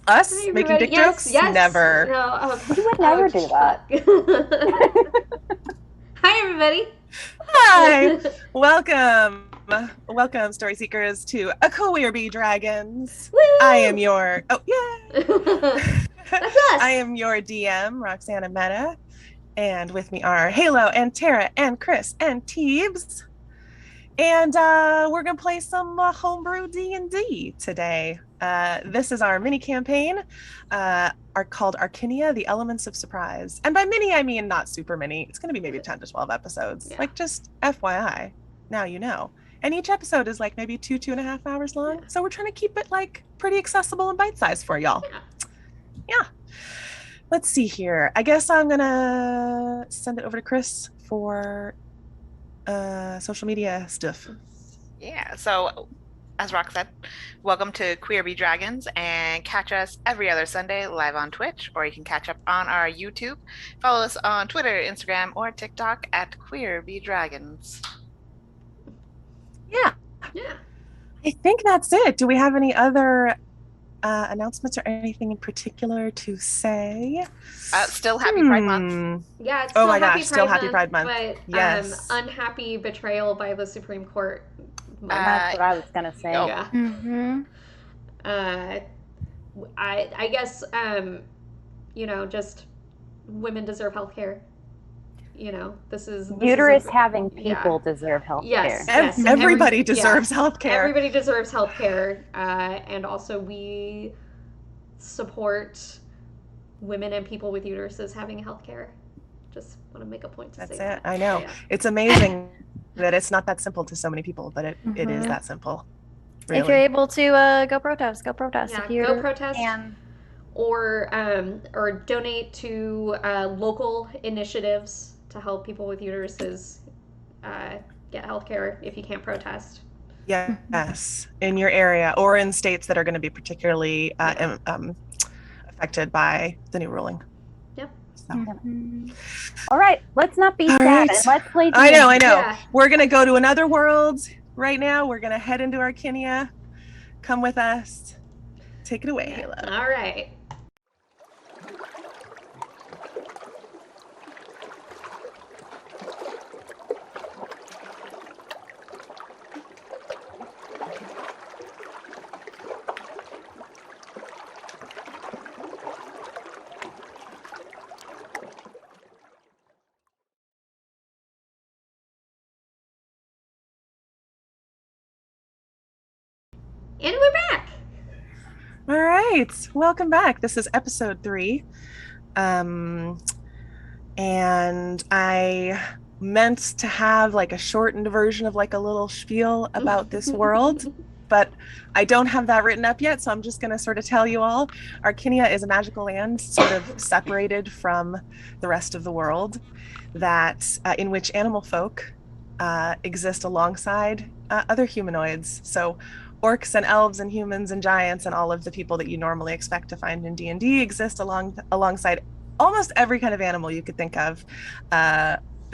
Us Hi, making everybody. dick Yes, jokes? yes. Never. No, You would never do that. Hi, everybody. Hi, welcome, welcome, story seekers, to A Queer Bee Dragons. I am Woo! your yay. That's I us. am your DM, Roxana Meta, and with me are Halo and Tara and Chris and Teebs. And we're gonna play some homebrew D&D today. This is our mini campaign, are called Arkinia, the Elements of Surprise. And by mini, I mean not super mini. It's gonna be maybe 10 to 12 episodes. Yeah. Like, just FYI. Now you know. And each episode is like maybe 2.5 hours long. Yeah. So we're trying to keep it like pretty accessible and bite-sized for y'all. Yeah. Yeah. Let's see here. I guess I'm gonna send it over to Chris for social media stuff. Yeah, so as Rock said, welcome to Queer Bee Dragons and catch us every other Sunday live on Twitch, or you can catch up on our YouTube. Follow us on Twitter, Instagram, or TikTok at Queer Bee Dragons. Yeah. Yeah. I think that's it. Do we have any other announcements or anything in particular to say? Still happy Pride Month. Yeah, it's Oh still my Happy gosh, still Pride Happy Pride Month. But Yes. unhappy betrayal by the Supreme Court month. That's what I was gonna say. Yep. Yeah. Mm-hmm. I guess just women deserve health care. This is Uterus having people deserve health Yes, care. yes. Everybody deserves health care. Everybody deserves health care. And also we support women and people with uteruses having health care. Just want to make a point to That's say it. that. I know. Yeah. It's amazing that it's not that simple to so many people, but it is that simple. Really. If you're able to go protest, go protest. Yeah, if you go protest. can. Or donate to local initiatives to help people with uteruses get health care if you can't protest. Yes, in your area or in states that are going to be particularly affected by the new ruling. Yep. So. All right, let's not be All sad right. and let's play. I know. Yeah. We're going to go to another world right now. We're going to head into Arkinia. Come with us. Take it away, Halo. All right. And we're back. All right. Welcome back. This is episode 3. And I meant to have like a shortened version of like a little spiel about this world, but I don't have that written up yet. So I'm just going to sort of tell you all. Arkinia is a magical land sort of separated from the rest of the world that in which animal folk exist alongside other humanoids. So orcs and elves and humans and giants and all of the people that you normally expect to find in D&D exist alongside almost every kind of animal you could think of,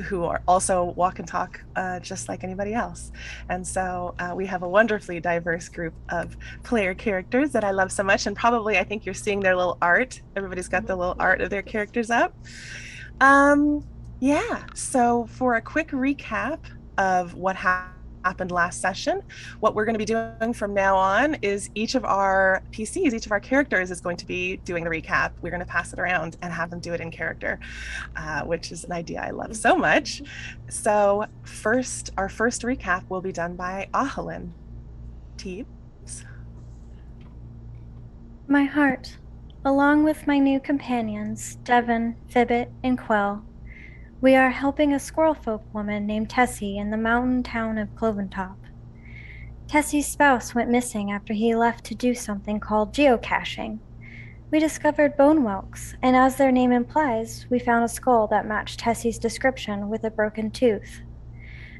who are also walk and talk just like anybody else. And so we have a wonderfully diverse group of player characters that I love so much. And probably I think you're seeing their little art. Everybody's got their little art of their characters up. Yeah, so for a quick recap of what happened last session, what we're going to be doing from now on is each of our PCs, each of our characters is going to be doing the recap. We're going to pass it around and have them do it in character, which is an idea I love so much. So our first recap will be done by Ahalin. Teebs. My heart, along with my new companions, Devon, Fibbit, and Quell, we are helping a squirrel folk woman named Tessie in the mountain town of Cloventop. Tessie's spouse went missing after he left to do something called geocaching. We discovered bone whelks, and as their name implies, we found a skull that matched Tessie's description with a broken tooth.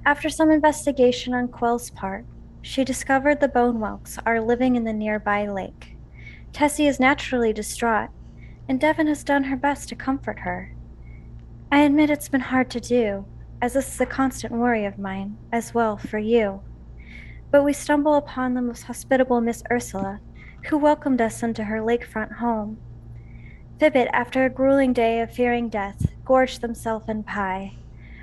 After some investigation on Quell's part, she discovered the bone whelks are living in the nearby lake. Tessie is naturally distraught, and Devon has done her best to comfort her. I admit it's been hard to do, as this is a constant worry of mine, as well for you. But we stumble upon the most hospitable Miss Ursula, who welcomed us into her lakefront home. Fibbit, after a grueling day of fearing death, gorged themselves in pie.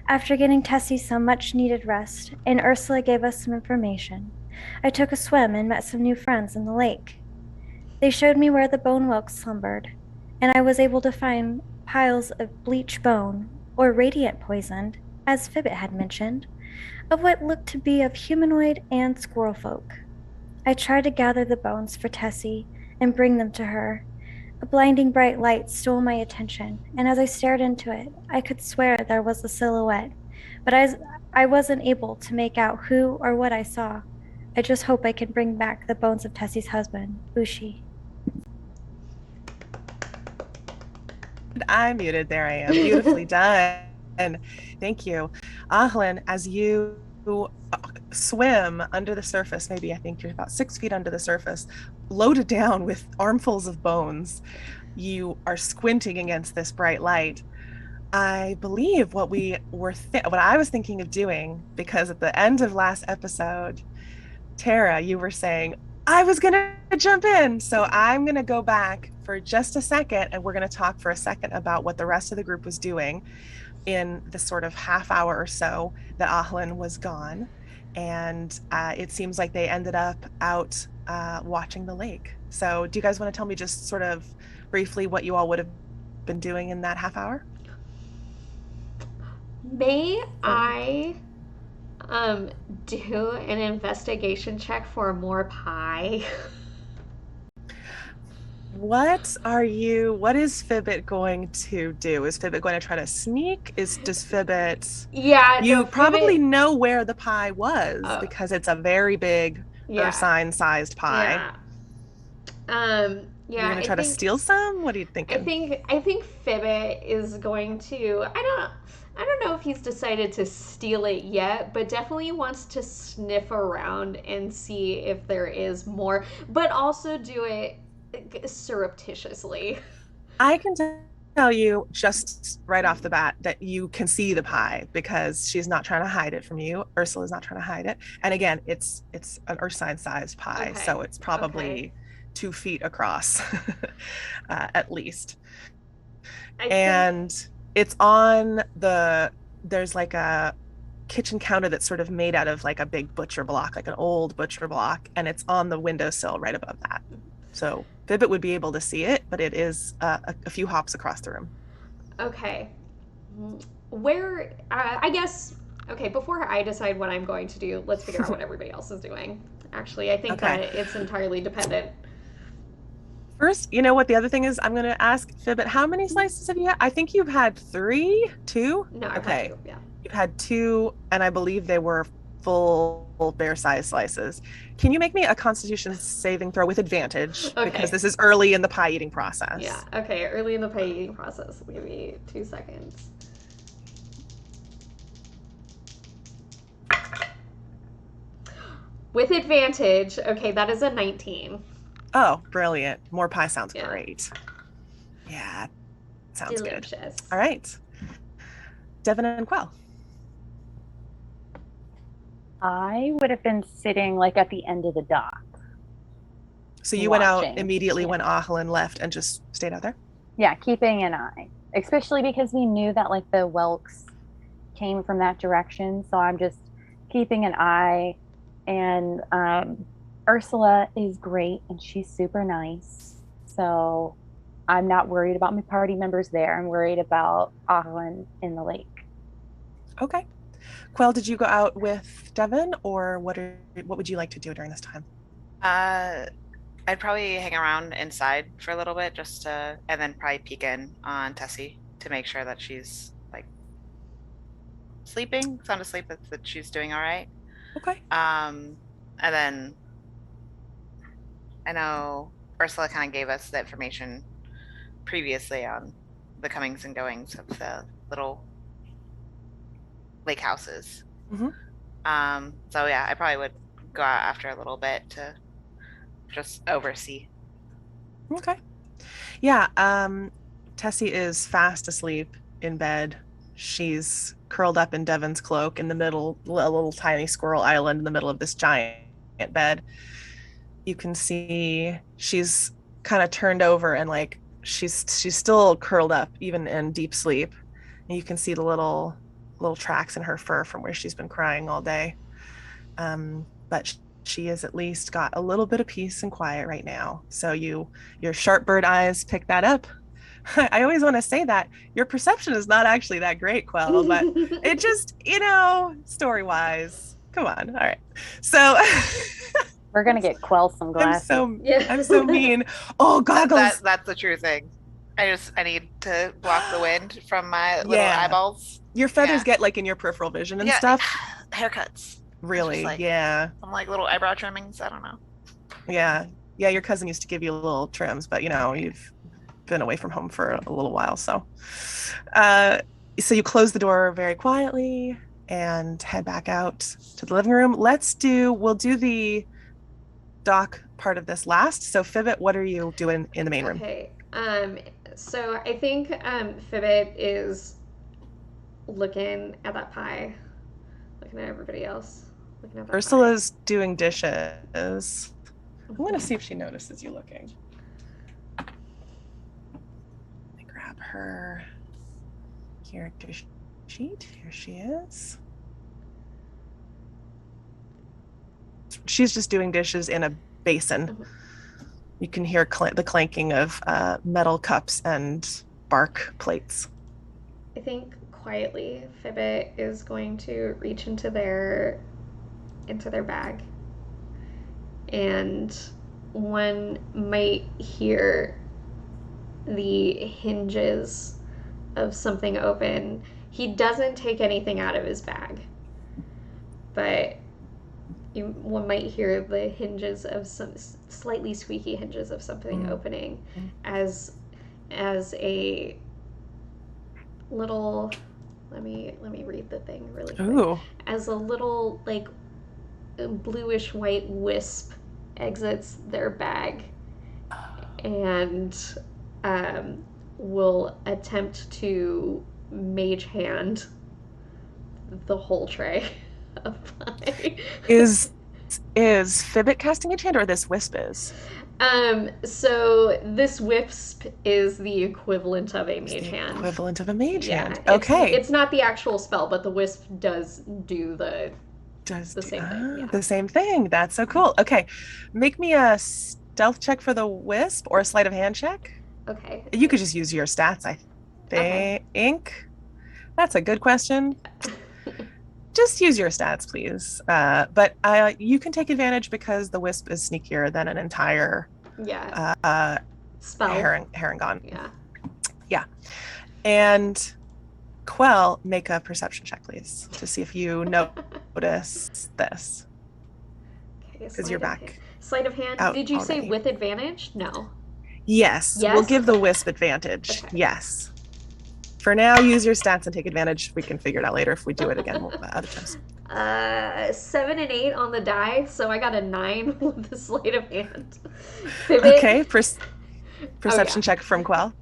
After getting Tessie some much needed rest, and Ursula gave us some information, I took a swim and met some new friends in the lake. They showed me where the bone whelks slumbered, and I was able to find piles of bleached bone, or radiant poisoned, as Fibbit had mentioned, of what looked to be of humanoid and squirrel folk. I tried to gather the bones for Tessie and bring them to her. A blinding bright light stole my attention, and as I stared into it, I could swear there was a silhouette, but I wasn't able to make out who or what I saw. I just hope I can bring back the bones of Tessie's husband, Bushi. I'm muted. There I am. Beautifully done. Thank you. Ahlin, as you swim under the surface, maybe I think you're about 6 feet under the surface, loaded down with armfuls of bones, you are squinting against this bright light. I believe what I was thinking of doing, because at the end of last episode, Tara, you were saying, I was going to jump in. So I'm going to go back for just a second, and we're going to talk for a second about what the rest of the group was doing in the sort of half hour or so that Ahlin was gone. And it seems like they ended up out watching the lake. So do you guys want to tell me just sort of briefly what you all would have been doing in that half hour? May I do an investigation check for more pie? What is Fibbit going to do? Is Fibbit going to try to sneak? Does Fibbit... Yeah, You no, probably Fibbit, know where the pie was because it's a very big Ursine-sized pie. Yeah, You're going to try to steal some? What are you thinking? I think Fibbit is going to. I don't know if he's decided to steal it yet, but definitely wants to sniff around and see if there is more, but also do it surreptitiously. I can tell you just right off the bat that you can see the pie because she's not trying to hide it from you. Ursula's not trying to hide it. And again, it's an Ursine-sized pie, Okay. so it's probably 2 feet across at least. And it's on there's like a kitchen counter that's sort of made out of like a big butcher block, like an old butcher block, and it's on the windowsill right above that. So Fibbit would be able to see it, but it is a few hops across the room. Okay. Where, I guess, okay, before I decide what I'm going to do, let's figure out what everybody else is doing. Actually, I think that it's entirely dependent. First, you know what the other thing is? I'm going to ask Fibbit, how many slices have you had? I think you've had 3? 2? No, I've had 2, yeah. You've had 2, and I believe they were full bear-sized slices. Can you make me a Constitution saving throw with advantage? Okay. Because this is early in the pie eating process. Yeah, okay, early in the pie eating process. Give me 2 seconds. With advantage, okay, that is a 19. Oh, brilliant. More pie sounds great. Yeah, sounds delicious. Good. All right. Devin and Quell. I would have been sitting like at the end of the dock. So you went out immediately when Ahlin left and just stayed out there? Yeah, keeping an eye, especially because we knew that like the whelks came from that direction. So I'm just keeping an eye. And Ursula is great and she's super nice. So I'm not worried about my party members there. I'm worried about Ahlin in the lake. Okay. Quell, did you go out with Devin, or what would you like to do during this time? I'd probably hang around inside for a little bit and then probably peek in on Tessie to make sure that she's like sleeping, sound asleep, that she's doing all right. Okay. And then I know Ursula kind of gave us the information previously on the comings and goings of the little lake houses. Mm-hmm. So yeah, I probably would go out after a little bit to just oversee. Okay. Yeah. Tessie is fast asleep in bed. She's curled up in Devin's cloak in the middle, a little tiny squirrel island in the middle of this giant bed. you can see she's kind of turned over and like she's still curled up even in deep sleep. And you can see the little tracks in her fur from where she's been crying all day. But she has at least got a little bit of peace and quiet right now. So your sharp bird eyes pick that up. I always want to say that your perception is not actually that great, Quell, but it just, story wise, come on. All right. So We're gonna get Quell some glasses. I'm so mean. Oh, goggles. That's the true thing. I need to block the wind from my little eyeballs. Your feathers get like in your peripheral vision and stuff. Haircuts. Really? Like, yeah. Some like little eyebrow trimmings. I don't know. Yeah. Yeah. Your cousin used to give you little trims, but you've been away from home for a little while. So you close the door very quietly and head back out to the living room. We'll do the doc part of this last. So Fibbit, what are you doing in the main room? Okay. So I think Fibbit is looking at that pie, looking at everybody else, looking at that Ursula's doing dishes. I'm going to see if she notices you looking. Let me grab her character sheet. Here she is. She's just doing dishes in a basin. Mm-hmm. You can hear the clanking of metal cups and bark plates. I think quietly, Fibbit is going to reach into their bag, and one might hear the hinges of something open. He doesn't take anything out of his bag, but one might hear the hinges of some slightly squeaky hinges of something opening as a little, let me read the thing really quick. Ooh. As a little like bluish white wisp exits their bag and will attempt to mage hand the whole tray of pie. Is Fibbit casting a hand, or this wisp is? So this wisp is the equivalent of a mage hand. Equivalent of a mage hand. Okay. It's not the actual spell, but the wisp does do the same thing. Yeah. The same thing. That's so cool. Okay. Make me a stealth check for the wisp or a sleight of hand check. Okay. You could just use your stats, I think. Okay. That's a good question. Just use your stats, please. But you can take advantage because the wisp is sneakier than an entire spell. Harangon. Yeah. Yeah. And Quell, make a perception check, please, to see if you notice this. Okay, because you're back. Sleight of hand. Did you say with advantage? No. Yes. We'll give the wisp advantage. Okay. Yes. For now, use your stats and take advantage. We can figure it out later if we do it again other times. 7 and 8 on the die, so I got a 9 with the sleight of hand. Okay, perception check from Quell.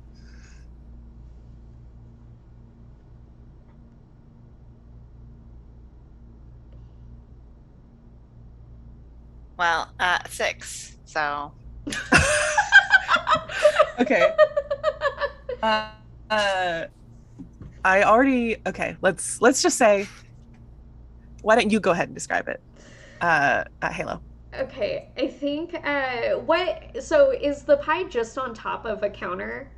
Well, 6, so. Okay. Let's just say, why don't you go ahead and describe it, Halo? Okay, I think, so is the pie just on top of a counter?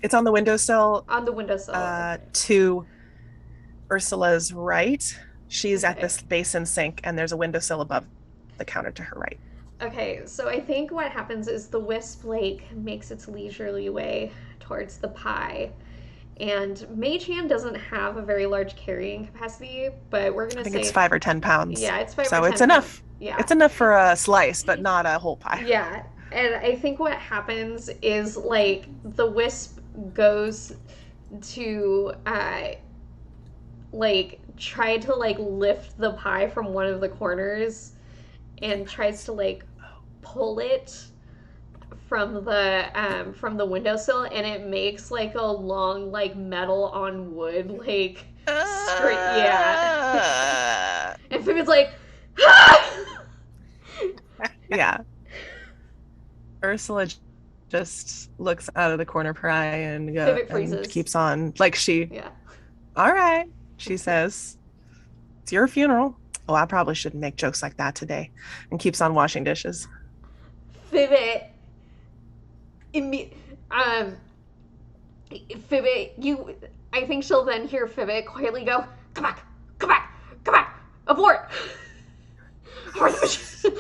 It's on the windowsill. On the windowsill. To Ursula's right. She's at this basin sink, and there's a windowsill above the counter to her right. Okay, so I think what happens is the wisp, makes its leisurely way towards the pie. And Mage Hand doesn't have a very large carrying capacity, but we're going to say... I think it's 5 or 10 pounds. Yeah, it's 5 or 10 pounds. So it's enough. Yeah. It's enough for a slice, but not a whole pie. Yeah, and I think what happens is, the wisp goes to, try to, lift the pie from one of the corners and tries to, pull it from the windowsill, and it makes a long metal on wood straight. Yeah. And Fibbit's like, ah! Yeah. Ursula just looks out of the corner of her eye Pivot and freezes. keeps on like Yeah. all right, she says, it's your funeral. Oh, I probably shouldn't make jokes like that today, and keeps on washing dishes. Pivot. Um, Pivot, you. I think she'll then hear Pivot quietly go, "Come back, come back, come back, abort, abort the mission."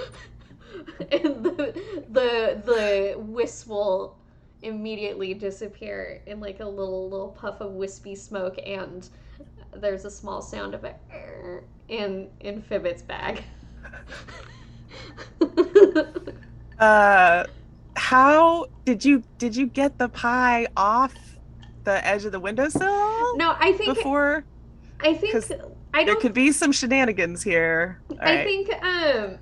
And the wisp will immediately disappear in like a little puff of wispy smoke, and there's a small sound of it in Fibbit's bag. How did you get the pie off the edge of the windowsill No, before? I think Because I there don't. could be some shenanigans here. All I right. think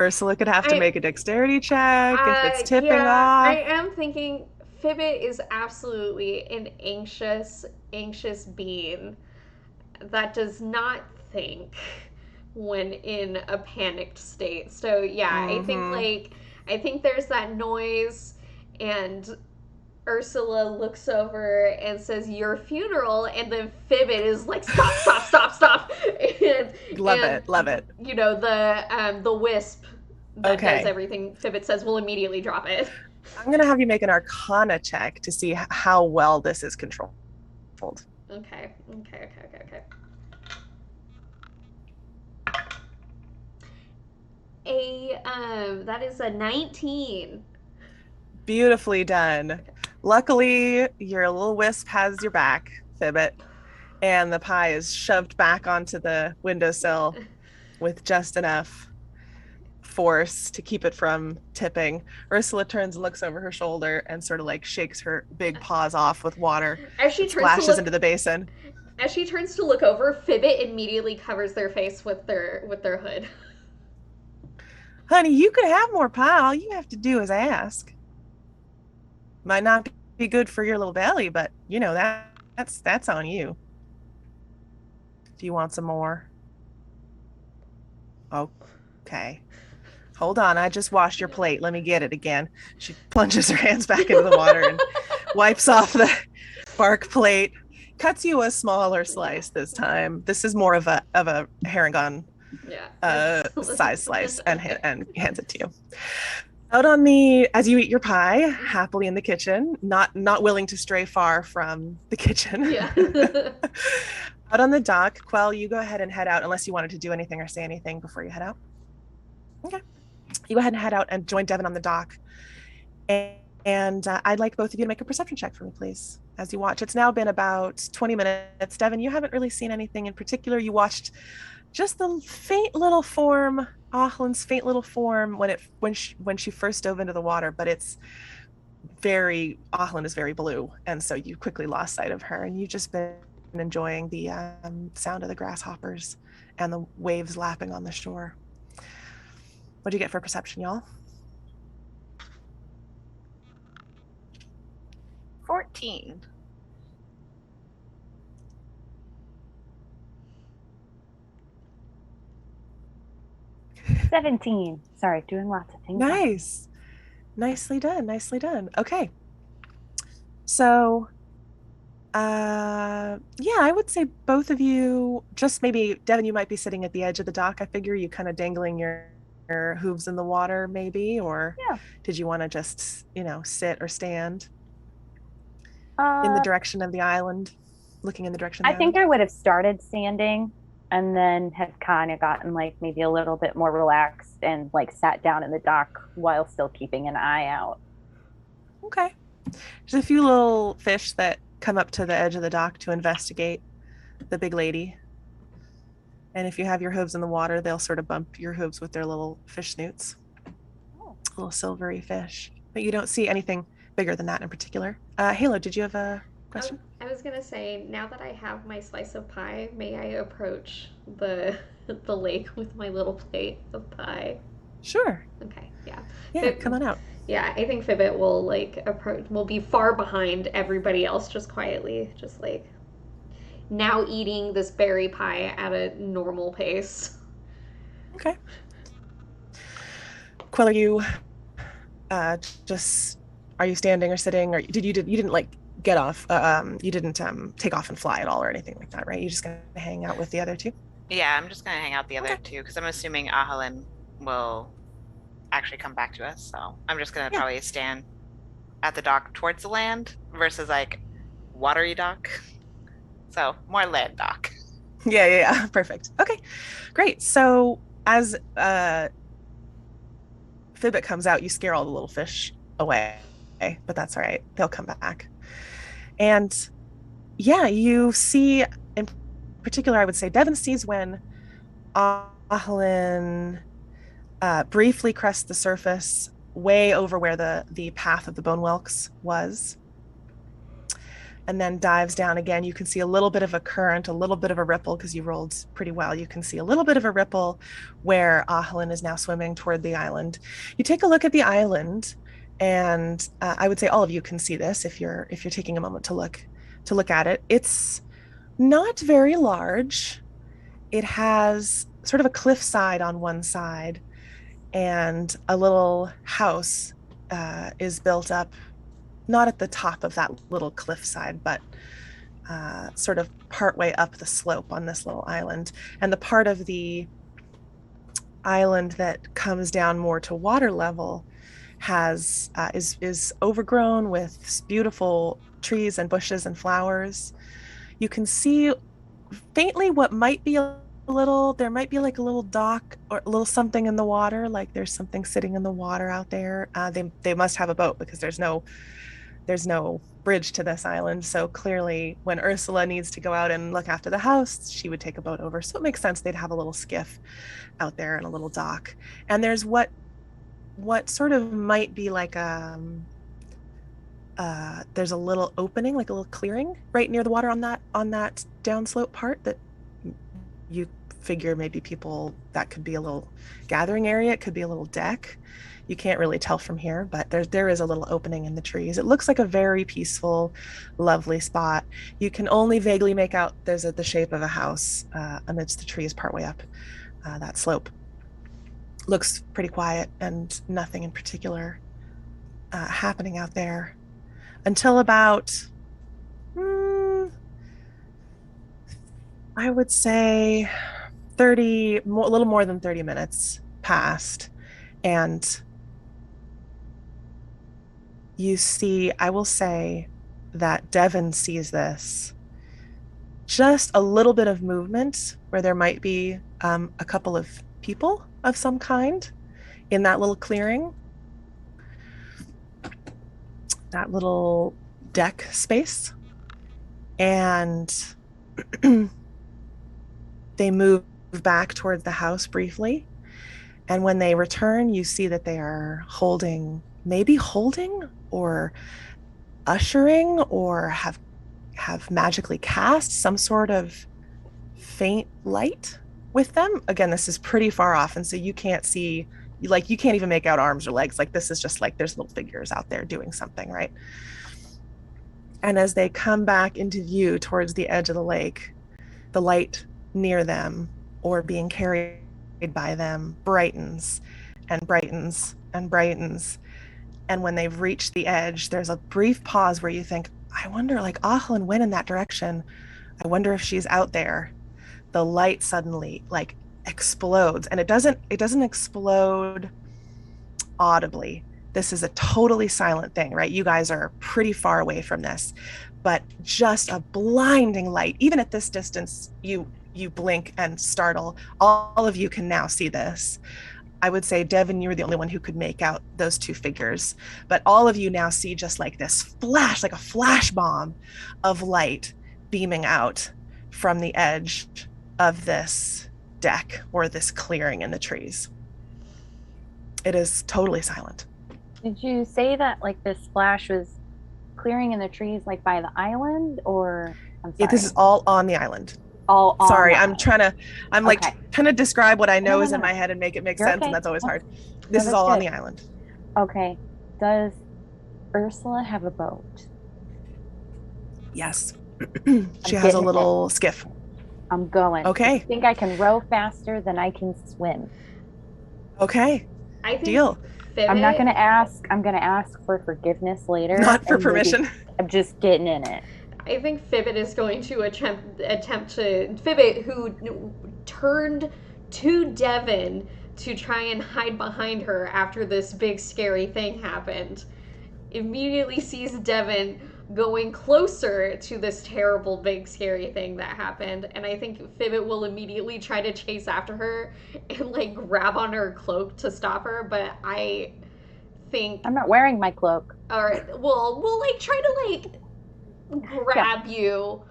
Ursula could have to I make a dexterity check if it's tipping yeah, I off. am thinking Fibbit is absolutely an anxious being that does not think when in a panicked state. So yeah, Mm-hmm. I think there's that noise, and Ursula looks over and says, "Your funeral," and then Fibbit is like, "Stop, stop, stop, stop!" Love And it. Love it. you know the wisp that does Okay. everything Fibbit says will immediately drop it. I'm gonna have you make an Arcana check to see how well this is controlled. Okay. That is a 19. Beautifully done. Luckily, your little wisp has your back, Fibbit, and the pie is shoved back onto the windowsill with just enough force to keep it from tipping. Ursula turns and looks over her shoulder and sort of like shakes her big paws off with water As she that turns to splashes look into the basin. as she turns to look over, Fibbit immediately covers their face with their hood. Honey, you could have more pie. All you have to do is ask. Might not be good for your little belly, but you know that's on you. Do you want some more? Okay. Hold on, I just washed your plate. Let me get it again. She plunges her hands back into the water and wipes off the bark plate. Cuts you a smaller slice this time. This is more of a herringon Yeah. size slice, and hands it to you. Out on the as you eat your pie, happily in the kitchen, not willing to stray far from the kitchen. Yeah. Out on the dock, Quell, you go ahead and head out unless you wanted to do anything or say anything before you head out. Okay. You go ahead and head out and join Devin on the dock. And I'd like both of you to make a perception check for me, please, as you watch. It's now been about 20 minutes. Devin, you haven't really seen anything in particular. You watched just the faint little form, Ahlin's faint little form when she first dove into the water, but it's Ahlin is very blue, and so you quickly lost sight of her, and you've just been enjoying the sound of the grasshoppers and the waves lapping on the shore. What'd you get for perception, y'all? 14. 17. Sorry, doing lots of things. Nice. Nicely done. Okay. So, yeah, I would say both of you, just maybe, Devin, you might be sitting at the edge of the dock. I figure you kind of dangling your hooves in the water, maybe, or Yeah. did you want to just, sit or stand in the direction of the island, looking in the direction of the I think island? I would have started standing and then have kind of gotten like maybe a little bit more relaxed and like sat down in the dock while still keeping an eye out. Okay. There's a few little fish that come up to the edge of the dock to investigate the big lady. And if you have your hooves in the water, they'll sort of bump your hooves with their little fish snoots. Oh. Little silvery fish. But you don't see anything bigger than that in particular. Halo, did you have a question? I was gonna say, now that I have my slice of pie, may I approach the lake with my little plate of pie? Sure. Okay, yeah. Yeah, come on out. Yeah, I think Fibbit will will be far behind everybody else, just quietly, just like, now eating this berry pie at a normal pace. Okay. Quill, are you just are you standing or sitting, or you didn't like get off? You didn't take off and fly at all or anything like that, right? You're just gonna hang out with the other two. Yeah, I'm just gonna hang out the other Okay. two because I'm assuming Ahalin will actually come back to us. So I'm just gonna Yeah. probably stand at the dock towards the land versus like watery dock. So more land dock. Yeah. Perfect. Okay, great. So as Fibbit comes out, you scare all the little fish away, but that's all right. They'll come back. And yeah, you see, in particular, I would say Devon sees when Ahlin briefly crests the surface way over where the path of the bone whelks was, and then dives down again. You can see a little bit of a current, a little bit of a ripple, because you rolled pretty well. You can see a little bit of a ripple where Ahlin is now swimming toward the island. You take a look at the island, and I would say all of you can see this if you're taking a moment to look at it. It's not very large. It has sort of a cliffside on one side, and a little house is built up, not at the top of that little cliffside, but sort of partway up the slope on this little island. And the part of the island that comes down more to water level is overgrown with beautiful trees and bushes and flowers. You can see faintly what might be there might be like a little dock or a little something in the water, like there's something sitting in the water out there. They must have a boat because there's no bridge to this island. So clearly when Ursula needs to go out and look after the house, she would take a boat over. So it makes sense they'd have a little skiff out there and a little dock. And there's what sort of might be like there's a little opening, like a little clearing right near the water on that downslope part that you figure maybe that could be a little gathering area. It could be a little deck. You can't really tell from here, but there is a little opening in the trees. It looks like a very peaceful, lovely spot. You can only vaguely make out there's the shape of a house amidst the trees partway up that slope. Looks pretty quiet and nothing in particular happening out there until about I would say a little more than 30 minutes passed, and you see, I will say that Devon sees this, just a little bit of movement where there might be a couple of people of some kind in that little clearing, that little deck space. And they move back towards the house briefly. And when they return, you see that they are maybe holding or ushering or have magically cast some sort of faint light with them. Again, this is pretty far off, and so you can't see, like you can't even make out arms or legs. Like this is just like there's little figures out there doing something, right? And as they come back into view towards the edge of the lake, the light near them or being carried by them brightens and brightens and brightens. And when they've reached the edge, there's a brief pause where you think, I wonder, like Ahlin went in that direction. I wonder if she's out there. The light suddenly like explodes, and it doesn't explode audibly. This is a totally silent thing, right? You guys are pretty far away from this, but just a blinding light. Even at this distance, you blink and startle. All of you can now see this. I would say, Devon, you were the only one who could make out those two figures, but all of you now see just like this flash, like a flash bomb of light beaming out from the edge of this deck or this clearing in the trees. It is totally silent. Did you say that like this flash was clearing in the trees, like by the island, or I'm sorry. This is all on the island. All on Sorry, the I'm island. like Okay. trying to describe what I know No, is no, in no. my head and make it make You're sense, okay. and that's always hard. No, This is that's all on good. the island. Okay. Does Ursula have a boat? Yes. She I'm has a getting it. little skiff. I'm going. Okay. I think I can row faster than I can swim. Okay. I think Deal. Fibbit, I'm not gonna ask. I'm gonna ask for forgiveness later. Not for and maybe permission. I'm just getting in it. I think Fibbit is going to attempt to Fibbit, who turned to Devin to try and hide behind her after this big scary thing happened, immediately sees Devin going closer to this terrible big scary thing that happened, and I think Fibbit will immediately try to chase after her and like grab on her cloak to stop her, but I think I'm not wearing my cloak. or we'll like try to like grab you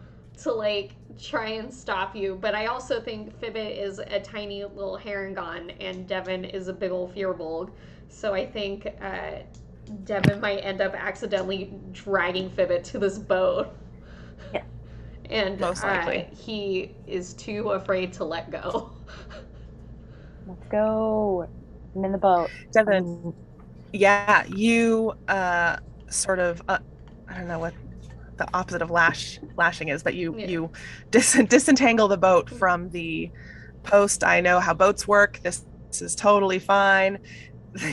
to like try and stop you. But I also think Fibbit is a tiny little Harangon and Devin is a big old Fearbolg. So I think Devin might end up accidentally dragging Fibbit to this boat. Yeah. And Most likely. He is too afraid to let go. Let's go. I'm in the boat. Devin, yeah, you sort of, I don't know what the opposite of lashing is, but you disentangle the boat from the post. I know how boats work. This is totally fine.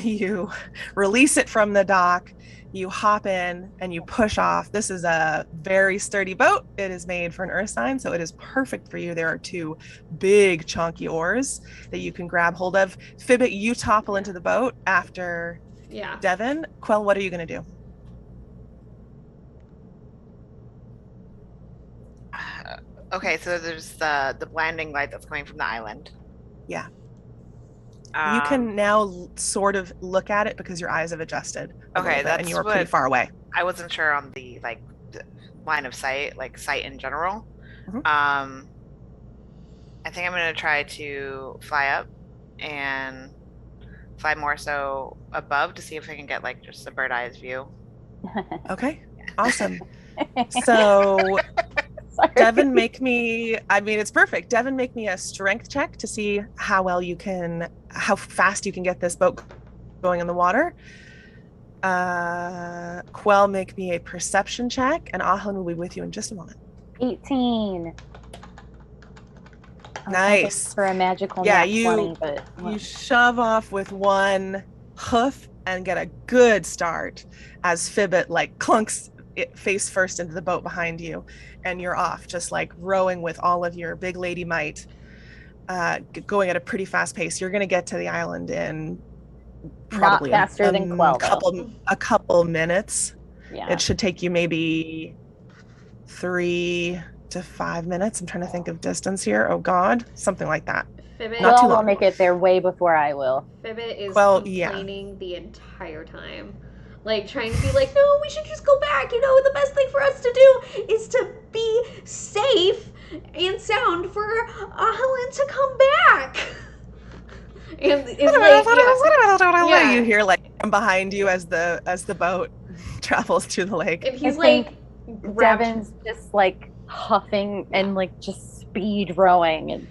You release it from the dock, you hop in and you push off. This is a very sturdy boat. It is made for an earth sign, so it is perfect for you. There are two big chunky oars that you can grab hold of. Fibbit, you topple into the boat after Devin. Quell, what are you going to do? Okay, so there's the blinding light that's coming from the island. Yeah. You can now sort of look at it because your eyes have adjusted. Okay, that's and you are pretty far away. I wasn't sure on the line of sight, like sight in general. Mm-hmm. I think I'm gonna try to fly up and fly more so above to see if I can get like just a bird eyes view. Okay, awesome. So Devin, it's perfect. Devin, make me a strength check to see how fast you can get this boat going in the water. Quell, make me a perception check, and Ahlin will be with you in just a moment. 18. Nice. For a magical 20, but you shove off with one hoof and get a good start as Fibbit like clunks it face first into the boat behind you, and you're off, just like rowing with all of your big lady might, going at a pretty fast pace. You're going to get to the island in probably not faster than Quell, a couple minutes. Yeah. It should take you maybe 3 to 5 minutes. I'm trying to think of distance here. Oh God, something like that. Fibbit, not too long. Will make it there way before I will. Fibbit is complaining the entire time. Like, trying to be like, no, we should just go back. You know, the best thing for us to do is to be safe and sound for Ahlin to come back. And it's like, you hear like from behind you as the boat travels through the lake. And he's like, Devin's just like huffing and like just speed rowing and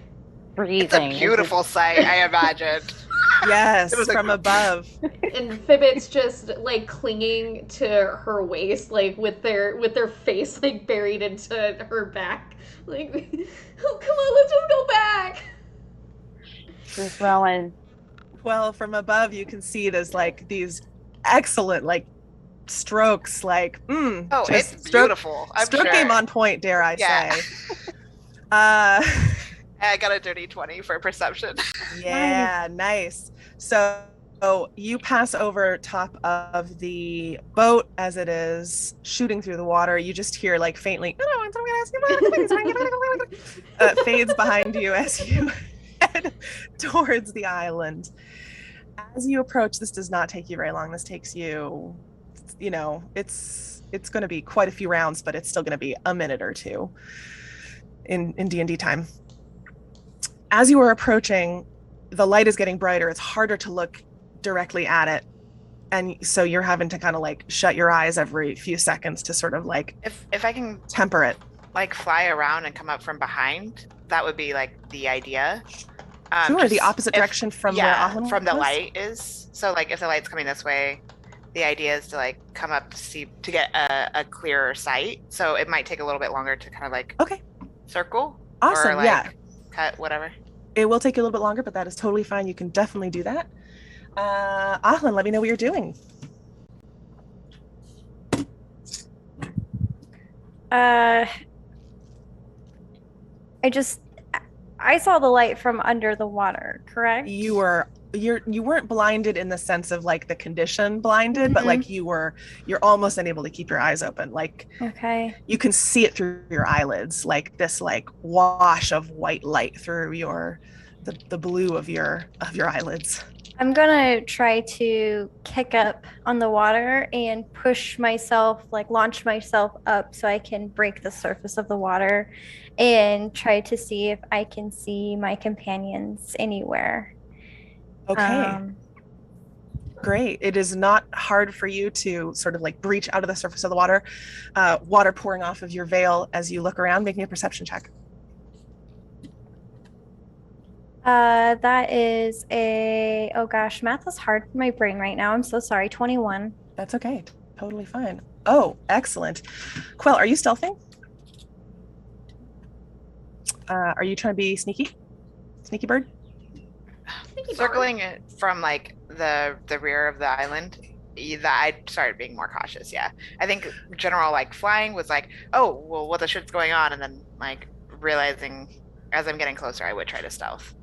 breathing. It's a beautiful sight, I imagine. Yes, from above. And Fibbit's just like clinging to her waist, like with their face like buried into her back. Like, oh, come on, let's go back. Just rowing. Well, from above you can see there's like these excellent like strokes, like it's beautiful. Stroke game on point, dare I say. I got a dirty 20 for perception. Yeah, nice. So you pass over top of the boat as it is shooting through the water. You just hear like faintly, fades behind you as you head towards the island. As you approach, this does not take you very long. This takes you, it's going to be quite a few rounds, but it's still going to be a minute or two in D&D time. As you are approaching, the light is getting brighter. It's harder to look directly at it. And so you're having to kind of like shut your eyes every few seconds to sort of like if I can temper it. Like fly around and come up from behind, that would be like the idea. Sure, the opposite direction from where Ahlin from the was? light is. So like if the light's coming this way, the idea is to like come up to see to get a clearer sight. So it might take a little bit longer to kind of like Okay, circle or awesome. Yeah, like cut whatever. it will take you a little bit longer, but that is totally fine. You can definitely do that. Ahlan, let me know what you're doing. Uh, I saw the light from under the water, correct? You weren't blinded in the sense of like the condition blinded, but like you're almost unable to keep your eyes open. Like Okay. you can see it through your eyelids, like this like wash of white light through the blue of your eyelids. I'm gonna try to kick up on the water and push myself, like launch myself up so I can break the surface of the water and try to see if I can see my companions anywhere. Okay. Um, Great. It is not hard for you to sort of like breach out of the surface of the water, water pouring off of your veil as you look around, making a perception check. that is oh gosh, math is hard for my brain right now. I'm so sorry. 21. That's okay. Totally fine. Oh, excellent. Quell, are you stealthing? Are you trying to be sneaky? Sneaky bird? Circling it from like the rear of the island, that I started being more cautious. Yeah, I think general like flying was like, oh well, what the shit's going on, and then like realizing as I'm getting closer, I would try to stealth.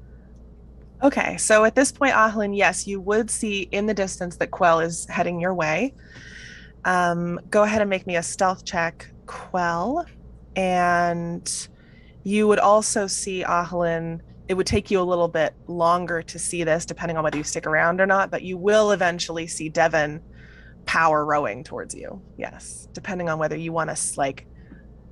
Okay, so at this point, Ahlan, yes, you would see in the distance that Quell is heading your way. Go ahead and make me a stealth check, Quell. And you would also see Ahlan. It would take you a little bit longer to see this, depending on whether you stick around or not, but you will eventually see Devon power rowing towards you. Yes, depending on whether you want to like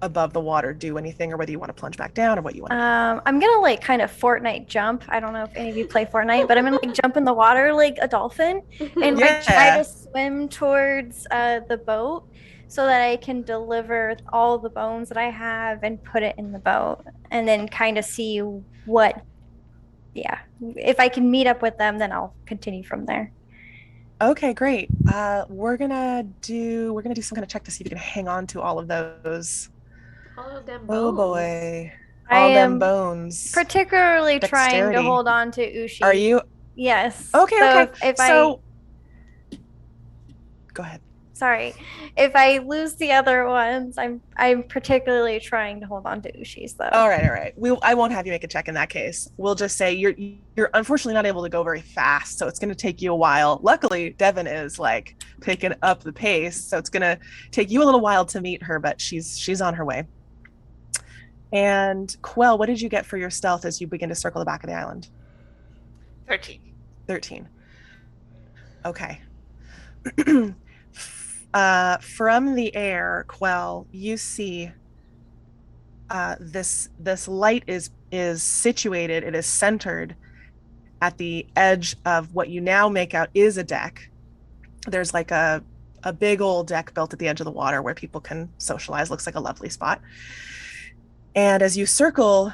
above the water do anything or whether you want to plunge back down or what you want to do. I'm gonna like kind of Fortnite jump. I don't know if any of you play Fortnite, but I'm gonna like jump in the water like a dolphin and like try Yeah. to swim towards the boat so that I can deliver all the bones that I have and put it in the boat and then kind of see what, yeah, if I can meet up with them, then I'll continue from there. Okay, great. We're gonna do some kind of check to see if you can hang on to all of those. All of them Oh bones. boy. I All them am bones. particularly trying to Dexterity. hold on to Ushi. Are you? Yes. Okay, So okay. if So go ahead. sorry, if I lose the other ones, I'm particularly trying to hold on to Ushi's though. All right, all right. I won't have you make a check in that case. We'll just say you're unfortunately not able to go very fast, so it's going to take you a while. Luckily, Devon is like picking up the pace, so it's going to take you a little while to meet her, but she's on her way. And Quell, what did you get for your stealth as you begin to circle the back of the island? 13. 13. Okay. From the air, Quell, you see this light is situated. It is centered at the edge of what you now make out is a deck. There's like a big old deck built at the edge of the water where people can socialize. Looks like a lovely spot. And as you circle,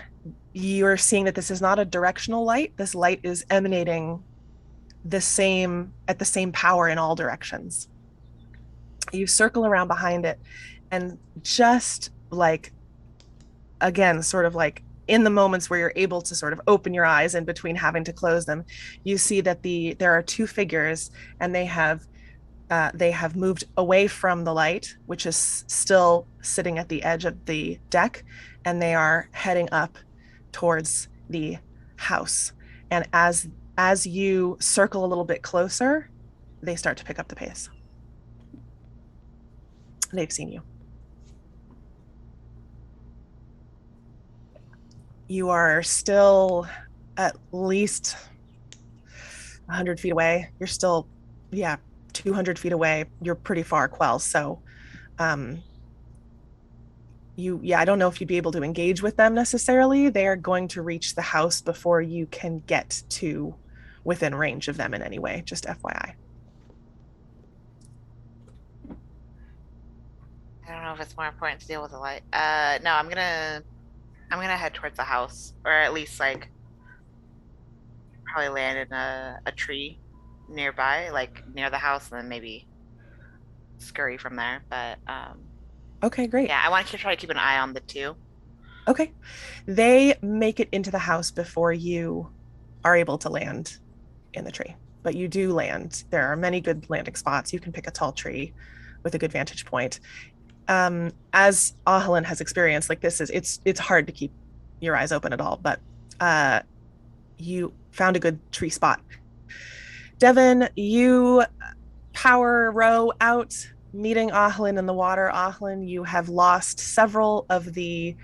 you're seeing that this is not a directional light. This light is emanating the same power in all directions. You circle around behind it, and just like, again, sort of like in the moments where you're able to sort of open your eyes in between having to close them, you see that there are two figures, and they have moved away from the light, which is still sitting at the edge of the deck, and they are heading up towards the house. And as you circle a little bit closer, they start to pick up the pace. They've seen you. You are still at least 100 feet away. You're still, yeah, 200 feet away. You're pretty far, Quell. So, I don't know if you'd be able to engage with them necessarily. They are going to reach the house before you can get to within range of them in any way, just FYI. I don't know if it's more important to deal with the light. No, I'm gonna head towards the house, or at least like probably land in a tree nearby, like near the house, and then maybe scurry from there. But Okay, great. yeah, I want to try to keep an eye on the two. Okay. They make it into the house before you are able to land in the tree, but you do land. There are many good landing spots. You can pick a tall tree with a good vantage point. As Ahlin has experienced, like this is it's hard to keep your eyes open at all, but you found a good tree spot. Devin, you power row out, meeting Ahlin in the water. Ahlin, you have lost several of the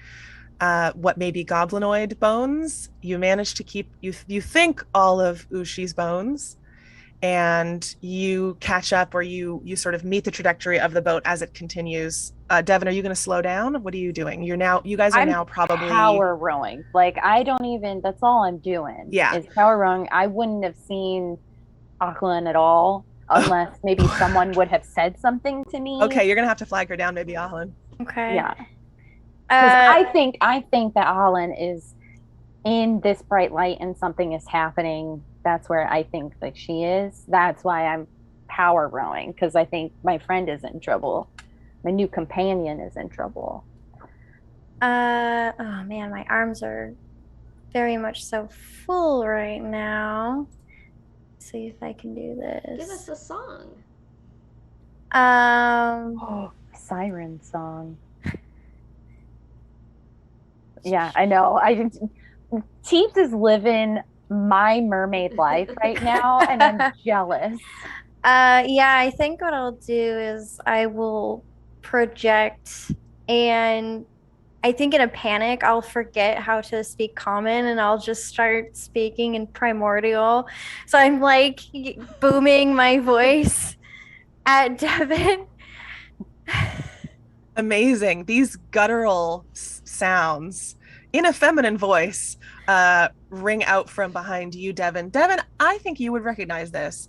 what may be goblinoid bones. You manage to keep you think all of Ushi's bones, and you catch up, or you sort of meet the trajectory of the boat as it continues. Devin, are you going to slow down? What are you doing? You guys are I'm now probably power rowing. Like I don't even. That's all I'm doing. Yeah. Is power rowing. I wouldn't have seen Auckland at all unless maybe someone would have said something to me. Okay, you're gonna have to flag her down, maybe Ahlin. Okay. Yeah. Because I think that Ahlin is in this bright light and something is happening. That's where I think that she is. That's why I'm power rowing, because I think my friend is in trouble. My new companion is in trouble. Oh man, my arms are very much so full right now. Let's see if I can do Give this. us a song. Oh, siren song. Yeah, I know. Teeps is living my mermaid life right now, and I'm jealous. Yeah, I think what I'll do is I will project, and I think in a panic I'll forget how to speak common and I'll just start speaking in primordial. So I'm like booming my voice at Devin. Amazing. These guttural sounds in a feminine voice ring out from behind you, Devin. Devin, I think you would recognize this.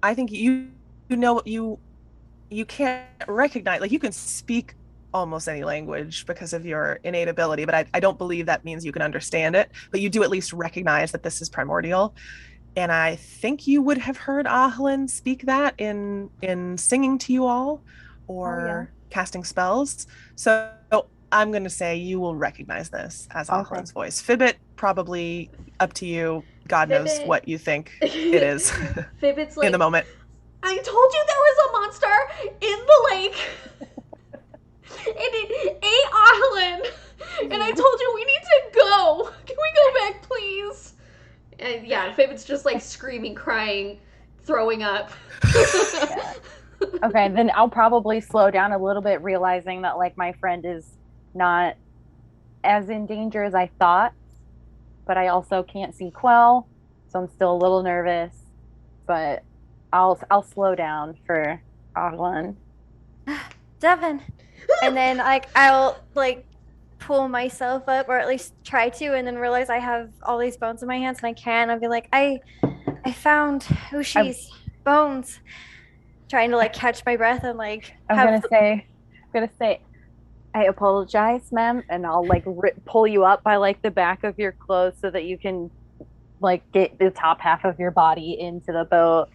I think you know you can't recognize, like, you can speak almost any language because of your innate ability, but I don't believe that means you can understand it, but you do at least recognize that this is primordial. And I think you would have heard Ahlin speak that in singing to you all, or casting spells. So I'm going to say you will recognize this as Ahlin's voice. Fibbit, probably up to you. God knows what you think it is. Fibbit's like, in the moment. I told you there was a monster in the lake. And it ate Ahlin. And I told you we need to go. Can we go back, please? And yeah, Fibbit's just like screaming, crying, throwing up. Yeah. Okay, then I'll probably slow down a little bit, realizing that like my friend is not as in danger as I thought, but I also can't see Quell, so I'm still a little nervous. But I'll slow down for Ahlin. Devin. And then like I'll like pull myself up, or at least try to, and then realize I have all these bones in my hands and I can't. I'll be like, I found Ushi's bones. Trying to like catch my breath and like I'm gonna say I apologize, ma'am, and I'll like pull you up by like the back of your clothes so that you can like get the top half of your body into the boat.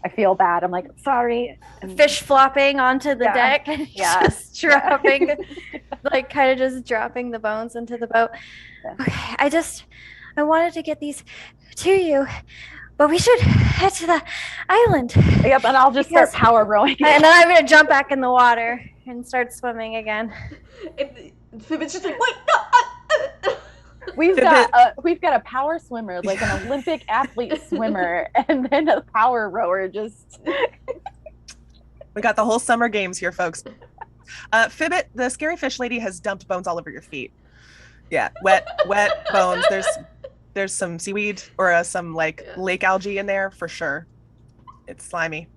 I feel bad. I'm like, sorry. Fish flopping onto the deck and just dropping, like kind of just dropping the bones into the boat. Yeah. Okay, I wanted to get these to you, but we should head to the island. Yep, and I'll just start power rowing. And then I'm going to jump back in the water and start swimming again. Fibbit's just like, wait, no. We've got a power swimmer, like an Olympic athlete swimmer, and then a power rower. Just we got the whole summer games here, folks. Fibbit, the scary fish lady has dumped bones all over your feet. Yeah, wet bones. There's some seaweed or some like lake algae in there for sure. It's slimy.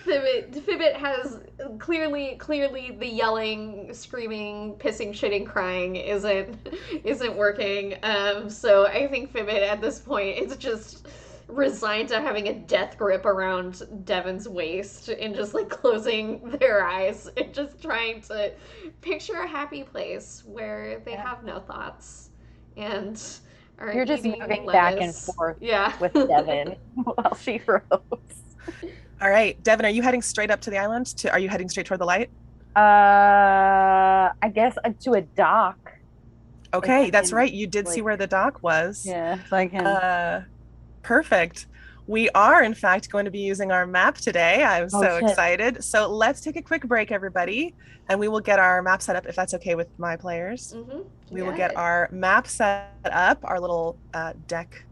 Fibbit has clearly the yelling, screaming, pissing, shitting, crying isn't working. So I think Fibbit at this point is just resigned to having a death grip around Devin's waist and just like closing their eyes and just trying to picture a happy place where they have no thoughts and are you're just eating moving lettuce. back and forth with Devin while she rows. All right, Devin, are you heading straight up to the island? Are you heading straight toward the light? I guess to a dock if I Okay, that's can, right. You did see like, where the dock was. yeah, so I can. Uh, Perfect. We are, in fact, going to be using our map today. I'm Oh so shit. excited. So let's take a quick break, everybody, and we will get our map set up if that's okay with my players. We will Got get it. our map set up, our little deck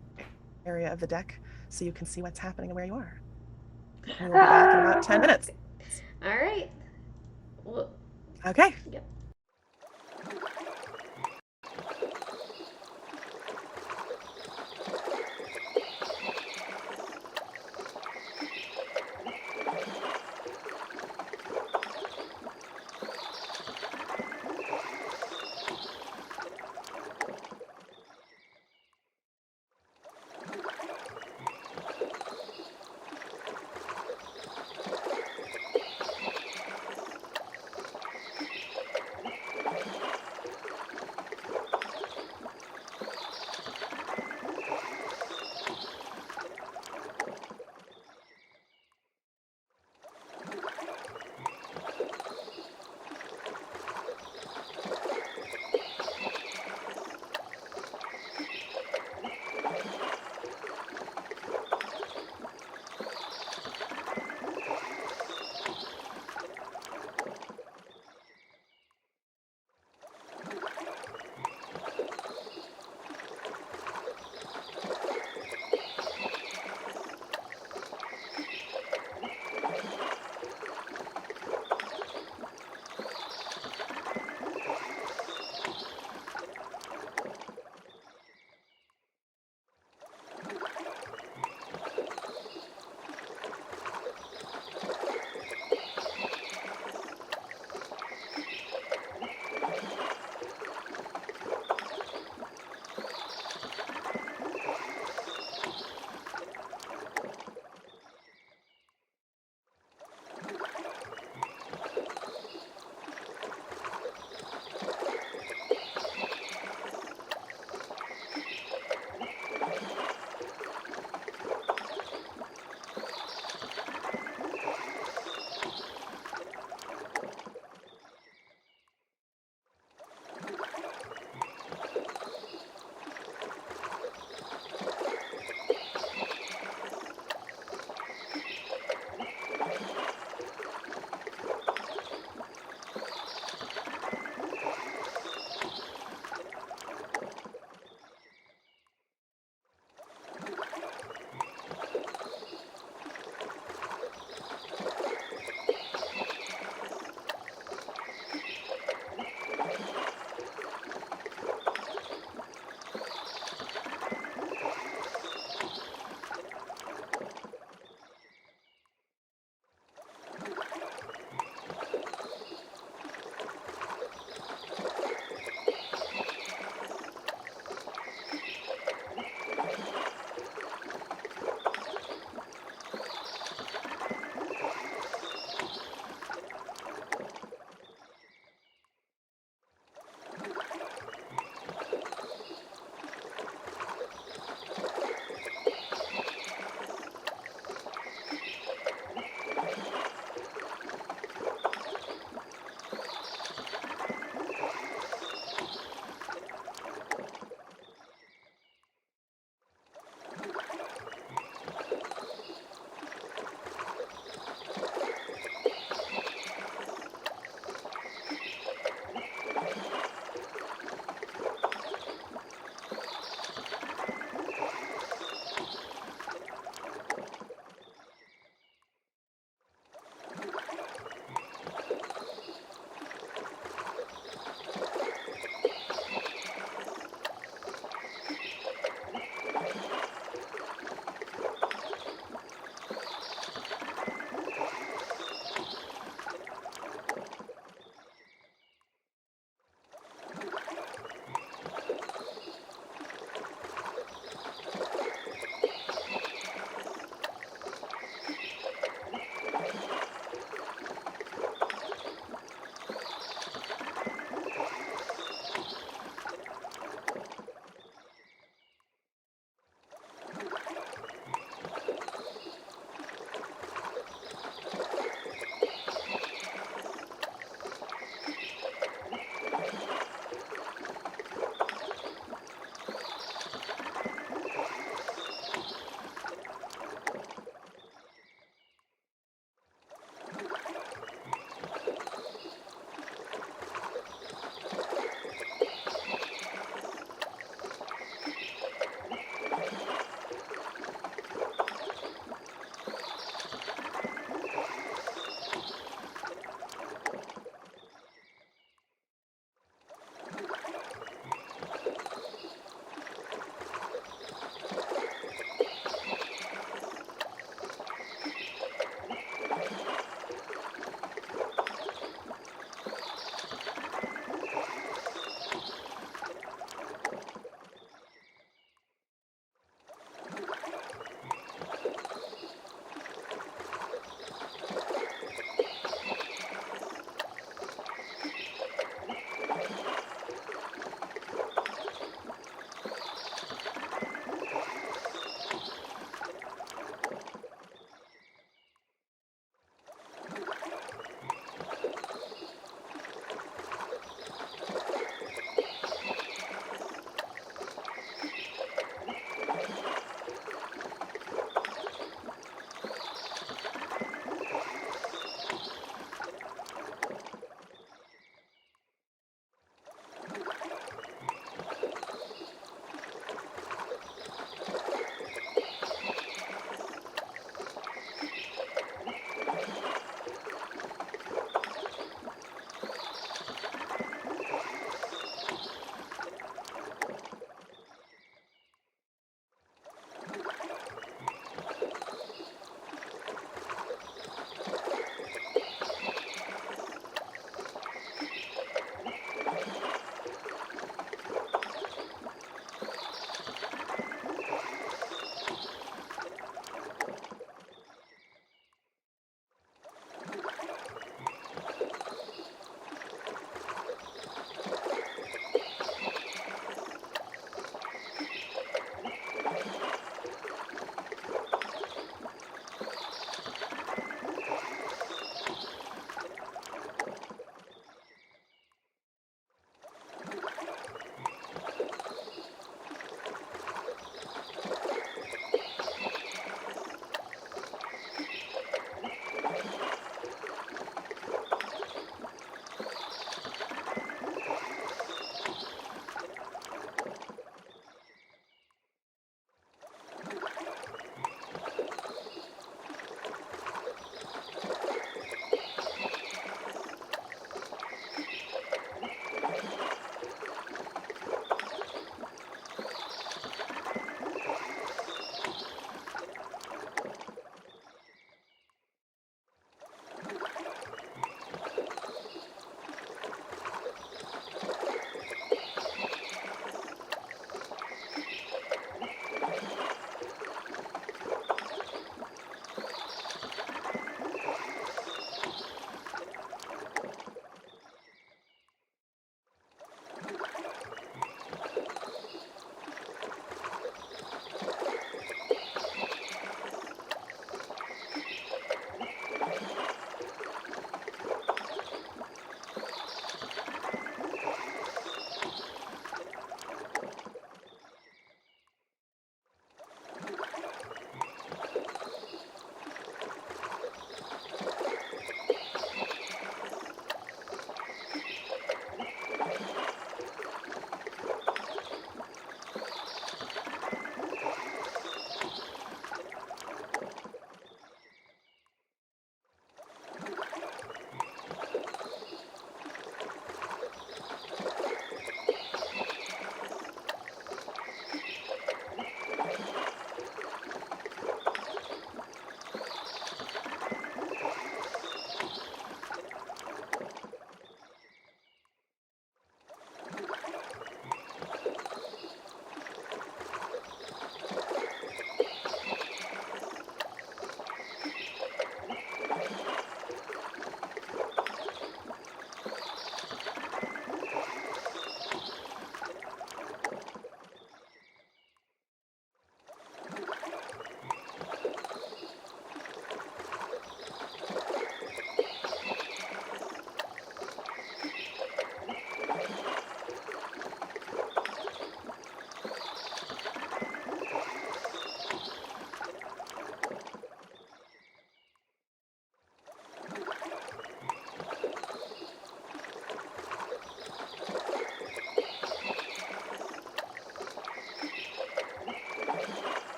area of the deck, so you can see what's happening and where you are. And we will be back in about 10 minutes. All right. Well, Okay. yep.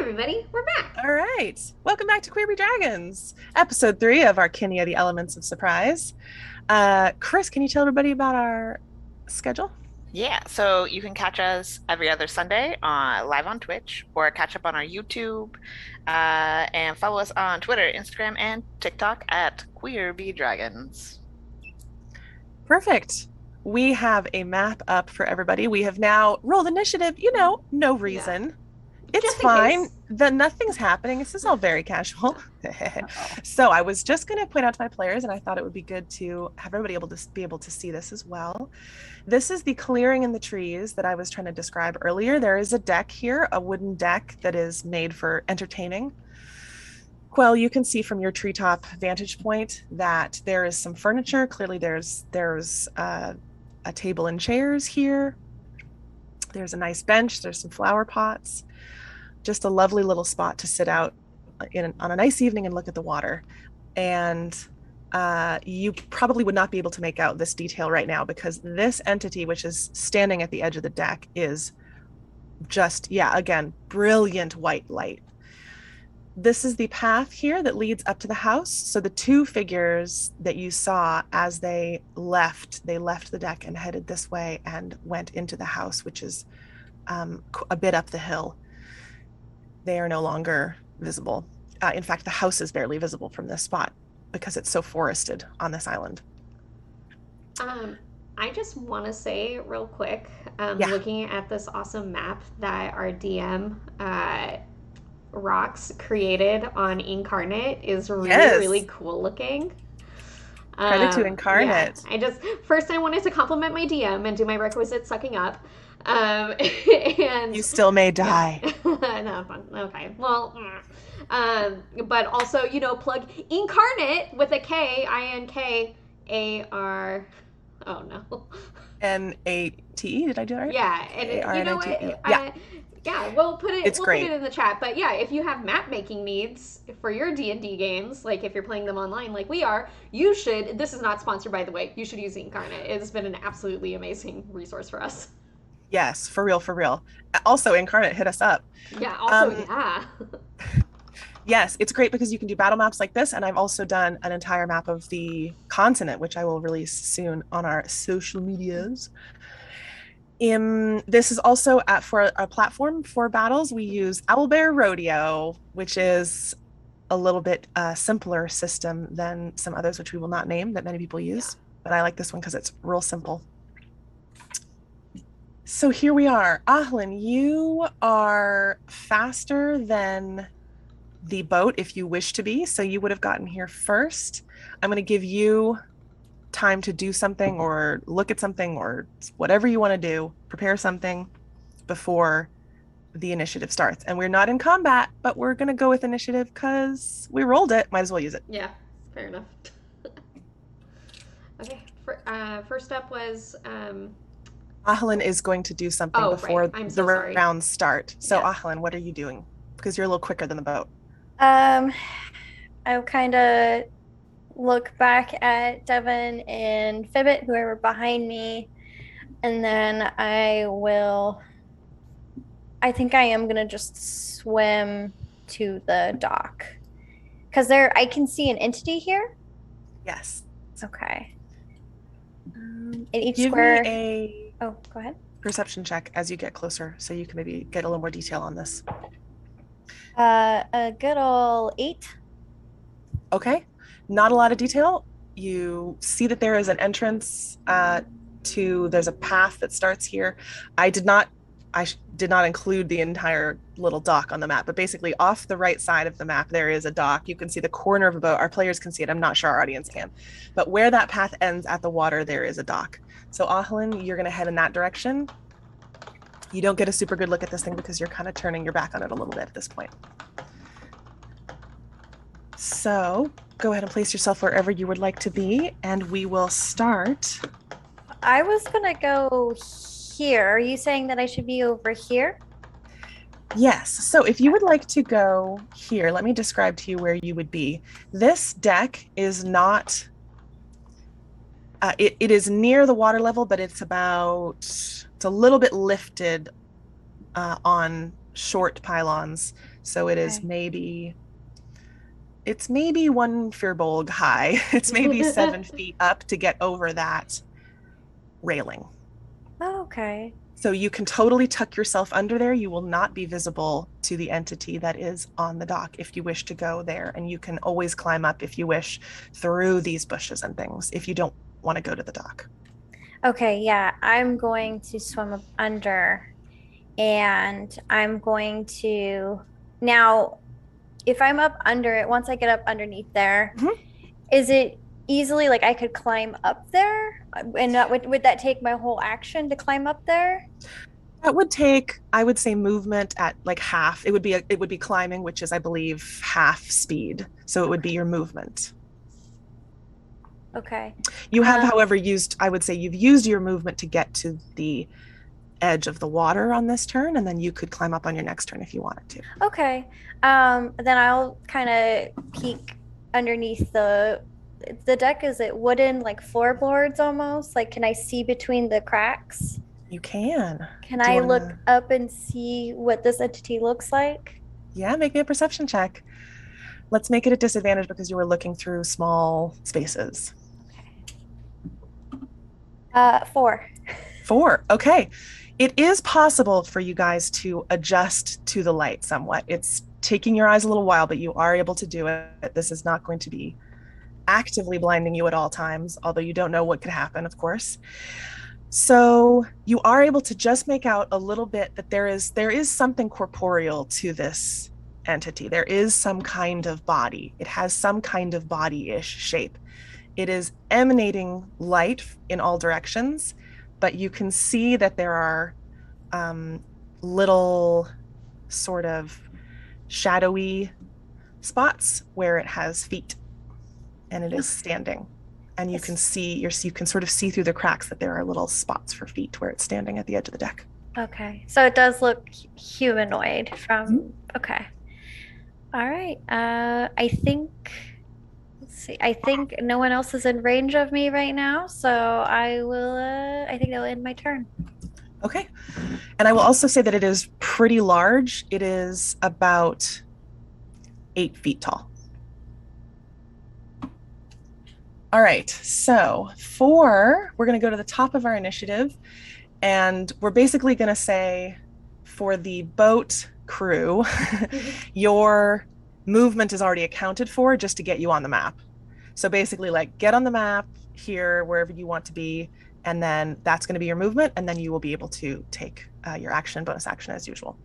everybody, we're back. All right. Welcome back to Queer Bee Dragons, episode 3 of Arkinia, the Elements of Surprise. Chris, can you tell everybody about our schedule? Yeah, so you can catch us every other Sunday live on Twitch or catch up on our YouTube and follow us on Twitter, Instagram, and TikTok at Queer Bee Dragons. Perfect. We have a map up for everybody. We have now rolled initiative, no reason. Yeah. It's Just in fine. case. Nothing's happening. This is all very casual. So I was just going to point out to my players, and I thought it would be good to have everybody be able to see this as well. This is the clearing in the trees that I was trying to describe earlier. There is a deck here, a wooden deck that is made for entertaining. Well, you can see from your treetop vantage point that there is some furniture. Clearly, there's a table and chairs here. There's a nice bench. There's some flower pots. Just a lovely little spot to sit out on a nice evening and look at the water. And you probably would not be able to make out this detail right now because this entity, which is standing at the edge of the deck, is just, again, brilliant white light. This is the path here that leads up to the house. So the two figures that you saw as they left the deck and headed this way and went into the house, which is a bit up the hill. They are no longer visible. In fact, the house is barely visible from this spot because it's so forested on this island. I just want to say real quick, looking at this awesome map that our DM Rocks created on Incarnate is really cool looking. Credit to Incarnate. Yeah, I wanted to compliment my DM and do my requisite sucking up. And you still may die. Yeah. No, fun. Okay. Well, but also, plug Incarnate with a K, INKAR. Oh no. NATE. Did I do it right? Yeah, and you know what? We'll put it. Put it in the chat. But yeah, if you have map making needs for your D&D games, like if you're playing them online, like we are, you should. This is not sponsored, by the way. You should use Incarnate. It's been an absolutely amazing resource for us. Yes, for real. Also, Incarnate, hit us up. Yeah, also, Yes, it's great because you can do battle maps like this, and I've also done an entire map of the continent, which I will release soon on our social medias. This is also for a platform for battles. We use Owlbear Rodeo, which is a little bit simpler system than some others, which we will not name, that many people use. But I like this one because it's real simple. So here we are. Ahlin, you are faster than the boat if you wish to be, so you would have gotten here first. I'm going to give you time to do something or look at something or whatever you want to do, prepare something before the initiative starts. And we're not in combat, but we're going to go with initiative because we rolled it. Might as well use it. Yeah, fair enough. Okay, first up was... Ahlin is going to do something before the rounds start. So yes. Ahlin, what are you doing? Because you're a little quicker than the boat. I'll kind of look back at Devin and Fibbit, who are behind me, and then I think I am going to just swim to the dock. Because I can see an entity here? Yes. Okay. In each Give square... me Oh, go ahead. Perception check as you get closer, so you can maybe get a little more detail on this. A good old 8. Okay. Not a lot of detail. You see that there is an entrance there's a path that starts here. I did not include the entire little dock on the map, but basically off the right side of the map, there is a dock. You can see the corner of a boat. Our players can see it. I'm not sure our audience can. But where that path ends at the water, there is a dock. So Ahlin, you're going to head in that direction. You don't get a super good look at this thing because you're kind of turning your back on it a little bit at this point. So go ahead and place yourself wherever you would like to be, and we will start. I was going to go here. Are you saying that I should be over here? Yes. So if you would like to go here, let me describe to you where you would be. This deck is not... it is near the water level, but it's a little bit lifted on short pylons So it is it's maybe one firbolg high. It's maybe 7 feet up to get over that railing. Oh, okay. So you can totally tuck yourself under there. You will not be visible to the entity that is on the dock if you wish to go there. And you can always climb up if you wish through these bushes and things if you don't want to go to the dock. Okay, yeah, I'm going to swim up under and I'm going to now if I'm up under it, once I get up underneath there, is it easily like I could climb up there? And that would that take my whole action to climb up there? That would take, I would say, movement at like half. It would be climbing, which is, I believe, half speed. So it would be your movement. Okay. You have, however, I would say you've used your movement to get to the edge of the water on this turn, and then you could climb up on your next turn if you wanted to. Okay. Then I'll kind of peek underneath the deck. Is it wooden, like floorboards almost? Like, can I see between the cracks? You can. Can I look up and see what this entity looks like? Yeah, make me a perception check. Let's make it a disadvantage because you were looking through small spaces. Okay. 4. 4. Okay. It is possible for you guys to adjust to the light somewhat. It's taking your eyes a little while, but you are able to do it. This is not going to be actively blinding you at all times, although you don't know what could happen, of course. So you are able to just make out a little bit that there is something corporeal to this entity. There is some kind of body. It has some kind of body-ish shape. It is emanating light in all directions, but you can see that there are little sort of shadowy spots where it has feet and it is standing. And you can sort of see through the cracks that there are little spots for feet where it's standing at the edge of the deck. Okay. So it does look humanoid from, okay. All right. I think, let's see. I think no one else is in range of me right now. So I think that'll end my turn. Okay. And I will also say that it is pretty large. It is about 8 feet tall. All right, so we're going to go to the top of our initiative, and we're basically going to say for the boat crew, your movement is already accounted for just to get you on the map. So basically, like, get on the map here, wherever you want to be, and then that's going to be your movement, and then you will be able to take your action, bonus action as usual.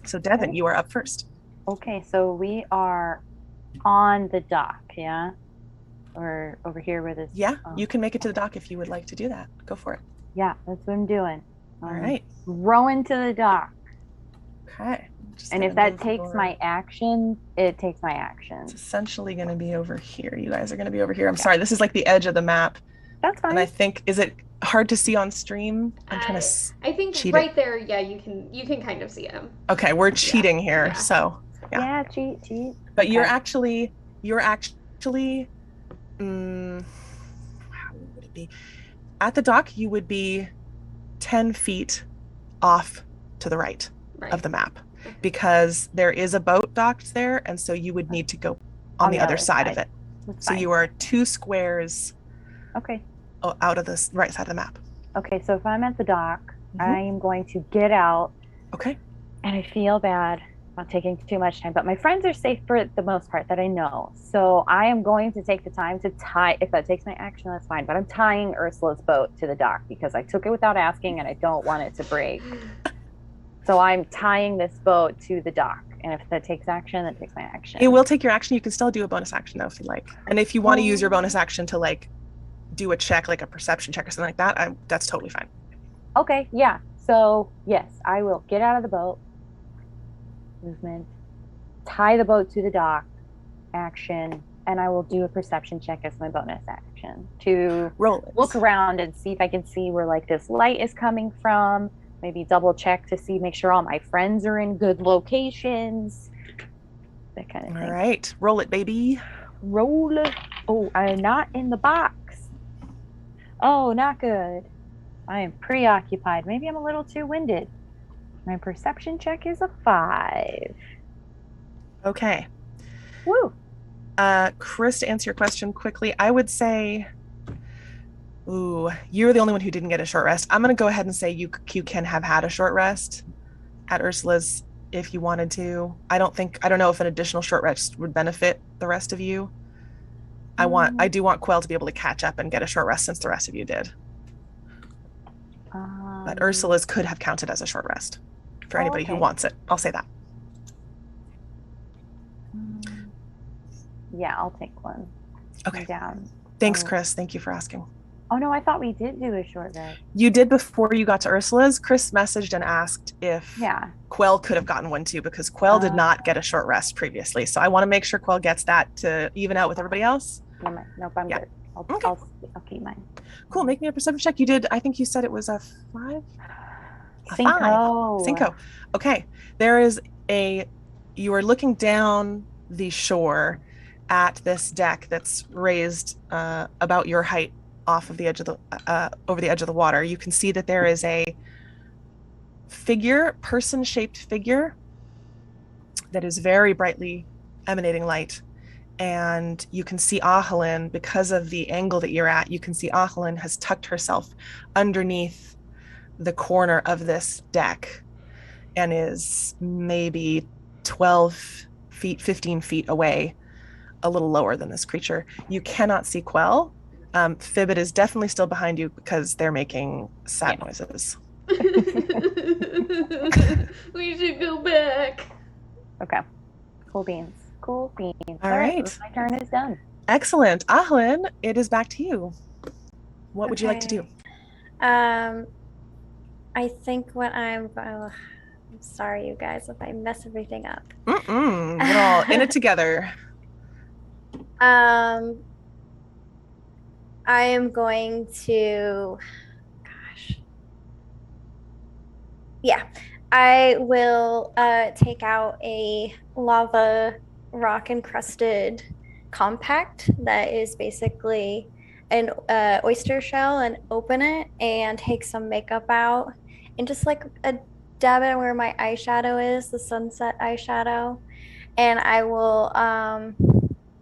So Devin, you are up first. Okay, so we are on the dock, yeah? Or over here where this... Yeah, you can make it to the dock if you would like to do that. Go for it. Yeah, that's what I'm doing. All right. Rowing to the dock. Okay. And if that takes my action, it takes my action. It's essentially going to be over here. You guys are going to be over here. I'm sorry, this is like the edge of the map. That's fine. And I think, is it hard to see on stream? I'm trying to I think cheat right there, yeah, you can kind of see him. Okay, we're cheating here, so yeah, cheat. But okay. you're actually how would it be? At the dock, you would be 10 feet off to the right of the map because there is a boat docked there, and so you would need to go on the other side of it. So you are 2 squares out of the right side of the map. Okay, so if I'm at the dock, I am going to get out. Okay. And I feel bad about taking too much time, but my friends are safe for the most part that I know. So I am going to take the time to tie, if that takes my action, that's fine, but I'm tying Ursula's boat to the dock because I took it without asking and I don't want it to break. So I'm tying this boat to the dock. And if that takes action, that takes my action. It will take your action. You can still do a bonus action though, if you like. And if you want to use your bonus action to like do a check, like a perception check or something like that, that's totally fine. Okay, yeah. So yes, I will get out of the boat. Movement. Tie the boat to the dock. Action. And I will do a perception check as my bonus action to look around and see if I can see where like this light is coming from. Maybe double check to see, make sure all my friends are in good locations. That kind of thing. All right. Roll it, baby. Roll it. Oh, I'm not in the box. Oh, not good. I am preoccupied. Maybe I'm a little too winded. My perception check is a 5. Okay. Woo. Chris, to answer your question quickly, I would say, you're the only one who didn't get a short rest. I'm going to go ahead and say you can have had a short rest at Ursula's if you wanted to. I don't know if an additional short rest would benefit the rest of you. I do want Quell to be able to catch up and get a short rest since the rest of you did. But Ursula's could have counted as a short rest for anybody who wants it. I'll say that. Yeah, I'll take one. Okay. Down. Thanks, Chris. Thank you for asking. Oh no, I thought we did do a short rest. You did before you got to Ursula's. Chris messaged and asked if Quell could have gotten one too, because Quell did not get a short rest previously. So I want to make sure Quell gets that to even out with everybody else. Nope, I'm good. I'll keep mine. Cool. Make me a perception check. You did. I think you said it was a 5. Cinco. Okay. You are looking down the shore at this deck that's raised about your height off of the edge of the over the edge of the water. You can see that there is a person-shaped figure that is very brightly emanating light. And you can see Ahelin, because of the angle that you're at, you can see Ahelin has tucked herself underneath the corner of this deck and is maybe 12 feet, 15 feet away, a little lower than this creature. You cannot see Quell. Fibbit is definitely still behind you because they're making sad noises. We should go back. Okay. Cool beans. All right. My turn is done. Excellent. Ahlin, it is back to you. What would you like to do? I think what I'm sorry, you guys, if I mess everything up. We're all in it together. I am going to, I will take out a lava rock encrusted compact that is basically an oyster shell and open it and take some makeup out and just like a dab it where my eyeshadow is, the sunset eyeshadow, and I will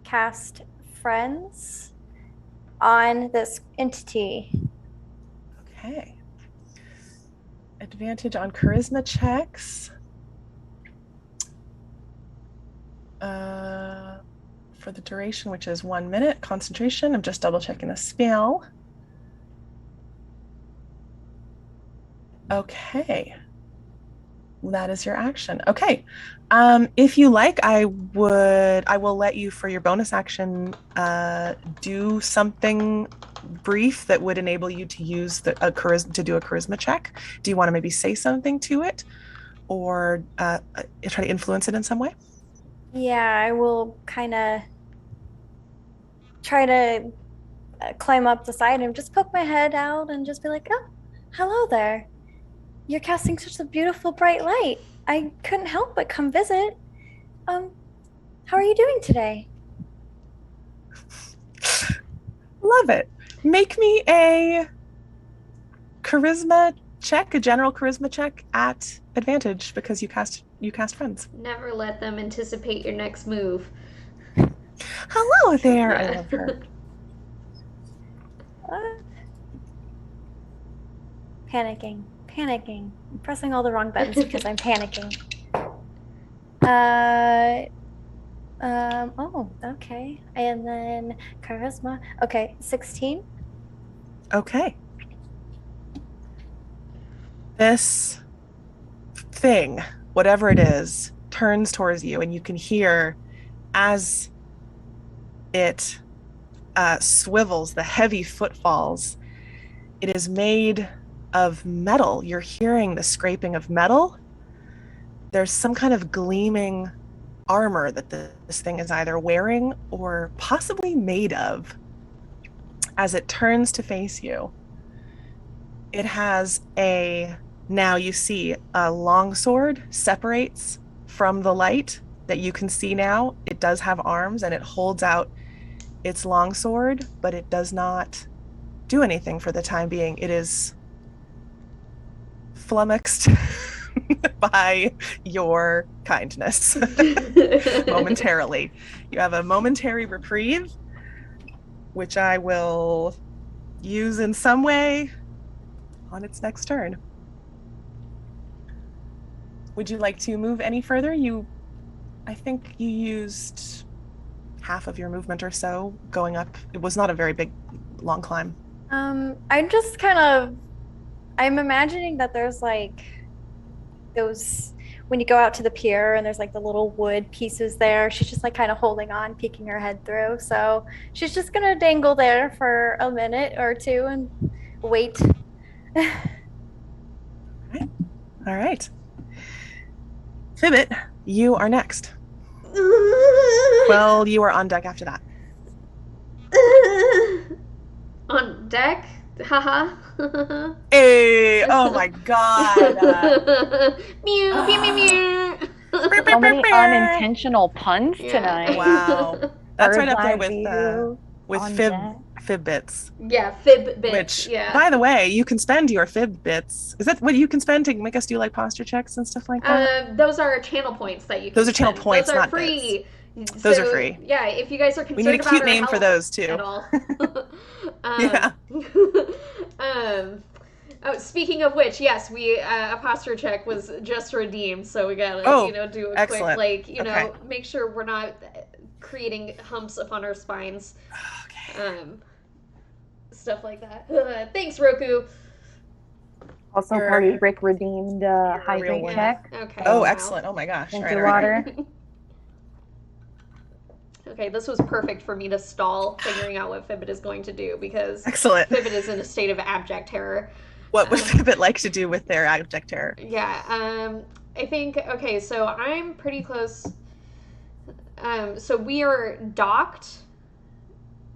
cast Friends on this entity. Okay. Advantage on charisma checks. For the duration, which is 1 minute. Concentration. I'm just double checking the spell. Okay. That is your action. Okay. If you like, I will let you, for your bonus action, do something brief that would enable you to use to do a charisma check. Do you want to maybe say something to it, or try to influence it in some way? Yeah, I will kind of try to climb up the side and just poke my head out and just be like, "Oh, hello there. You're casting such a beautiful bright light. I couldn't help but come visit. How are you doing today?" Love it. Make me a charisma check, a general charisma check at advantage, because you cast Friends. Never let them anticipate your next move. Hello there. I love her. Panicking. I'm pressing all the wrong buttons because I'm panicking. Okay. And then charisma. Okay, 16. Okay. This thing, whatever it is, turns towards you, and you can hear as it swivels, the heavy footfalls. It is made of metal. You're hearing the scraping of metal. There's some kind of gleaming armor that this thing is either wearing or possibly made of. As it turns to face you, it has now you see a longsword separates from the light that you can see now. It does have arms and it holds out its longsword, but it does not do anything for the time being. It is flummoxed by your kindness momentarily. You have a momentary reprieve, which I will use in some way on its next turn. Would you like to move any further? I think you used half of your movement or so going up. It was not a very big, long climb. I'm imagining that there's like those when you go out to the pier and there's like the little wood pieces there. She's just like kind of holding on, peeking her head through. So she's just gonna dangle there for a minute or two and wait. All right. Fibbit, you are next. Well, you are on deck after that. On deck? Haha. Hey, oh my god. Mew, mew, mew, mew. So many unintentional puns tonight. Wow. That's right up there Bird's-eye with on fib bits. Yeah, fib bits. Which, yeah. by the way, you can spend your fib bits. Is that what you can spend to make us do like posture checks and stuff like that? Those are channel points that you can Those are channel spend. points, Those are not free. bits. Those are free. Yeah, if you guys are concerned We need a about cute our name for health those too. at all. Yeah. Oh, speaking of which, yes, we a posture check was just redeemed, so we gotta do a excellent. quick make sure we're not creating humps upon our spines. Okay. Stuff like that. Thanks, Roku. Also, Party Rick redeemed hydrate one. check. Okay. Oh, wow. excellent. Oh my gosh. Drink All your right. water. Okay, this was perfect for me to stall figuring out what Fibbit is going to do because Excellent. Fibbit is in a state of abject terror. What would Fibbit like to do with their abject terror? Yeah, I think, okay, so I'm pretty close. So we are docked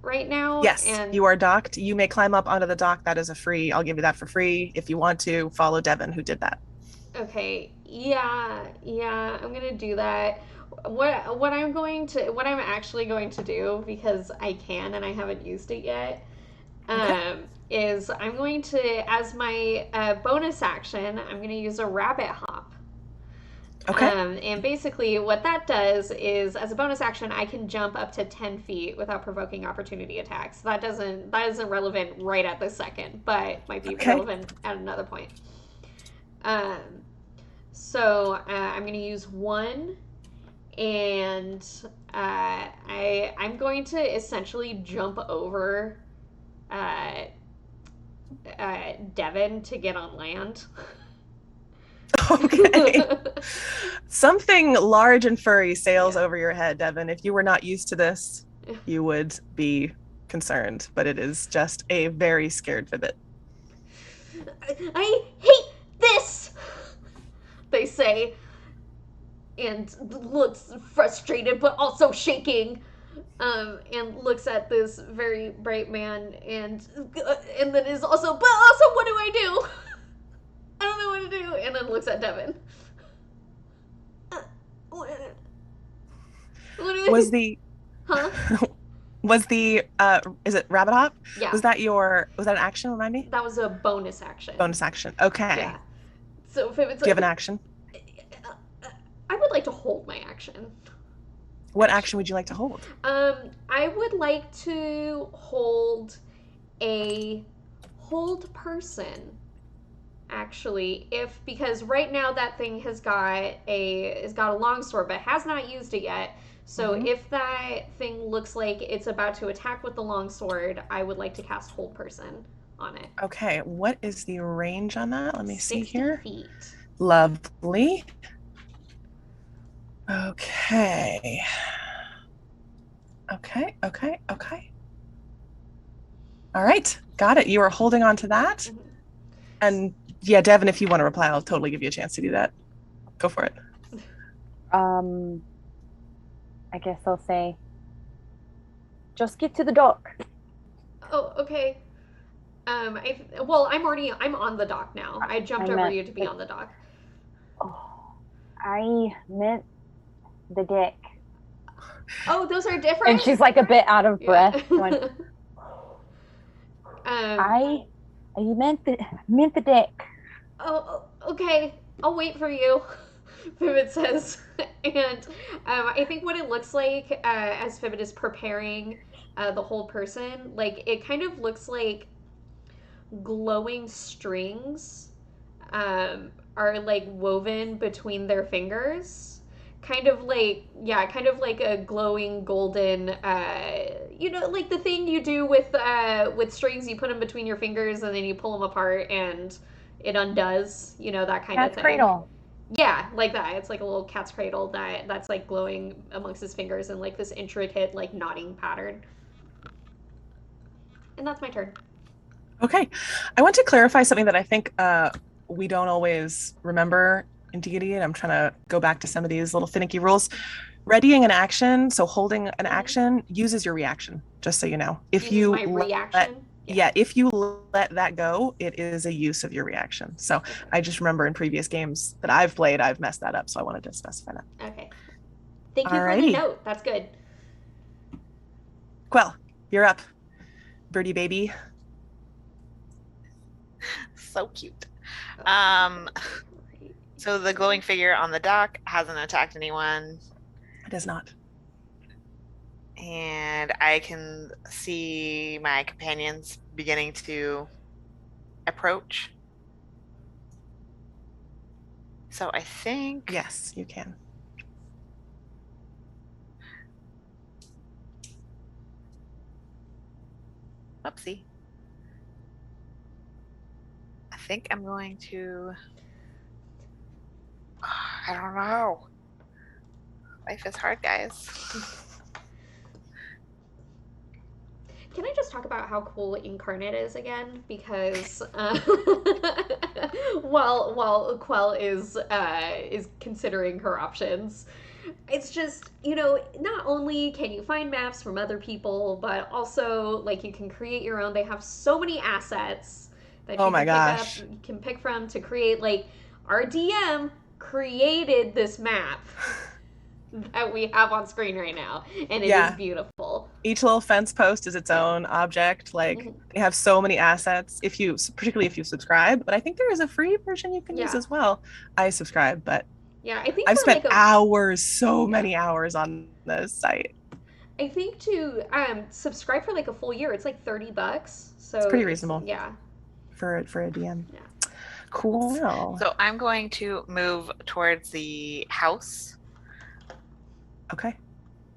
right now. Yes, and you are docked. You may climb up onto the dock. That is I'll give you that for free. If you want to, follow Devin, who did that. Okay, yeah, I'm gonna do that. What I'm actually going to do, because I can and I haven't used it yet, is I'm going to, as my bonus action, I'm going to use a rabbit hop. Okay. And basically what that does is, as a bonus action, I can jump up to 10 feet without provoking opportunity attacks. That isn't relevant right at this second, but might be relevant at another point. So I'm going to use one, and I'm going to essentially jump over Devin to get on land. Okay. Something large and furry sails over your head, Devin. If you were not used to this, you would be concerned, but it is just a very scared Fibbit. I hate this, they say, and looks frustrated but also shaking, and looks at this very bright man, and then is also, but also, what do I do? I don't know what to do. And then looks at Devin. Was the Huh? was the is it rabbit hop? Yeah. Was that an action? Remind me. That was a bonus action. Bonus action. Okay. Yeah. So if it's Do you have an action? I would like to hold my action. What action would you like to hold? I would like to hold a hold person. Actually, because right now that thing has got a longsword but has not used it yet. So if that thing looks like it's about to attack with the longsword, I would like to cast hold person on it. Okay, what is the range on that? Let me see 60 here. feet. Lovely. Okay. All right, got it. You are holding on to that. Mm-hmm. And yeah, Devin, if you want to reply, I'll totally give you a chance to do that. Go for it. I guess I'll say, just get to the dock. Oh, okay. I'm on the dock now. I jumped over you to be on the dock. Oh, I meant the deck. Oh, those are different? And she's like a bit out of breath. Going, I meant the deck. Oh, okay. I'll wait for you, Vivid says. And I think what it looks like as Vivid is preparing the whole person, like it kind of looks like glowing strings are like woven between their fingers. Kind of like a glowing golden, like the thing you do with strings. You put them between your fingers and then you pull them apart and it undoes. That kind of Cat's thing. cradle. Yeah, like that. It's like a little cat's cradle that's like glowing amongst his fingers in like this intricate like knotting pattern. And that's my turn. Okay. I want to clarify something that I think we don't always remember in D&D, and I'm trying to go back to some of these little finicky rules. Readying an action, so holding an action, uses your reaction, just so you know. If Uses you my reaction. if you let that go, it is a use of your reaction. So I just remember in previous games that I've played, I've messed that up, so I wanted to specify that. Okay. Thank you for Alrighty. the note. That's good. Quell, you're up. Birdie baby. So cute. So the glowing figure on the dock hasn't attacked anyone. It does not. And I can see my companions beginning to approach. So I think... Yes, you can. Oopsie. I think I'm going to... I don't know. Life is hard, guys. Can I just talk about how cool Incarnate is again? Because while Quell is considering her options, it's just, not only can you find maps from other people, but also like you can create your own. They have so many assets that you can pick from to create. Like our DM created this map that we have on screen right now, and it is beautiful. Each little fence post is its own object. Like they have so many assets, particularly if you subscribe, but I think there is a free version you can use as well. I subscribe, but I think I've spent many hours on this site. I think to subscribe for like a full year, it's like $30. So it's pretty reasonable. Yeah. For a DM. Yeah. Cool. So I'm going to move towards the house. Okay.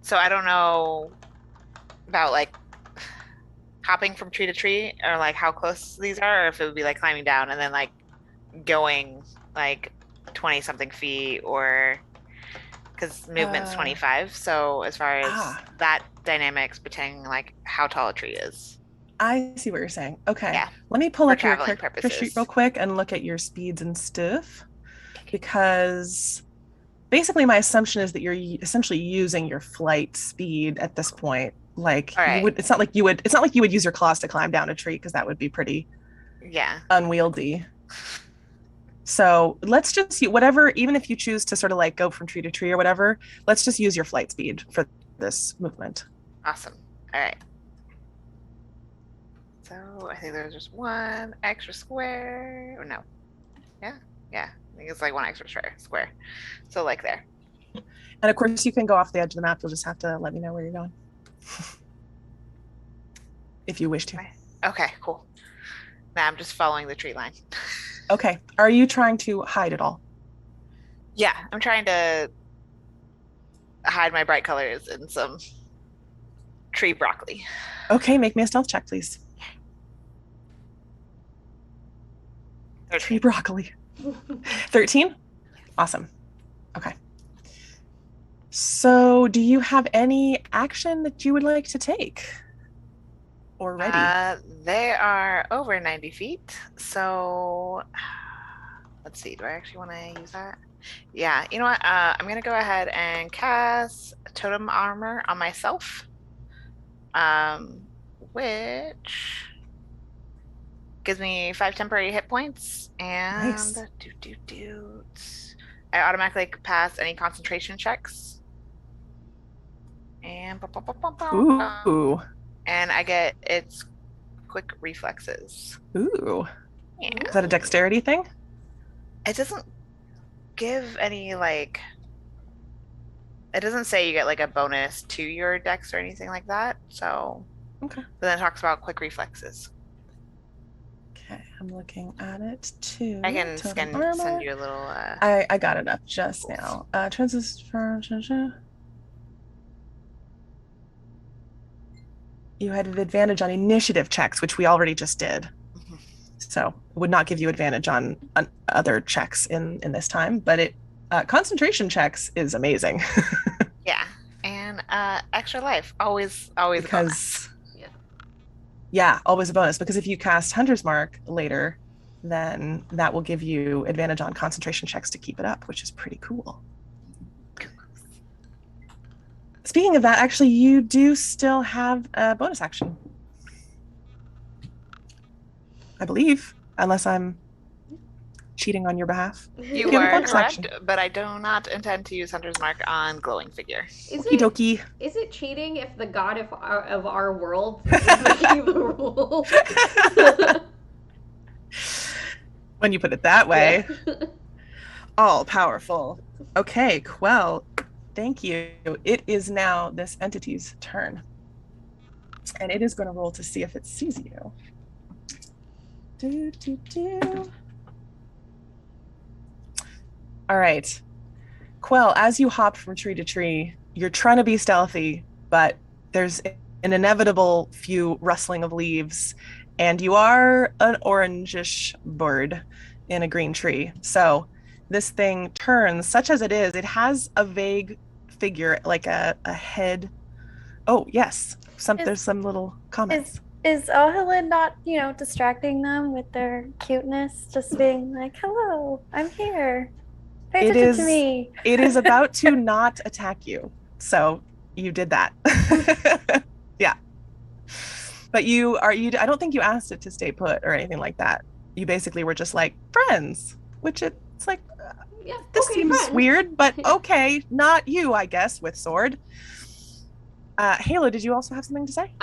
So I don't know about like hopping from tree to tree or like how close these are, or if it would be like climbing down and then like going like 20 something feet, or because movement's 25. So as far as that dynamics between like how tall a tree is. I see what you're saying. Okay. Yeah. Let me pull up your character sheet real quick and look at your speeds and stuff, because basically my assumption is that you're essentially using your flight speed at this point. Like it's not like you would use your claws to climb down a tree, because that would be pretty unwieldy. So let's just whatever, even if you choose to sort of like go from tree to tree or whatever, let's just use your flight speed for this movement. Awesome. All right. So I think there's just one extra square. Or no. Yeah. I think it's like one extra square. So like there. And of course you can go off the edge of the map. You'll just have to let me know where you're going. If you wish to. Okay, cool. Now I'm just following the tree line. Okay. Are you trying to hide at all? Yeah, I'm trying to hide my bright colors in some tree broccoli. Okay, make me a stealth check, please. 13. Tree broccoli. 13? Awesome. Okay. So do you have any action that you would like to take? Or ready? They are over 90 feet. So let's see. Do I actually want to use that? Yeah. You know what? I'm going to go ahead and cast Totem Armor on myself. Which gives me 5 temporary hit points, and nice. I automatically pass any concentration checks, and ooh, and I get its quick reflexes. Ooh, yeah. Is that a dexterity thing? It doesn't give any like, it doesn't say you get like a bonus to your dex or anything like that. So, Okay. but then it talks about quick reflexes. Okay, I'm looking at it too. I can Totem send armor. you a little. I got it up just now. Transfer. You had an advantage on initiative checks, which we already just did. So it would not give you advantage on other checks in this time, but it concentration checks is amazing. Yeah, and extra life, always a bonus. Because yeah, always a bonus. Because if you cast Hunter's Mark later, then that will give you advantage on concentration checks to keep it up, which is pretty cool. Speaking of that, actually, you do still have a bonus action, I believe, unless I'm cheating on your behalf. You have a are bonus correct, action. but I do not intend to use Hunter's Mark on glowing figure. Okie dokie. Is it cheating if the god of our world is making the rules? When you put it that way. Yeah. All powerful. Okay, Quell, thank you. It is now this entity's turn. And it is going to roll to see if it sees you. All right. Quell, as you hop from tree to tree, you're trying to be stealthy, but there's an inevitable few rustling of leaves, and you are an orangish bird in a green tree. So this thing turns, such as it is, it has a vague figure, like a head. Oh, yes. There's some little comments. Is Ohelin not, distracting them with their cuteness? Just being like, hello, I'm here. Pay attention to me. It is about to not attack you. So you did that. Yeah. But I don't think you asked it to stay put or anything like that. You basically were just like, friends, which it's like, this seems friend. Weird, but okay, not you, I guess, with sword. Halo, did you also have something to say?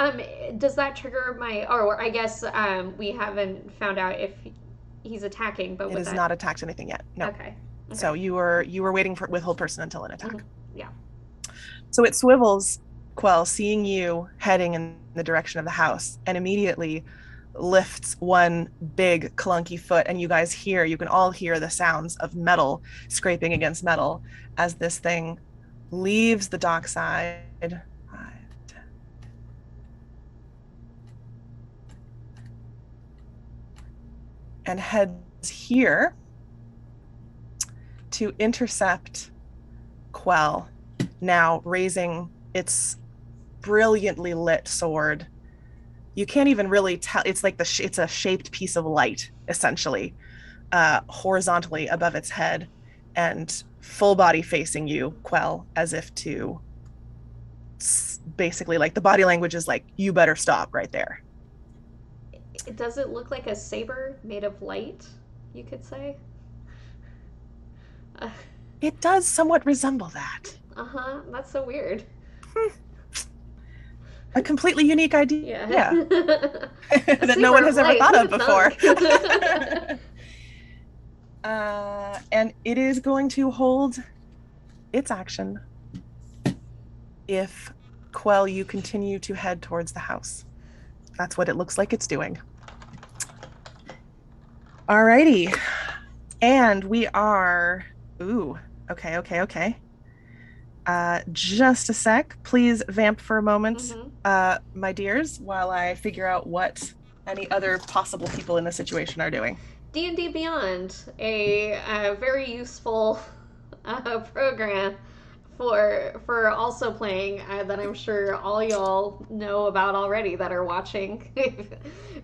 Does that trigger or I guess we haven't found out if he's attacking, but it has not attacked anything yet. No. Okay. So you were waiting for withhold person until an attack. Mm-hmm. Yeah. So it swivels, Quell, seeing you heading in the direction of the house, and immediately lifts one big clunky foot, and you can all hear the sounds of metal scraping against metal as this thing leaves the dockside. 5, 10. And heads here to intercept Quell, now raising its brilliantly lit sword. You can't even really tell. It's like it's a shaped piece of light, essentially, horizontally above its head, and full body facing you, Quell, as if to basically, like, the body language is like, you better stop right there. Does it look like a saber made of light, you could say? It does somewhat resemble that. That's so weird. A completely unique idea. Yeah. That no one has ever thought of before. And it is going to hold its action if, Quell, you continue to head towards the house. That's what it looks like it's doing. Alrighty. And we are... Ooh, okay. Just a sec. Please vamp for a moment, my dears, while I figure out what any other possible people in this situation are doing. D&D Beyond, a very useful program for also playing that I'm sure all y'all know about already that are watching.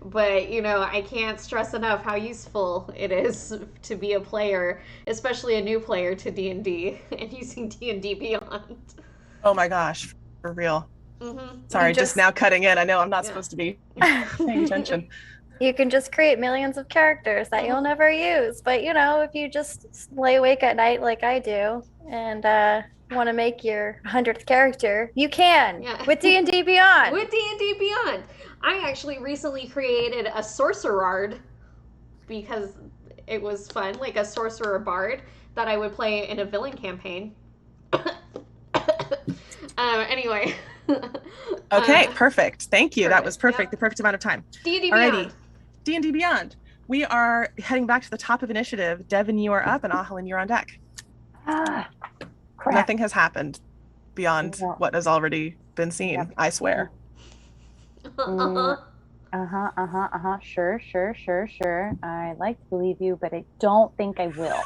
But, I can't stress enough how useful it is to be a player, especially a new player to D&D, and using D&D Beyond. Oh my gosh, for real. Mm-hmm. Sorry, just now cutting in. I know I'm not supposed to be paying attention. You can just create millions of characters that you'll never use. But, if you just lay awake at night like I do and want to make your 100th character, you can with D&D Beyond. With D&D Beyond. I actually recently created a sorcerard because it was fun, like a sorcerer bard. that I would play in a villain campaign. Anyway. Okay, perfect. Thank you. That was perfect. Yep. The perfect amount of time. D&D Alrighty. Beyond. D&D Beyond. We are heading back to the top of initiative. Devin, you are up, and Ahalin, you're on deck. Ah, crap. Nothing has happened beyond what has already been seen. Yep. I swear. Sure. I like to believe you, but I don't think I will.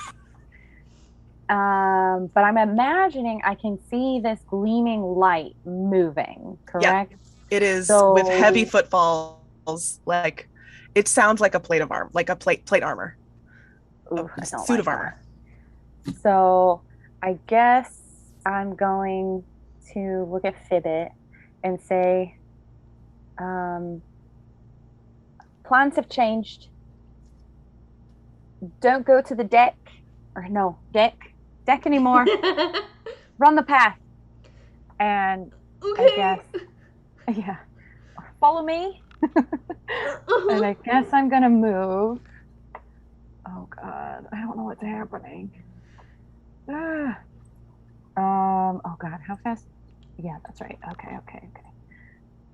But I'm imagining I can see this gleaming light moving, correct? Yep. It is with heavy footfalls, like it sounds like a plate of armor, like a plate armor. Ooh, a suit of armor. So I guess I'm going to look at Fibbit and say, plans have changed. Don't go to the deck anymore. Run the path. And Okay. I guess, yeah, follow me. And I guess I'm gonna move. Oh God, I don't know what's happening. Oh God, how fast? Yeah, that's right. Okay.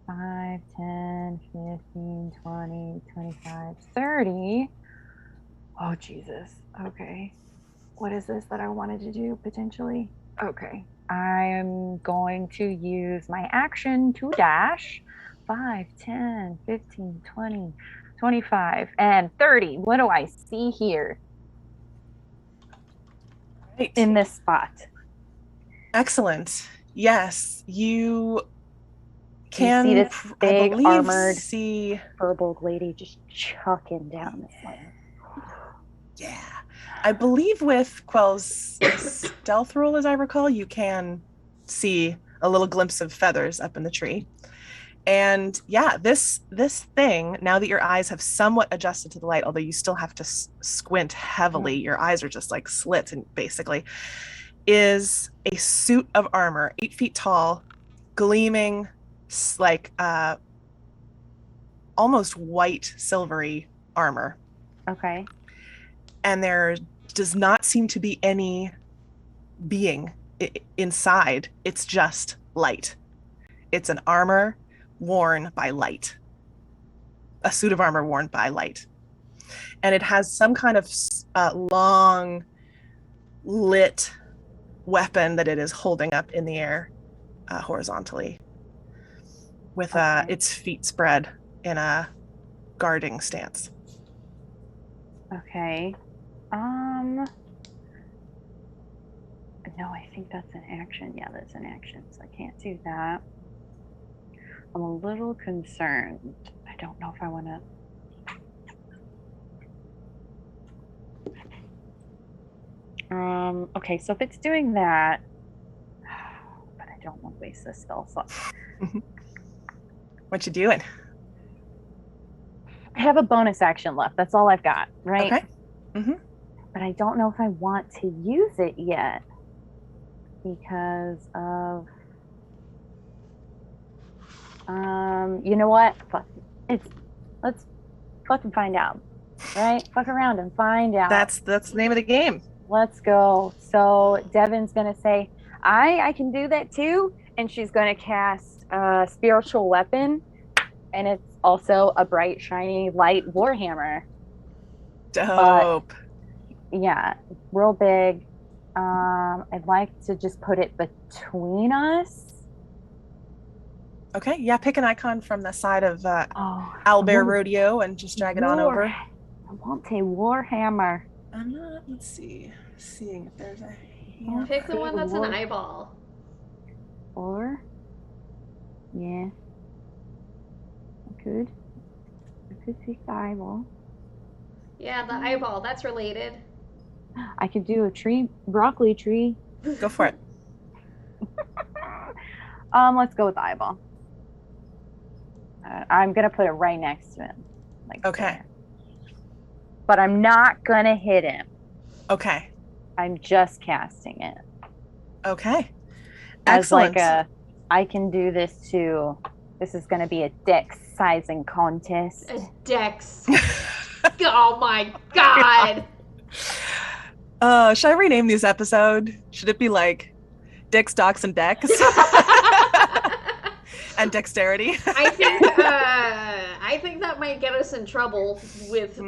5, 10, 15, 20, 25, 30. Oh, Jesus. Okay. What is this that I wanted to do potentially? Okay. I am going to use my action to dash. 5, 10, 15, 20, 25, and 30. What do I see here? Right. In this spot. Excellent. Yes, you can see this big armored see Furbolg lady just chucking down this lane. Yeah. I believe with Quell's stealth roll, as I recall, you can see a little glimpse of feathers up in the tree. And yeah, this thing, now that your eyes have somewhat adjusted to the light, although you still have to squint heavily, your eyes are just like slits, and basically is a suit of armor, 8 feet tall, gleaming, like almost white silvery armor. Okay. And there does not seem to be any being inside. It's just light. It's an armor worn by light. A suit of armor worn by light. And it has some kind of long lit weapon that it is holding up in the air horizontally with its feet spread in a guarding stance. Okay. No, I think that's an action. Yeah, that's an action, so I can't do that. I'm a little concerned. I don't know if I want to. Okay, so if it's doing that, but I don't want to waste this spell slot. What you doing? I have a bonus action left. That's all I've got, right? Okay. Mm-hmm. But I don't know if I want to use it yet because of. You know what? Fuck. Let's fucking find out, right? Fuck around and find out. That's the name of the game. Let's go. So Devin's gonna say, I can do that too, and she's gonna cast a spiritual weapon, and it's also a bright, shiny, light warhammer. Dope. But, yeah, real big. I'd like to just put it between us. Okay, yeah, pick an icon from the side of Owlbear Rodeo and just drag it on over. I want a warhammer. I'm not, let's see, seeing if there's a... Pick the one that's an eyeball. Or, yeah, I could pick the eyeball. Yeah, the eyeball, that's related. I could do a tree, broccoli tree. Go for it. Let's go with the eyeball. I'm gonna put it right next to him. Like okay. There. But I'm not gonna hit him. Okay. I'm just casting it. Okay. Excellent. As like I can do this too. This is gonna be a dex sizing contest. A dex. Oh my god. Should I rename this episode? Should it be like Dicks, Docks, and Decks? And Dexterity? I think that might get us in trouble with.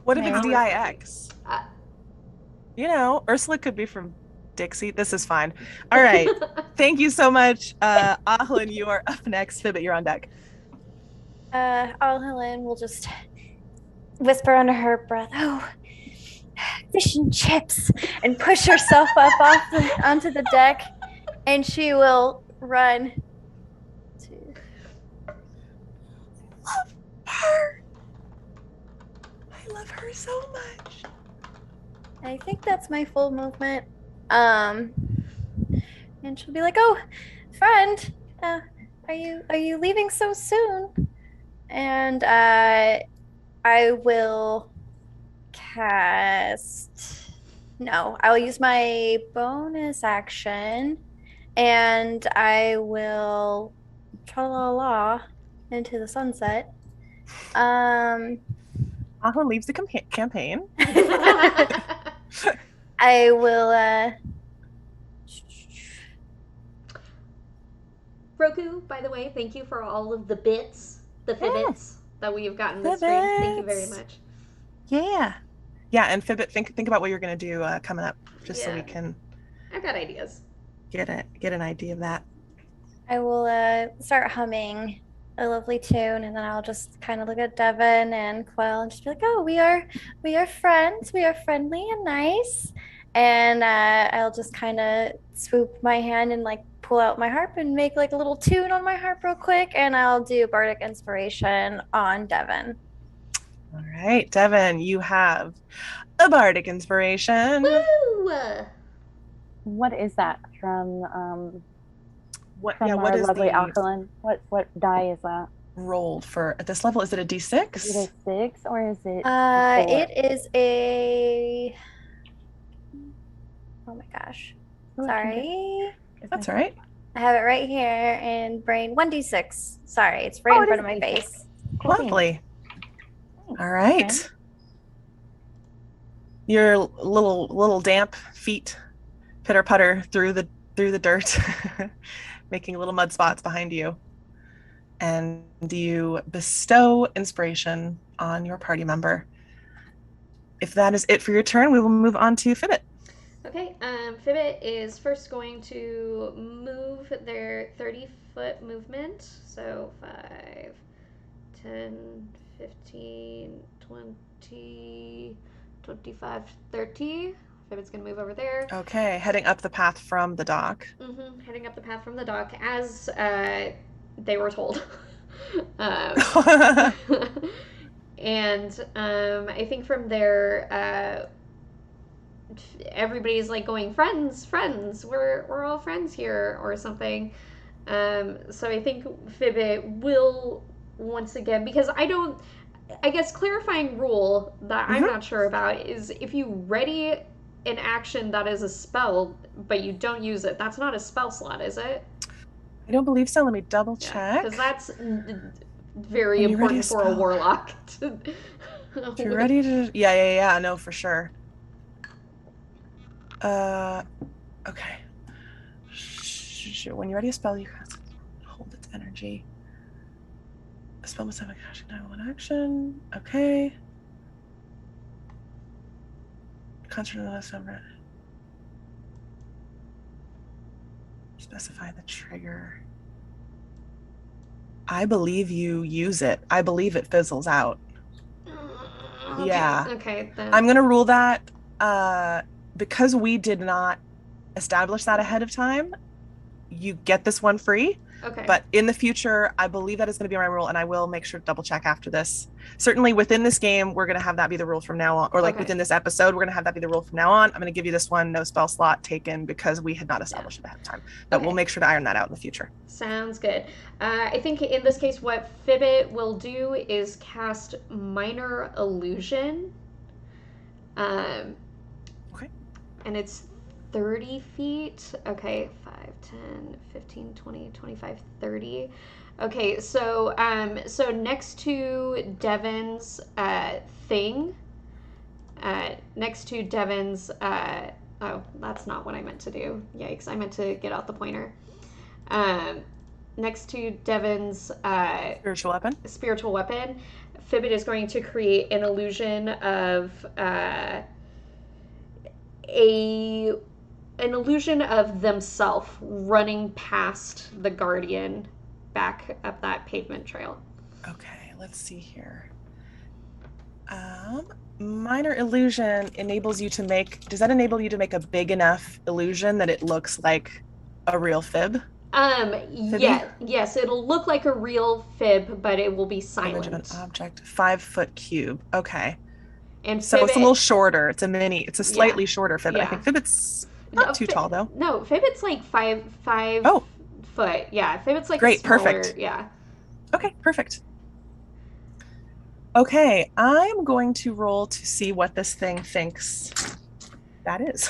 What if it's Maybe. DIX? Uh, Ursula could be from Dixie. This is fine. All right. Thank you so much. Ahlin, you are up next. Fibbit, you're on deck. Helen will just whisper under her breath, "Oh, fish and chips," and push herself up onto the deck, and she will run to. Love her. I love her so much. I think that's my full movement. And she'll be like, "Oh, friend, are you leaving so soon?" And I will cast. No, I will use my bonus action, and I will tra-la-la into the sunset. Ahlin leaves the campaign. I will. Roku, by the way, thank you for all of the bits, the fibbits that we have gotten this stream. Thank you very much. Yeah, and Fibbit, think about what you're gonna do coming up, just so we can. I've got ideas. Get an idea of that. I will start humming a lovely tune, and then I'll just kind of look at Devin and Quell and just be like, "Oh, we are friends. We are friendly and nice." And I'll just kind of swoop my hand and like pull out my harp and make like a little tune on my harp real quick, and I'll do bardic inspiration on Devin. All right, Devin, you have a bardic inspiration. Woo! What is that from? What Our is lovely the alkaline. What die is that? rolled for at this level? Is it a D6? Is it a 6 or is it? It is a. Oh my gosh. Sorry. That's all right. I have it right here in brain. 1d6. Sorry, it's right in front of my face. Lovely. All right. Okay. Your little damp feet pitter putter through the dirt, making little mud spots behind you. And you bestow inspiration on your party member. If that is it for your turn, we will move on to Fibbit. Okay, Fibbit is first going to move their 30-foot movement. So 5, 10, 15, 20, 25, 30. Fibbit's going to move over there. Okay, heading up the path from the dock. Heading up the path from the dock as they were told. And I think from there, everybody's like going, friends, we're all friends here, or something. So I think Fibbit will once again, because I guess clarifying rule that I'm not sure about is if you ready an action that is a spell, but you don't use it, that's not a spell slot, is it? I don't believe so. Let me double check. Because that's very important for a warlock. If you're ready to... Yeah. No, for sure. Okay. When you're ready to spell, you cast hold its energy. A spell must have a casting time one action. Okay. Concentrate on the last number. Specify the trigger. I believe you use it. I believe it fizzles out. Okay. Yeah. Okay. Then. I'm gonna rule that because we did not establish that ahead of time. You get this one free. Okay. But in the future, I believe that is going to be my rule, and I will make sure to double check after this. Certainly within this game, we're going to have that be the rule from now on, or like within this episode, we're going to have that be the rule from now on. I'm going to give you this one, no spell slot taken, because we had not established it ahead of time. But we'll make sure to iron that out in the future. Sounds good. I think in this case, what Fibbit will do is cast Minor Illusion. Okay. And it's 30 feet. Okay, 5, 10, 15, 20, 25, 30. Okay, so so next to Devin's thing, next to Devin's. Oh, that's not what I meant to do. Yikes! I meant to get out the pointer. Next to Devin's spiritual weapon, Fibbit is going to create an illusion of an illusion of themselves running past the Guardian back up that pavement trail. Okay, let's see here. Minor illusion enables you to make. Does that enable you to make a big enough illusion that it looks like a real fib? Yeah, yes, it'll look like a real fib, but it will be silent. Image of an object, 5-foot cube. Okay. And so Fibbit, it's a little shorter. It's a slightly shorter Fibbit. I think Fibbit's not too tall though. No, Fibbit's like five foot. Yeah, Fibbit's like great, smaller, perfect. Yeah. Okay, perfect. Okay, I'm going to roll to see what this thing thinks that is.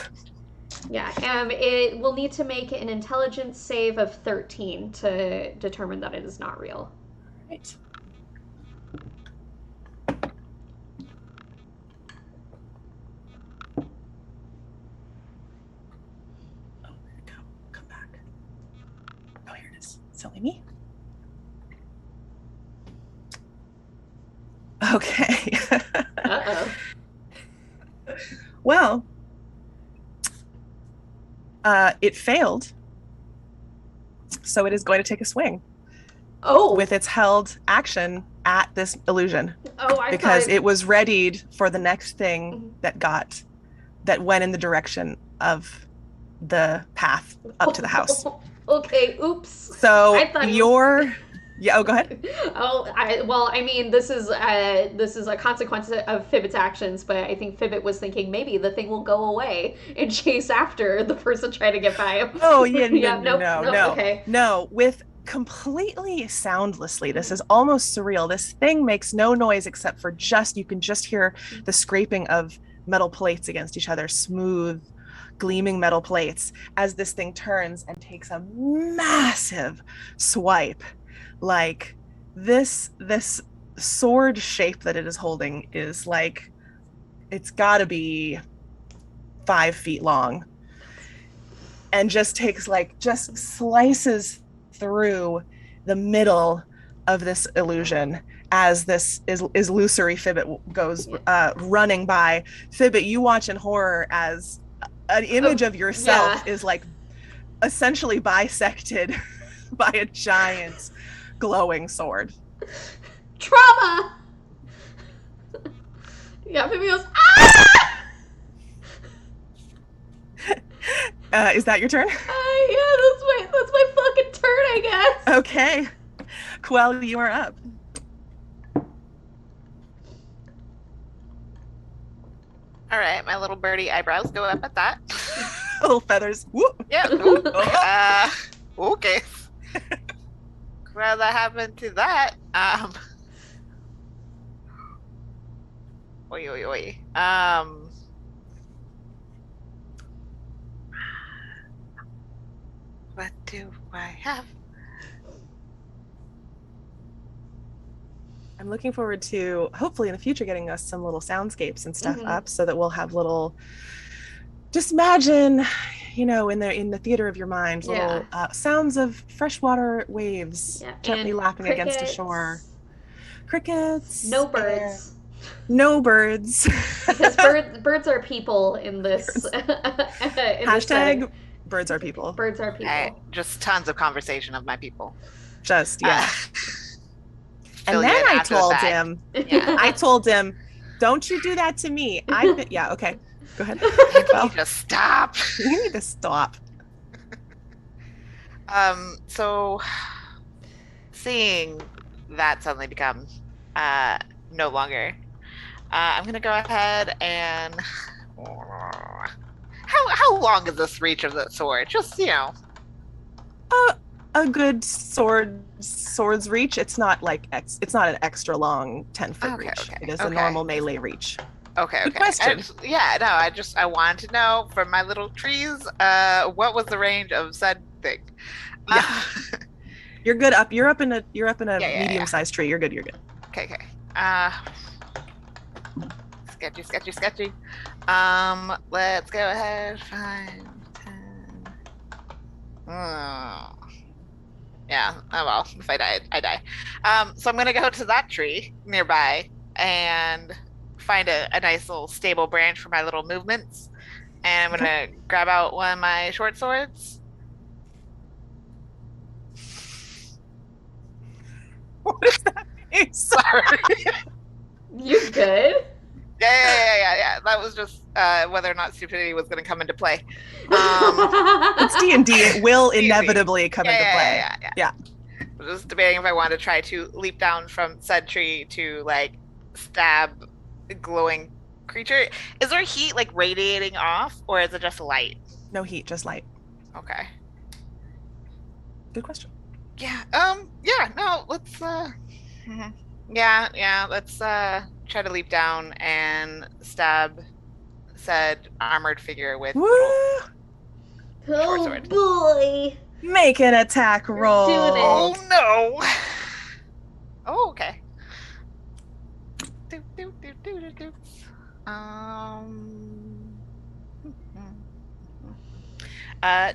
Yeah, it will need to make an intelligence save of 13 to determine that it is not real. Right. Oh, there we go. Come back. Oh, here it is. Silly me. Okay. Uh-oh. Well, it failed, so it is going to take a swing. Oh, with its held action at this illusion. Oh, I because thought it was readied for the next thing that went in the direction of the path up to the house. Okay, oops. So yeah. Oh, go ahead. I mean, this is a consequence of Fibbit's actions, but I think Fibbit was thinking maybe the thing will go away and chase after the person trying to get by him. Oh yeah, no. Okay. No, with completely soundlessly. This is almost surreal. This thing makes no noise except for you can just hear the scraping of metal plates against each other, smooth, gleaming metal plates, as this thing turns and takes a massive swipe. Like this sword shape that it is holding is like, it's gotta be 5 feet long, and just slices through the middle of this illusion as this illusory Fibbit goes running by. Fibbit, you watch in horror as an image of yourself is like essentially bisected by a giant glowing sword. Trauma. Yeah, Fibbit goes, ah! Is that your turn? Yeah, that's my fucking turn, I guess. Okay. Quell, you are up. All right, my little birdie eyebrows go up at that. Little feathers. Whoop. Yeah. Okay. Well, that happened to that. Oi. What do I have? I'm looking forward to hopefully in the future getting us some little soundscapes and stuff up so that we'll have little, just imagine, in the theater of your mind, little sounds of freshwater waves gently lapping against a shore. Crickets. No birds. No birds. Because birds are people in this. Hashtag birds are people. Birds are people. Just tons of conversation of my people. Just, yeah. And then I told him, don't you do that to me. Yeah, okay. Go ahead. You need to stop. You need to stop. So seeing that suddenly become no longer, I'm gonna go ahead and how long is this reach of the sword? Just a good sword's reach. It's not like it's not an extra long 10-foot reach. Okay, it is a normal melee reach. Okay. Good question. I wanted to know from my little trees, what was the range of said thing? Yeah. You're good up. You're up in a medium-sized tree. You're good. Okay. Let's Sketchy. Let's go ahead. 5, 10. Yeah. Oh well. If I die, I die. So I'm gonna go to that tree nearby and find a nice little stable branch for my little movements. And I'm gonna grab out one of my short swords. What is that face? Sorry. You good? Yeah. That was just whether or not stupidity was going to come into play. It's D&D. It will inevitably come into play. Yeah. I was just debating if I wanted to try to leap down from said tree to like stab a glowing creature. Is there heat like radiating off, or is it just light? No heat, just light. Okay. Good question. Yeah. Yeah. No. Let's. Yeah. Let's try to leap down and stab said armored figure with. Woo! Oh sword. boy! Make an attack roll. Doing it. Oh no! Oh, okay.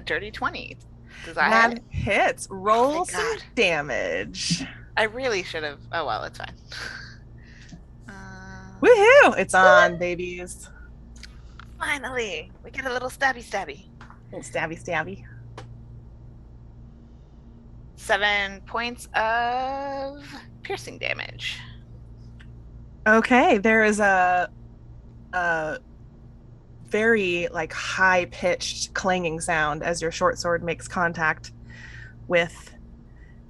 Dirty 20. Does that hit? Hits. Roll some God. damage. I really should have. Oh well, it's fine. Woohoo! It's on, babies. Finally, we get a little stabby. Little stabby. 7 points of piercing damage. Okay, there is a very like high-pitched clanging sound as your short sword makes contact with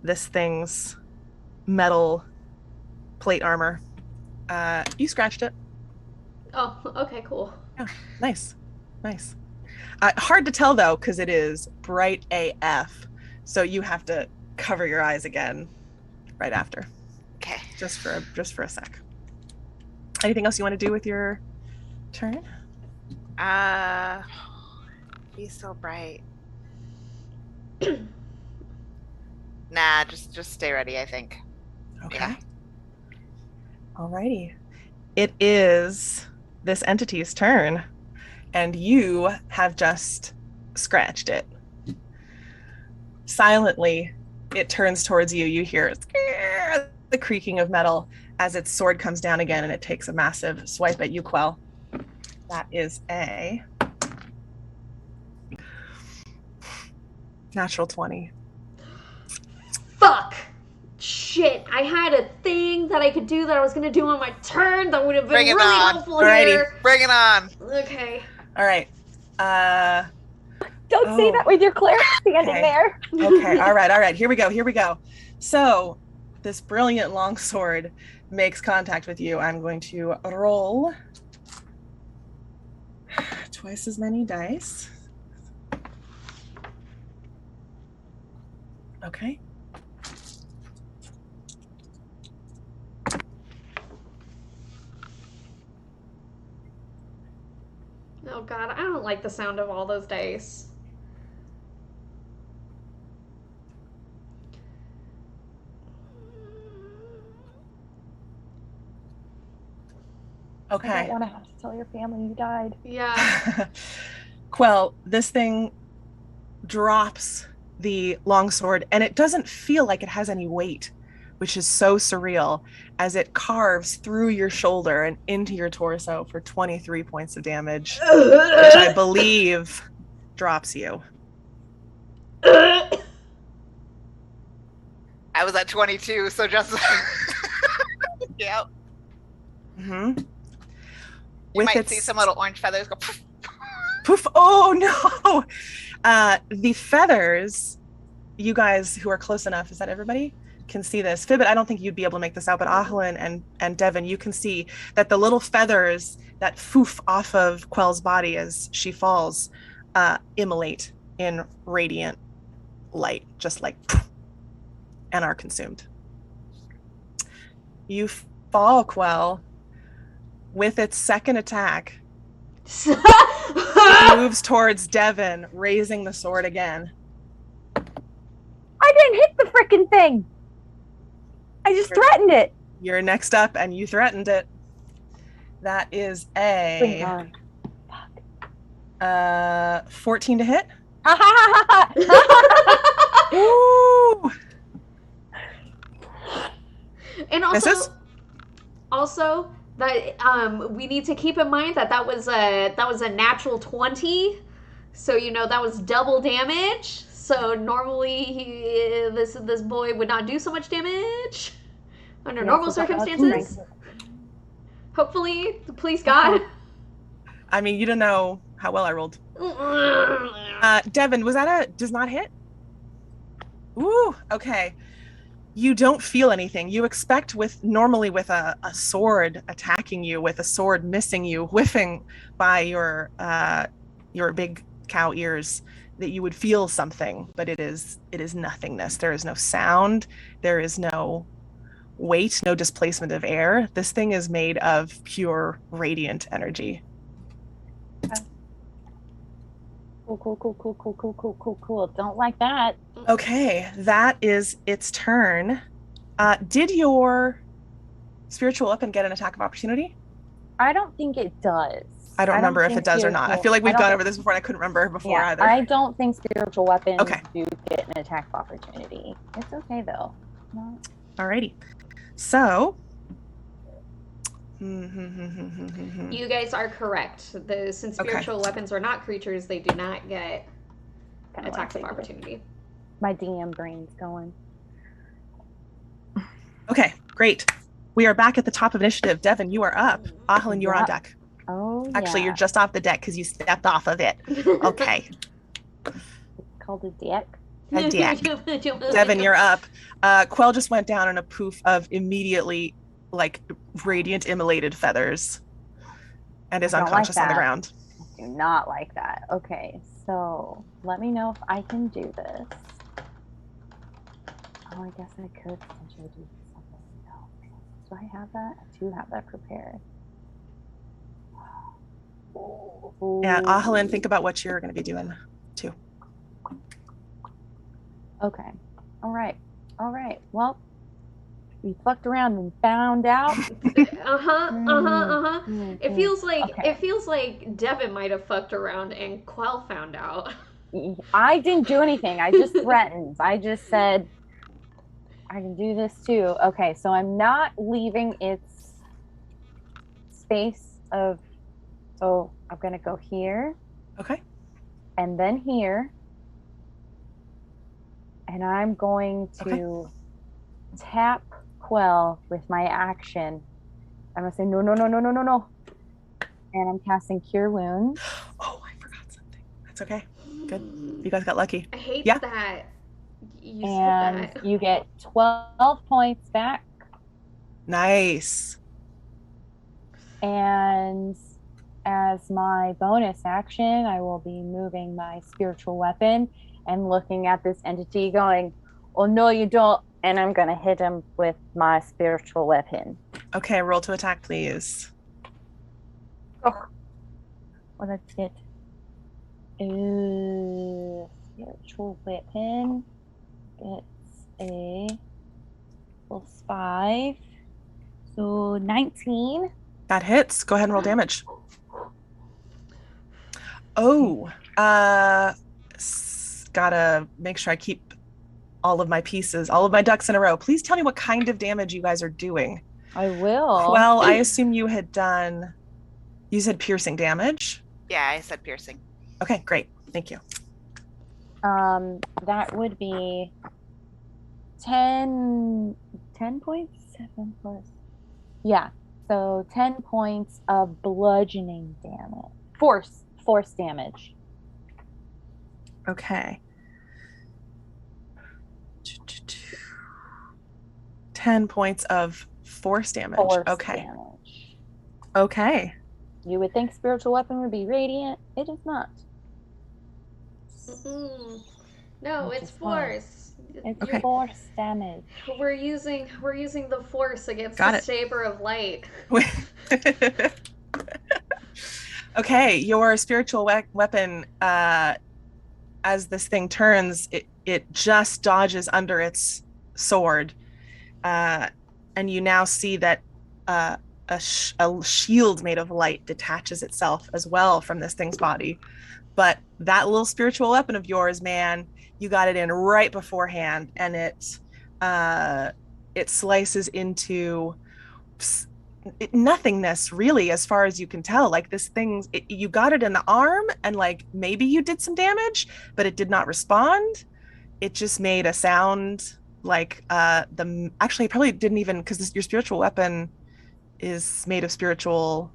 this thing's metal plate armor. You scratched it. Oh, okay, cool. Yeah, nice. Hard to tell though, because it is bright AF, so you have to cover your eyes again right after. Okay. Just for a sec. Anything else you want to do with your turn? He's so bright. Nah, just stay ready, I think. Okay. Yeah. Alrighty. It is this entity's turn, and you have just scratched it. Silently, it turns towards you. You hear the creaking of metal as its sword comes down again, and it takes a massive swipe at you, Quell. That is a natural 20. Fuck! Shit, I had a thing that I could do that I was gonna do on my turn that would have been Bring it really on. helpful Alrighty. here. Bring it on. Okay. All right. Don't say that with your cleric standing Okay. there. Okay, all right. Here we go. So, this brilliant longsword makes contact with you. I'm going to roll twice as many dice. Okay. Oh god, I don't like the sound of all those dice. I Okay. don't want to have to tell your family you died. Yeah. Quell, this thing drops the longsword, and it doesn't feel like it has any weight, which is so surreal, as it carves through your shoulder and into your torso for 23 points of damage, which I believe drops you. I was at 22, so just yeah. Mm-hmm. You might see some little orange feathers go. Poof! Oh no! The feathers. You guys who are close enough, is that everybody? Can see this. Fibbit, I don't think you'd be able to make this out, but Ahlin and Devin, you can see that the little feathers that foof off of Quell's body as she falls immolate in radiant light, just like poof, and are consumed. You fall, Quell. With its second attack, it moves towards Devin, raising the sword again. I didn't hit the freaking thing. I just threatened it. You're next up, and you threatened it. That is Bring it a on. Fuck. 14 to hit. Ha ha ha ha! Woo! And Misses? also that we need to keep in mind that that was a natural 20, so that was double damage. So normally this boy would not do so much damage under normal circumstances. Hopefully, please God. I mean, you don't know how well I rolled. Devin, was that a does not hit? Ooh, okay. You don't feel anything. You expect normally with a sword attacking you, with a sword missing you, whiffing by your big cow ears, that you would feel something, but it is nothingness. There is no sound. There is no weight, no displacement of air. This thing is made of pure radiant energy. Cool. Don't like that. Okay, that is its turn. Did your spiritual weapon get an attack of opportunity? I don't think it does. I don't remember if it does or not. I feel like we've gone over this before and I couldn't remember before either. I don't think spiritual weapons Okay. do get an attack of opportunity. It's okay though. No. Alrighty. So You guys are correct. Since spiritual weapons are not creatures, they do not get attacks of opportunity. My DM brain's going. Okay, great. We are back at the top of initiative. Devin, you are up. Ahlin, you're on deck. Oh, Actually, you're just off the deck because you stepped off of it. Okay. It's called a deck. A deck. Devin, you're up. Quell just went down in a poof of immediately radiant immolated feathers and is unconscious on the ground. I do not like that. Okay, so let me know if I can do this. Oh, I guess I could potentially do something else. Do I have that? I do have that prepared. Yeah, Ahlin, think about what you're going to be doing too. Okay. All right. Well, we fucked around and found out. It feels like Devin might have fucked around and Quell found out. I didn't do anything. I just threatened. I just said I can do this too. Okay, so I'm not leaving its space of. So I'm gonna go here. Okay. And then here. And I'm going to tap Quell with my action. I'm gonna say no. And I'm casting Cure Wounds. Oh, I forgot something. That's okay. Good. You guys got lucky. I hate that. You get 12 points back. Nice. And as my bonus action, I will be moving my spiritual weapon and looking at this entity going, oh, no, you don't. And I'm going to hit him with my spiritual weapon. Okay, roll to attack, please. Oh, well, that's it. Spiritual weapon. It's a +5. So 19. That hits. Go ahead and roll damage. Oh, gotta make sure I keep all of my pieces, all of my ducks in a row. Please tell me what kind of damage you guys are doing. I will. Well, I assume you said piercing damage? Yeah, I said piercing. Okay, great. Thank you. That would be 10 points? 7 plus. Yeah, so 10 points of bludgeoning damage. Force damage. Okay. 10 points of force damage. Okay. You would think spiritual weapon would be radiant. It is not. No, it's force. It's force damage. We're using the force against the saber of light. Okay, your spiritual weapon, as this thing turns, it just dodges under its sword, and you now see that a a shield made of light detaches itself as well from this thing's body. But that little spiritual weapon of yours, man, you got it in right beforehand, and it slices into nothingness, really, as far as you can tell. Like this thing, you got it in the arm, and like maybe you did some damage, but it did not respond. It just made a sound like the actually it probably didn't even, because your spiritual weapon is made of spiritual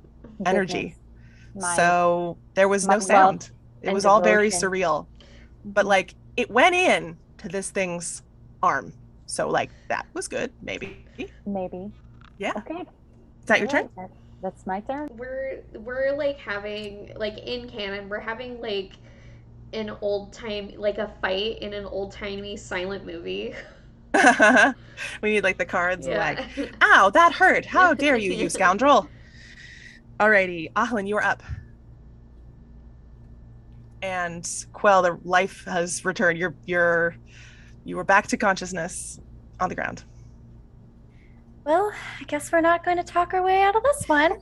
energy. So there was no sound. It was all very surreal. But like it went in to this thing's arm. So like that was good, maybe. Maybe. Yeah. Okay. Is that your turn? That's my turn. We're like having, like, in canon, we're having like an old time, like a fight in an old timey silent movie. We need like the cards, Yeah. like, ow, that hurt. How dare you, you scoundrel. Alrighty, Ahlin, you are up. And Quell, the life has returned. You were back to consciousness on the ground. Well, I guess we're not going to talk our way out of this one.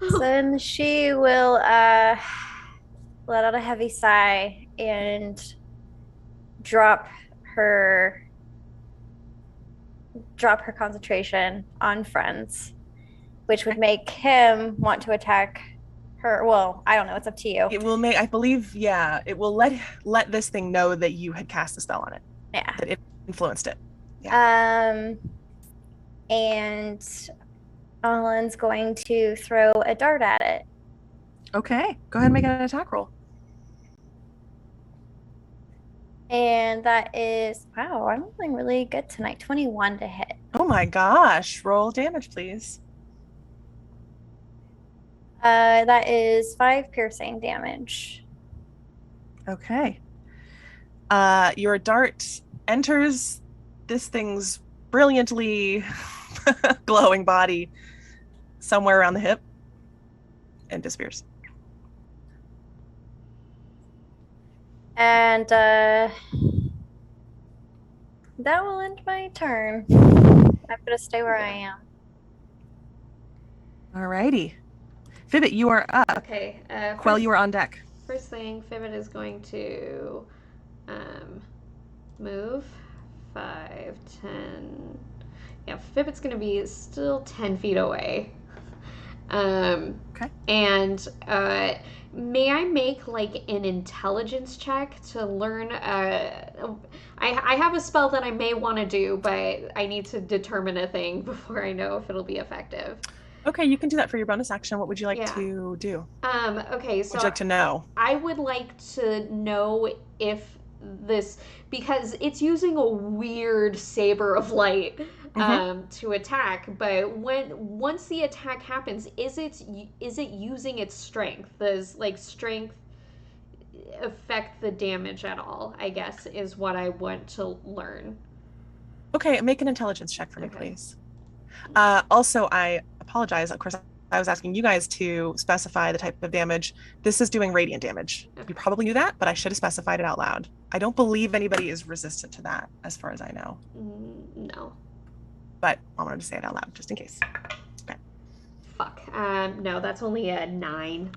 So then she will let out a heavy sigh and drop her concentration on Friends, which would make him want to attack her. Well, I don't know. It's up to you. It will make, I believe, yeah, it will let this thing know that you had cast a spell on it. Yeah. That it influenced it. Yeah. And Alan's going to throw a dart at it. Okay, go ahead and make an attack roll. And that is, wow, I'm feeling really good tonight. 21 to hit. Oh my gosh, roll damage, please. That is 5 piercing damage. Okay. Your dart enters this thing's brilliantly glowing body somewhere around the hip and disappears. And that will end my turn. I'm going to stay where I am. Alrighty. Fibbit, you are up. Okay. Quell, you are on deck. First thing, Fibbit is going to move 5, 10. Yeah, Fibbit's going to be still 10 feet away. Okay. And may I make like an intelligence check to learn? I have a spell that I may want to do, but I need to determine a thing before I know if it'll be effective. Okay, you can do that for your bonus action. What would you like to do? Okay, so would you like to know? I would like to know if this, because it's using a weird saber of light to attack, but once the attack happens, is it using its strength? Does like strength affect the damage at all, I guess, is what I want to learn. Okay, make an intelligence check for me, please. Also, I apologize. Of course, I was asking you guys to specify the type of damage. This is doing radiant damage. Okay. You probably knew that, but I should have specified it out loud. I don't believe anybody is resistant to that, as far as I know. No. But I wanted to say it out loud, just in case. Okay. Fuck. No, that's only a 9.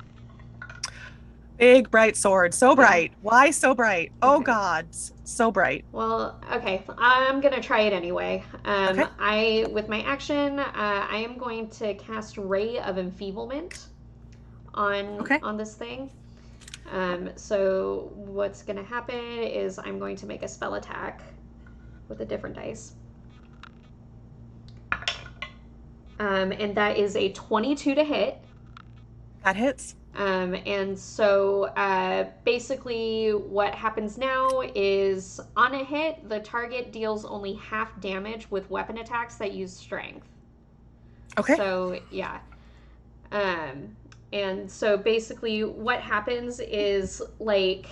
Big, bright sword. So bright. Why so bright? Oh, God. So bright. Well, okay. I'm going to try it anyway. Okay. With my action, I am going to cast Ray of Enfeeblement on this thing. So what's going to happen is I'm going to make a spell attack with a different dice. And that is a 22 to hit. That hits. And so basically what happens now is on a hit, the target deals only half damage with weapon attacks that use strength. Okay. So, yeah. And so basically what happens is like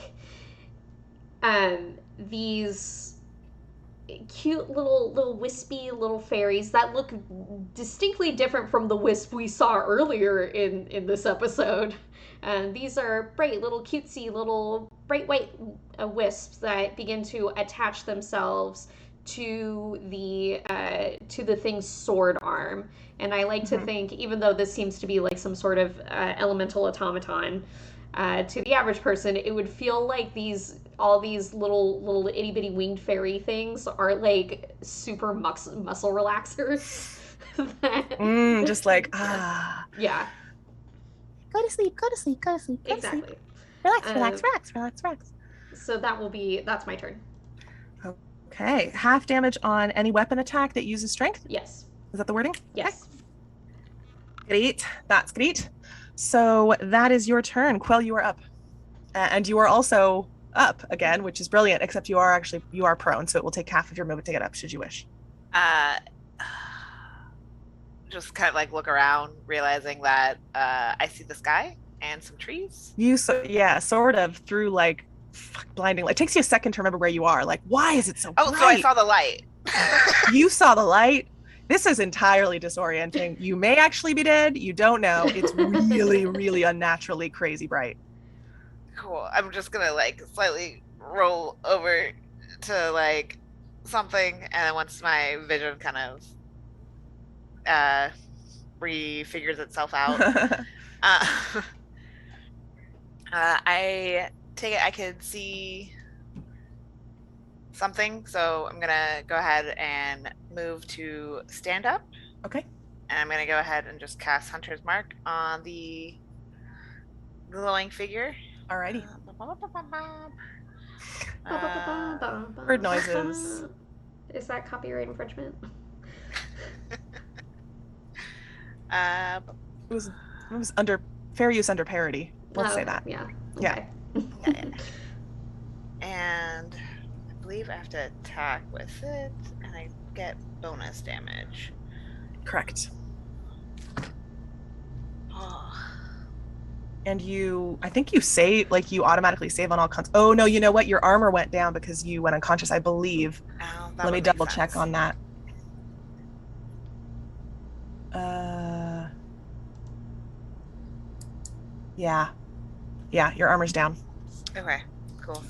these cute little wispy little fairies that look distinctly different from the wisp we saw earlier in this episode. These are bright little cutesy little bright white wisps that begin to attach themselves to the thing's sword arm. And I like to think, even though this seems to be like some sort of elemental automaton, to the average person, it would feel like all these little itty bitty winged fairy things are like super muscle relaxers. Just like yeah. Go to sleep, go to sleep, go to sleep, go to sleep. Exactly. Relax. So that's my turn. Okay, half damage on any weapon attack that uses strength. Yes. Is that the wording? Yes. Okay. Great, that's great. So that is your turn. Quell, you are up. And you are also up again, which is brilliant, except you are prone, so it will take half of your movement to get up, should you wish. Just kind of like look around, realizing that I see the sky and some trees. Sort of through like blinding light. It takes you a second to remember where you are. Like, why is it so bright? So I saw the light. You saw the light? This is entirely disorienting. You may actually be dead. You don't know. It's really, really unnaturally crazy bright. Cool. I'm just gonna like slightly roll over to like something, and then once my vision kind of refigures itself out, I take it I could see something, so I'm gonna go ahead and move to stand up. Okay. And I'm gonna go ahead and just cast Hunter's Mark on the glowing figure. Alrighty. Bird noises. Is that copyright infringement? It was under fair use under parody. Let's say that. Yeah. Okay. Yeah. And I believe I have to attack with it, and I get bonus damage. Correct. Oh. And I think you save, like you automatically save on all cons. Oh no, you know what? Your armor went down because you went unconscious, I believe. Let me double check on that. Yeah, your armor's down. Okay, cool.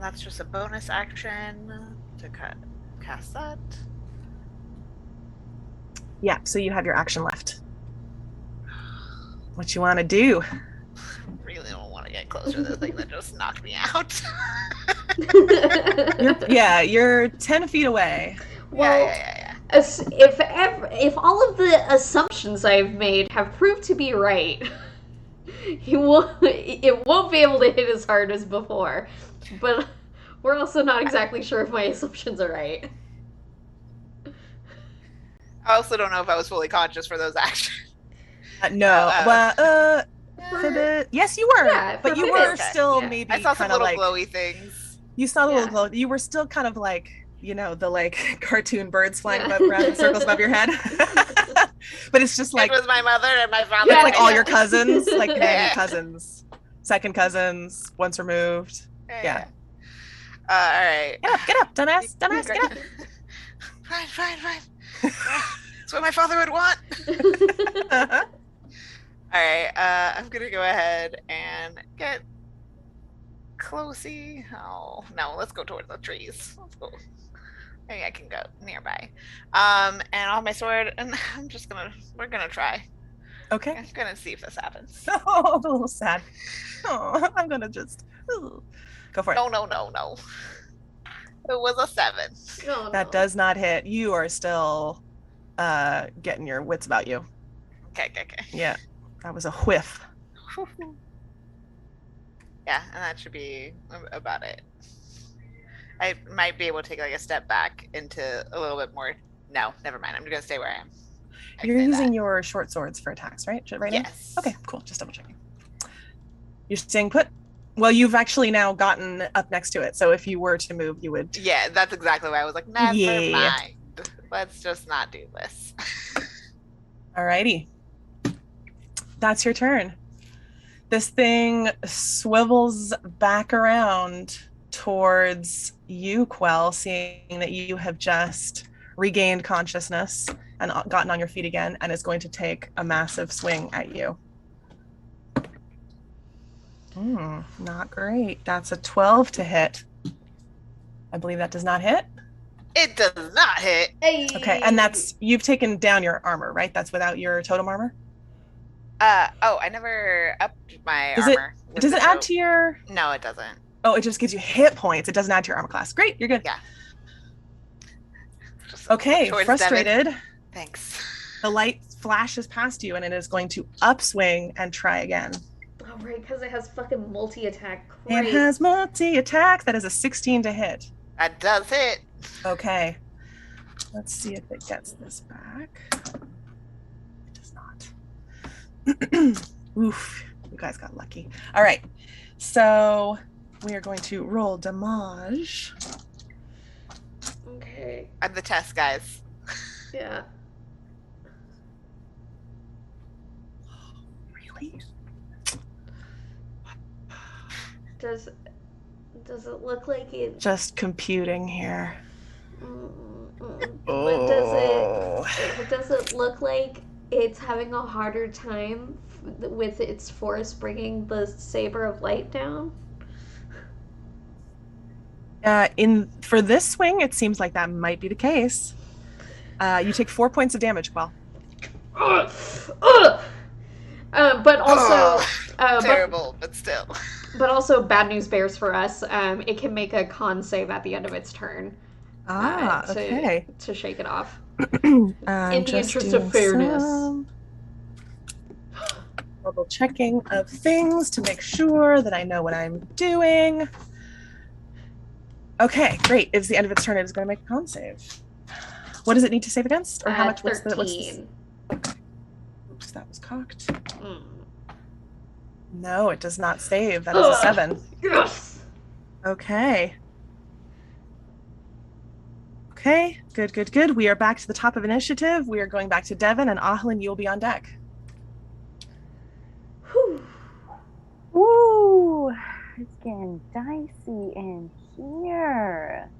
That's just a bonus action to cast that. Yeah, so you have your action left. What you want to do? Really don't want to get closer to the thing that just knocked me out. You're 10 feet away. Well, yeah. If all of the assumptions I've made have proved to be right, it won't be able to hit as hard as before. But we're also not exactly sure if my assumptions are right. I also don't know if I was fully conscious for those actions. Yes, you were. Yeah, but you were still maybe I saw some little like, glowy things. You saw the little glow. You were still kind of like, the like cartoon birds flying around in circles above your head. But it's just like it was my mother and my father. It's like all your cousins, like your cousins, second cousins, once removed. Yeah. All right. Get up, dumbass, get up. Fine. That's what my father would want. Uh-huh. All right. I'm gonna go ahead and get closey. Oh no, let's go towards the trees. Let's go. Maybe I can go nearby. And I'll have my sword, and we're gonna try. Okay. I'm gonna see if this happens. Oh, I'm a little sad. Oh, I'm gonna just go for it. No. It was a 7. No. That does not hit. You are still getting your wits about you. Okay. Yeah, that was a whiff. Yeah, and that should be about it. I might be able to take like a step back into a little bit more. No, never mind. I'm gonna stay where I am. You're using your short swords for attacks, right? Right now? Yes. Okay, cool. Just double checking. You're staying put? Well, you've actually now gotten up next to it, so if you were to move, you would. Yeah, that's exactly why I was like, never mind. Let's just not do this. Alrighty. That's your turn. This thing swivels back around towards you, Quell, seeing that you have just regained consciousness and gotten on your feet again, and is going to take a massive swing at you. Not great. That's a 12 to hit. I believe that does not hit. It does not hit. Hey. Okay, and you've taken down your armor, right? That's without your totem armor? I never upped my armor. Does it add to your... No, it doesn't. Oh, it just gives you hit points. It doesn't add to your armor class. Great, you're good. Yeah. Okay, frustrated. Devin. Thanks. The light flashes past you and it is going to upswing and try again. Oh, right, because it has fucking multi-attack. It has multi-attack. That is a 16 to hit. That does hit. Okay. Let's see if it gets this back. It does not. Oof. You guys got lucky. All right. So we are going to roll damage. Okay. I'm the test, guys. Yeah. Really? Does it look like it? Just computing here. But does it look like it's having a harder time with its force bringing the saber of light down? For this swing, it seems like that might be the case. You take 4 points of damage, Quell. But also, terrible, but still. But also, bad news bears for us. It can make a con save at the end of its turn. Okay. To shake it off. In the interest of fairness. Double checking of things to make sure that I know what I'm doing. Okay, great. It's the end of its turn. It is going to make a con save. What does it need to save against? Or how much? 13. Oops, that was cocked. No, it does not save. That is a 7. Yes! Okay. Okay, good. We are back to the top of initiative. We are going back to Devin, and Ahlin, you'll be on deck. Whew. Woo! It's getting dicey in here.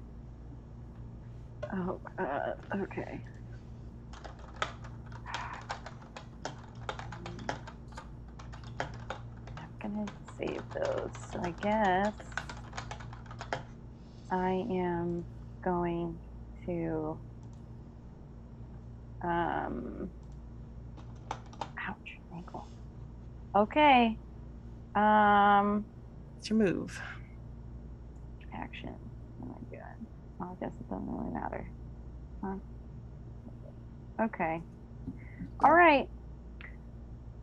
Oh, okay. I'm gonna save those. So I guess I am going to ouch, ankle. Okay. What's your move? Action. What am I doing? Well, I guess it doesn't really matter. Huh? Okay. All right.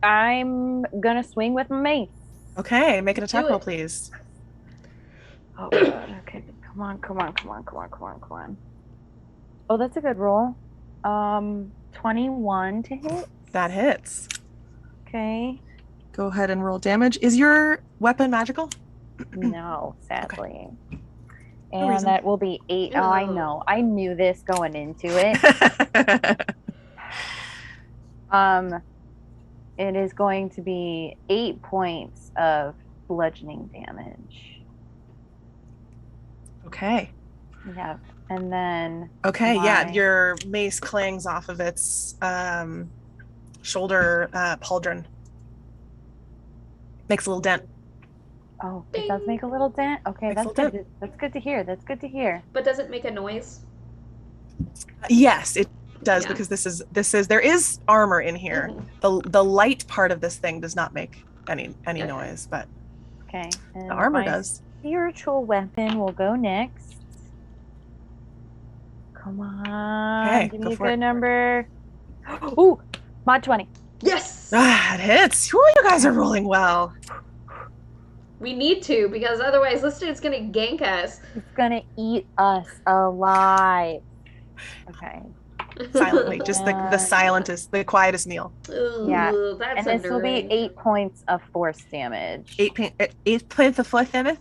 I'm gonna swing with my mace. Okay, make an attack roll, please. Oh god. Okay. Come on. Oh, that's a good roll. 21 to hit. That hits. Okay. Go ahead and roll damage. Is your weapon magical? No, sadly. Okay. And that will be 8. Oh, I know. I knew this going into it. It is going to be 8 points of bludgeoning damage. Okay. Yeah. And then your mace clangs off of its shoulder pauldron. Makes a little dent. Oh, it does make a little dent? Okay, that's good. That's good to hear. But does it make a noise? Yes, it does, because this is there is armor in here. The light part of this thing does not make any noise, but okay. And the armor does. Spiritual weapon will go next. Come on. Okay, give me a good number. Ooh, mod 20. Yes! It hits. Whew, you guys are rolling well. We need to, because otherwise this dude's gonna gank us. It's gonna eat us alive. Okay. Silently. Just the quietest meal. Ooh, yeah. That's and this will be 8 points of force damage. 8 points of force damage?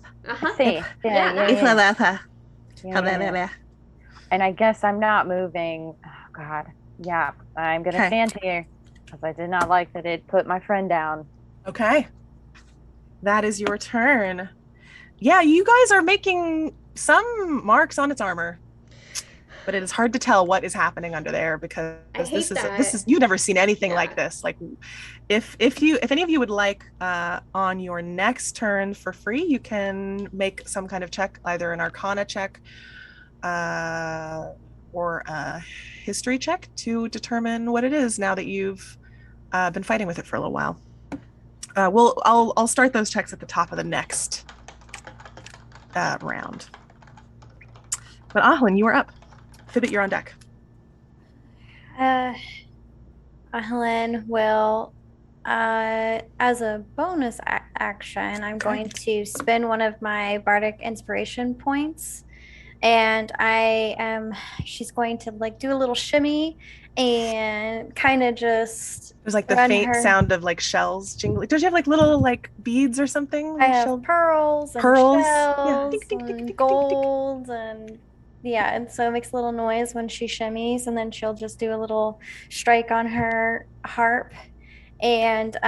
See. Yeah. And I guess I'm not moving. Oh, God. Yeah, I'm going to stand here because I did not like that it put my friend down. Okay. That is your turn. Yeah, you guys are making some marks on its armor. but it is hard to tell what is happening under there because I hate this that. is you've never seen anything Yeah. like this. Like if any of you would like on your next turn for free, you can make some kind of check, either an Arcana check or a history check to determine what it is now that you've been fighting with it for a little while. I'll start those checks at the top of the next round. But Ahlin, you are up. Fibbit, you're on deck. Ahlin will, as a bonus action, I'm going to spend one of my bardic inspiration points, and she's going to like do a little shimmy and kind of just There's like the faint sound of like shells jingling. Don't you have like little like beads or something? I have pearls and shells, yeah. and gold, and yeah, and so it makes a little noise when she shimmies, and then she'll just do a little strike on her harp, and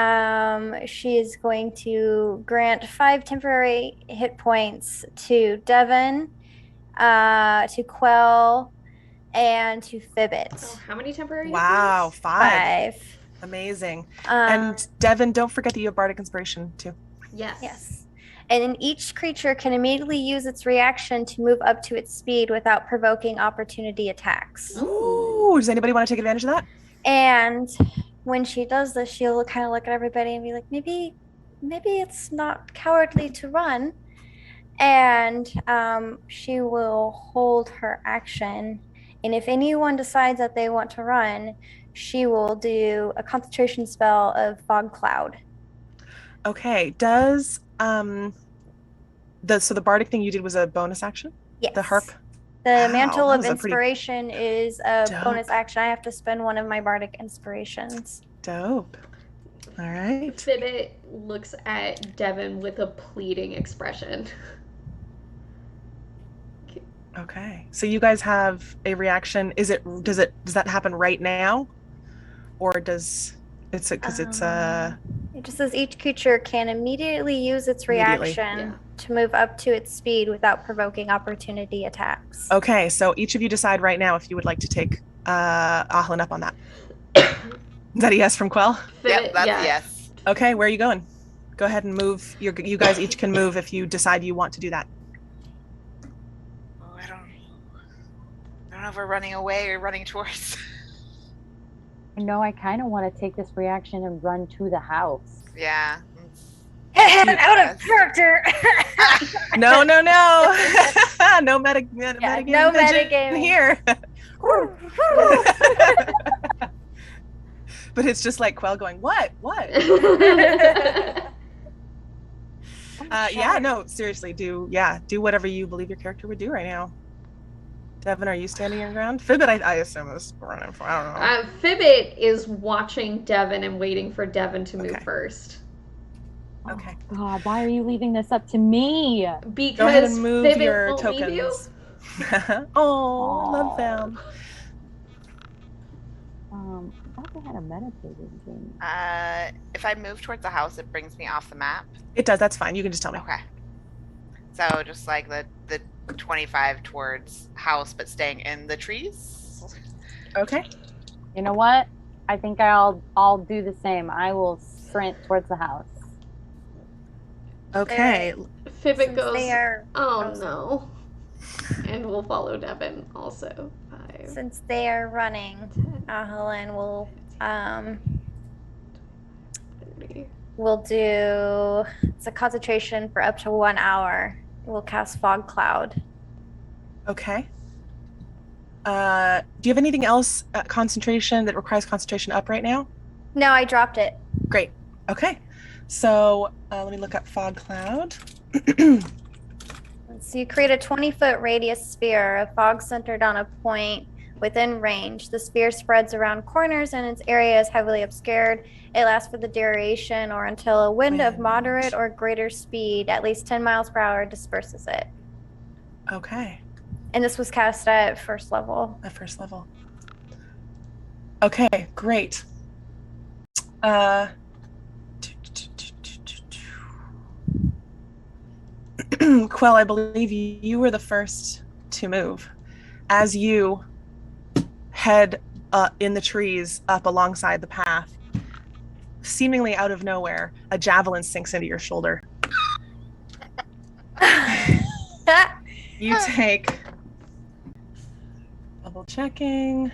she is going to grant 5 temporary hit points to Devon, to Quell, and to Fibbit. Oh, how many temporary? Wow, hit points? 5. Amazing. And Devon, don't forget that you have bardic inspiration too. Yes. And then each creature can immediately use its reaction to move up to its speed without provoking opportunity attacks. Ooh, does anybody want to take advantage of that? And when she does this, she'll kind of look at everybody and be like, maybe it's not cowardly to run. And she will hold her action. And if anyone decides that they want to run, she will do a concentration spell of fog cloud. Okay. Does so the bardic thing you did was a bonus action? Yes. The harp? The mantle of inspiration is a bonus action. I have to spend one of my bardic inspirations. Dope. All right. Fibbit looks at Devon with a pleading expression. Okay. So you guys have a reaction. Does that happen right now? Or does it just says each creature can immediately use its reaction to move up to its speed without provoking opportunity attacks. Okay, so each of you decide right now if you would like to take Ahlin up on that. Is that a yes from Quell? Yep, that's a yes. Okay, where are you going? Go ahead and move. You guys each can move if you decide you want to do that. Oh, I don't know if we're running away or running towards. No, I kind of want to take this reaction and run to the house. Yeah. Out of character. No. No metagame here. But it's just like Quell going, what? Yeah, no, seriously, do whatever you believe your character would do right now. Devon, are you standing your ground? Fibbit, I assume is running for. I don't know. Fibbit is watching Devon and waiting for Devon to move first. Okay. Oh, God, why are you leaving this up to me? Because go ahead and move Fibbit your won't tokens. leave you? Oh, I love them. I thought they had a meditating thing. If I move towards the house, it brings me off the map. It does. That's fine. You can just tell me. Okay. So just like the 25 towards house, but staying in the trees. Okay. You know what? I think I'll do the same. I will sprint towards the house. Okay. Fibbit goes, oh no. And we'll follow Devon also. 5. Since they are running, Ahlin will 30. we'll do it's a concentration for up to 1 hour. We'll cast fog cloud. Okay. Do you have anything else concentration that requires concentration up right now? No, I dropped it. Great. Okay. So let me look up fog cloud. So you create a 20-foot radius sphere of fog centered on a point within range. The sphere spreads around corners and its area is heavily obscured. It lasts for the duration or until a wind of moderate or greater speed, at least 10 miles per hour, disperses it. Okay. And this was cast at first level. At first level. Okay, great. Quell, I believe you were the first to move. As you head in the trees up alongside the path. Seemingly out of nowhere, a javelin sinks into your shoulder. You take, double checking,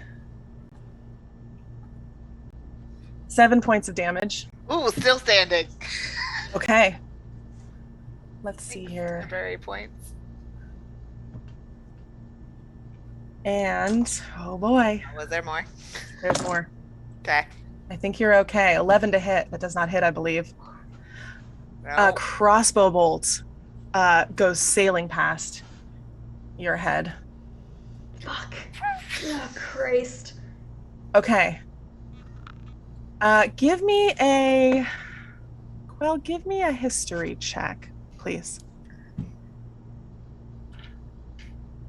7 points of damage. Ooh, still standing. Okay. Let's see here. Temporary points. And, oh boy. Was there more? There's more. Okay. I think you're okay. 11 to hit. That does not hit, I believe. No. A crossbow bolt goes sailing past your head. Fuck. Oh, Christ. Okay. Give me a history check, please,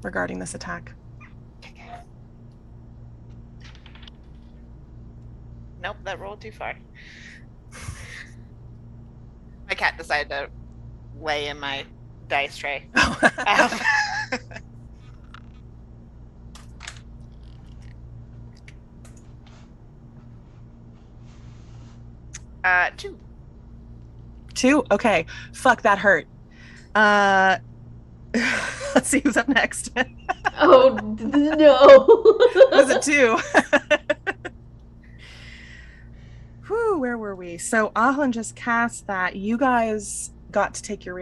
regarding this attack. Nope, that rolled too far. My cat decided to lay in my dice tray. 2. 2? Okay. Fuck, that hurt. Let's see who's up next. Oh, no. Was it 2? Whew, where were we? So Ahlan just cast that. You guys got to take your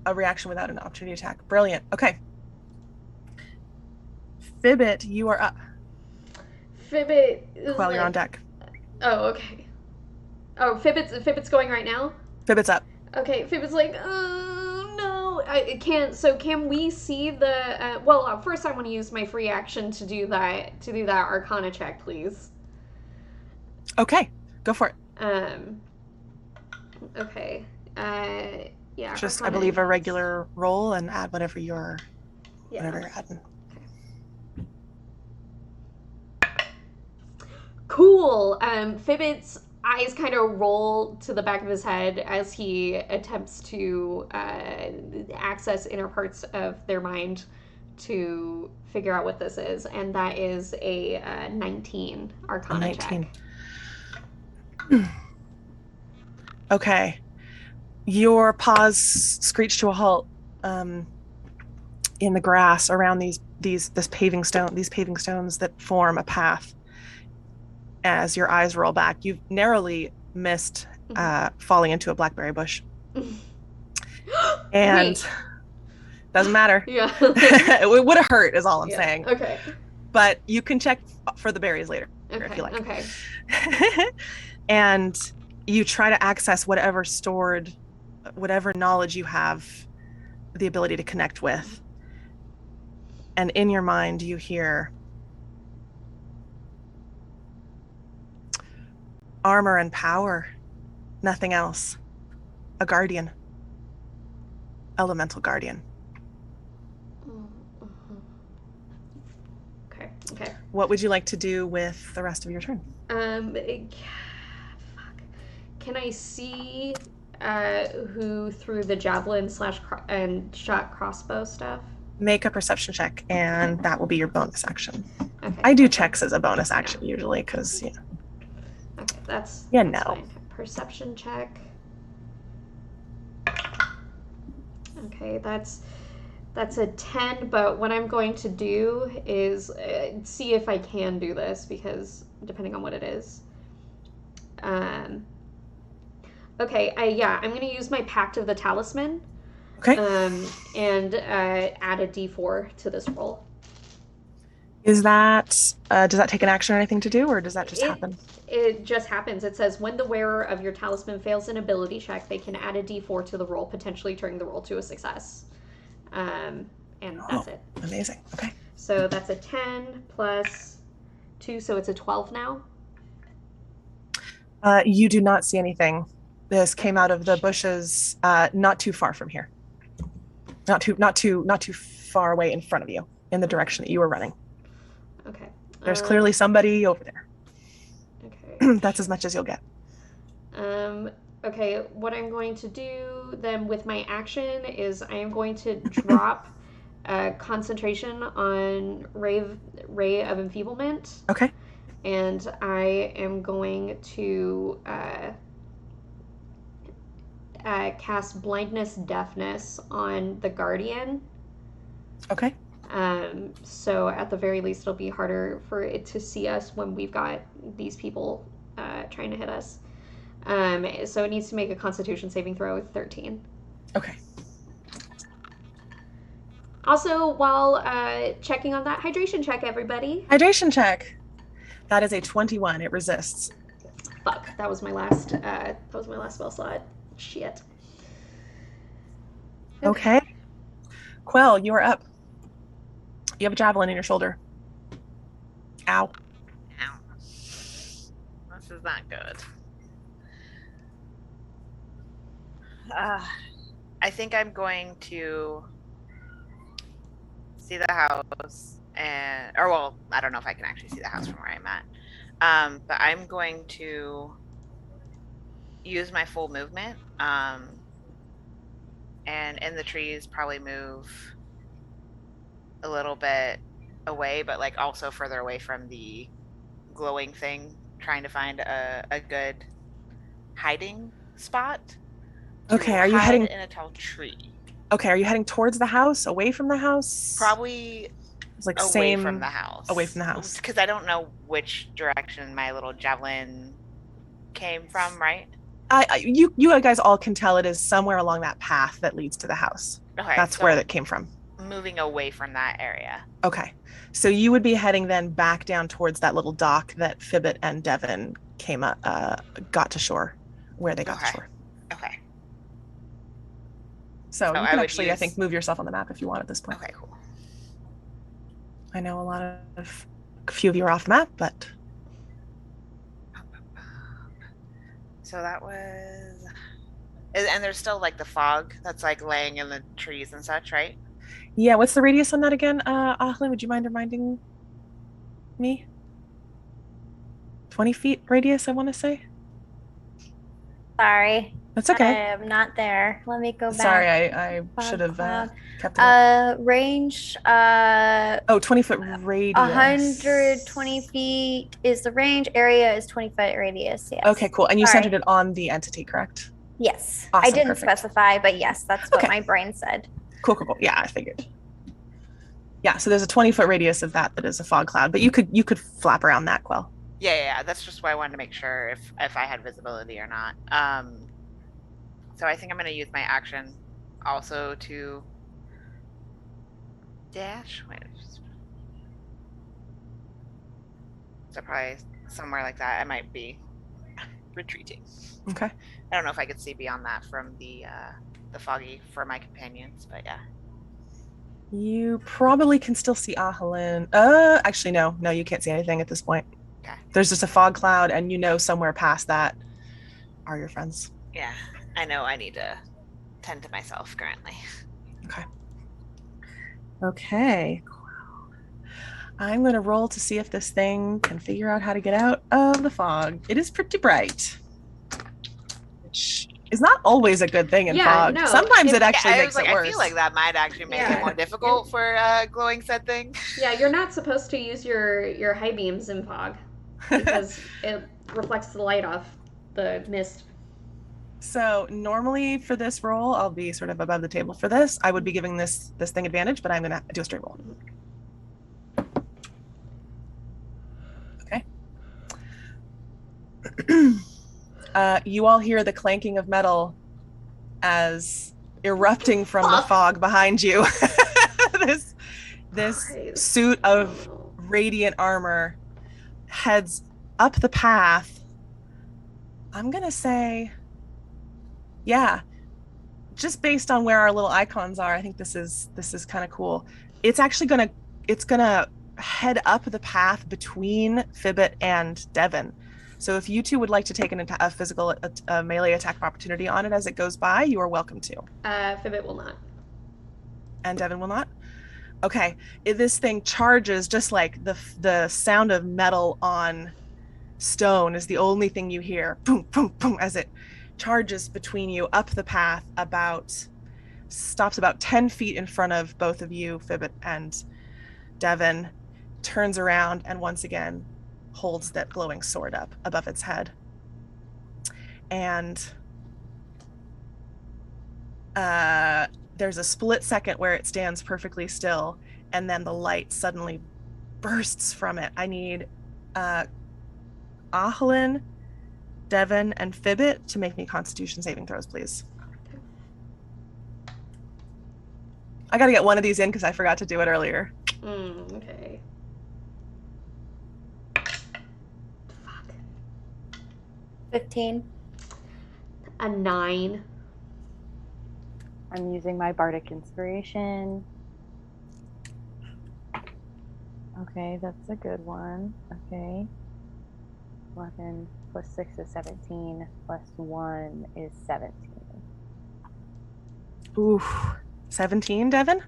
a reaction without an opportunity attack. Brilliant. Okay. Fibbit, you are up. Fibbit is Well, you're on deck. Oh, okay. Oh, Fibbit's going right now? Fibbit's up. Okay, Fibbit's like, oh, no. I can't. So can we see the... well, first I want to use my free action to do that Arcana check, please. Okay. Go for it. Okay. Yeah. Just, Arcana. I believe, a regular roll and add whatever you're adding. Cool. Fibbit's eyes kind of roll to the back of his head as he attempts to access inner parts of their mind to figure out what this is, and that is a 19 Arcana check. Okay. Your paws screech to a halt in the grass around these paving stones that form a path. As your eyes roll back, you've narrowly missed falling into a blackberry bush. And Wait. doesn't matter. Yeah. It would have hurt, is all I'm saying. Okay. But you can check for the berries later if you like. Okay. And you try to access whatever knowledge you have the ability to connect with. And in your mind, you hear armor and power, nothing else. A guardian. Elemental guardian. Okay. What would you like to do with the rest of your turn? Can I see who threw the javelin and shot crossbow stuff? Make a perception check, and that will be your bonus action. Okay. I do checks as a bonus action usually, because Okay, that's no. Perception check. Okay, that's a 10, but what I'm going to do is see if I can do this, because depending on what it is. Okay, I'm going to use my Pact of the Talisman. Okay. And add a d4 to this roll. Is that, does that take an action or anything to do, or does that just happen? It just happens. It says, when the wearer of your talisman fails an ability check, they can add a d4 to the roll, potentially turning the roll to a success. And that's it. Amazing. Okay. So that's a 10 plus 2, so it's a 12 now. You do not see anything. This came out of the bushes, not too far from here. Not too far away in front of you, in the direction that you were running. Okay. There's clearly somebody over there. Okay. That's as much as you'll get. Okay, what I'm going to do then with my action is I am going to drop concentration on ray of enfeeblement. Okay. And I am going to cast blindness deafness on the guardian. Okay. So at the very least, it'll be harder for it to see us when we've got these people trying to hit us. So it needs to make a Constitution saving throw with 13. Okay. Also, while checking on that hydration check, everybody. Hydration check. That is a 21. It resists. Fuck, that was my last spell slot. Shit. Okay. Quell, you are up. You have a javelin in your shoulder. Ow. Ow. This is not good. I think I'm going to see the house I don't know if I can actually see the house from where I'm at. But I'm going to use my full movement. And in the trees probably move a little bit away, but like also further away from the glowing thing, trying to find a good hiding spot. Okay, are you heading in a tall tree? Okay, are you heading towards the house, away from the house? Probably it's like away from the house. Away from the house. Because I don't know which direction my little javelin came from, right? You guys all can tell it is somewhere along that path that leads to the house. Okay, that's so where that came from. Moving away from that area. Okay, so you would be heading then back down towards that little dock that Fibbit and Devin got to shore, where they got to shore. Okay. So you can actually, I think, move yourself on the map if you want at this point. Okay, cool. I know a few of you are off the map, but. So that was, and there's still like the fog that's like laying in the trees and such, right? Yeah, what's the radius on that again? Ahlin, would you mind reminding me? 20 feet radius, I want to say. Sorry. That's okay. I am not there. Let me go back. Sorry, I should have kept it up. Range. 20-foot radius. 120 feet is the range. Area is 20-foot radius. Yes. Okay, cool. And you centered it on the entity, correct? Yes. Awesome, I didn't perfect. specify, but yes, that's what my brain said. Cool. Yeah, I figured. Yeah, so there's a 20-foot radius of that is a fog cloud, but you could flap around that, Quell. Yeah. That's just why I wanted to make sure if I had visibility or not. So I think I'm going to use my action also to dash. So probably somewhere like that. I might be retreating. Okay. I don't know if I could see beyond that from the foggy for my companions, but yeah. You probably can still see Ahlin. Actually, no, you can't see anything at this point. Okay. There's just a fog cloud, and somewhere past that are your friends. Yeah, I know I need to tend to myself currently. Okay. I'm going to roll to see if this thing can figure out how to get out of the fog. It is pretty bright, which is not always a good thing in fog. No, sometimes it actually makes it worse. I feel like that might actually make it more difficult for glowing said thing. Yeah, you're not supposed to use your high beams in fog because it reflects the light off the mist. So normally for this roll, I'll be sort of above the table for this. I would be giving this thing advantage, but I'm going to do a straight roll. Okay. You all hear the clanking of metal as erupting from the fog behind you. this suit of radiant armor heads up the path. I'm going to say, yeah, just based on where our little icons are, I think this is kind of cool. It's actually gonna head up the path between Fibbit and Devin. So if you two would like to take a physical melee attack of opportunity on it as it goes by, you are welcome to. Fibbit will not. And Devin will not? Okay. This thing charges just like the sound of metal on stone is the only thing you hear. Boom, boom, boom, as it charges between you up the path about stops about 10 feet in front of both of you, Fibbit and Devin, turns around, and once again holds that glowing sword up above its head. And there's a split second where it stands perfectly still, and then the light suddenly bursts from it. I need Ahlin, Devin, and Fibbit to make me Constitution saving throws, please. I gotta get one of these in because I forgot to do it earlier. Okay. Fuck. 15. A 9. I'm using my bardic inspiration. Okay, that's a good one. Okay. 11 plus 6 is 17, plus 1 is 17. Oof. 17, Devin?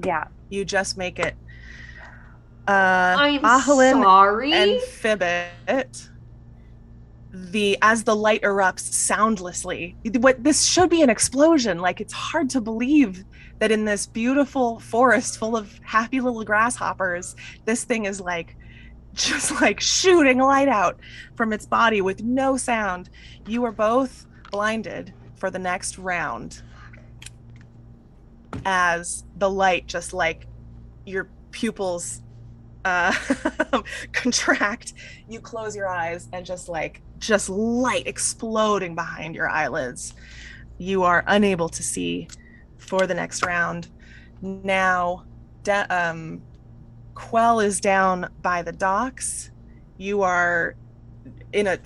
Yeah. You just make it. I'm Ahlin sorry. and Fibbit, as the light erupts soundlessly. This should be an explosion. Like, it's hard to believe that in this beautiful forest full of happy little grasshoppers, this thing is like just like shooting light out from its body with no sound. You are both blinded for the next round as the light just like your pupils contract. You close your eyes and just light exploding behind your eyelids. You are unable to see for the next round. Now, Quell is down by the docks. You are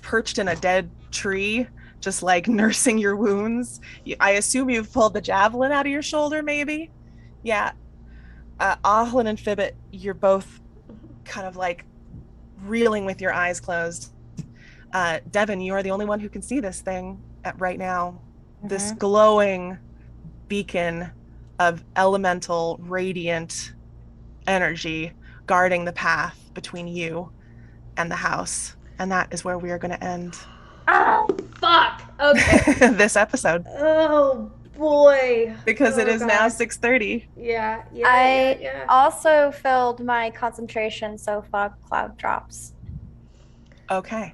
perched in a dead tree, just like nursing your wounds. I assume you've pulled the javelin out of your shoulder, maybe? Yeah. Ahlin and Fibbit, you're both kind of like reeling with your eyes closed. Devin, you are the only one who can see this thing right now. Mm-hmm. This glowing beacon of elemental, radiant energy guarding the path between you and the house. And that is where we are going to end. Oh, fuck. Okay. This episode. Oh, boy. Because it is now 6:30. Yeah. I also filled my concentration, so fog cloud drops. Okay.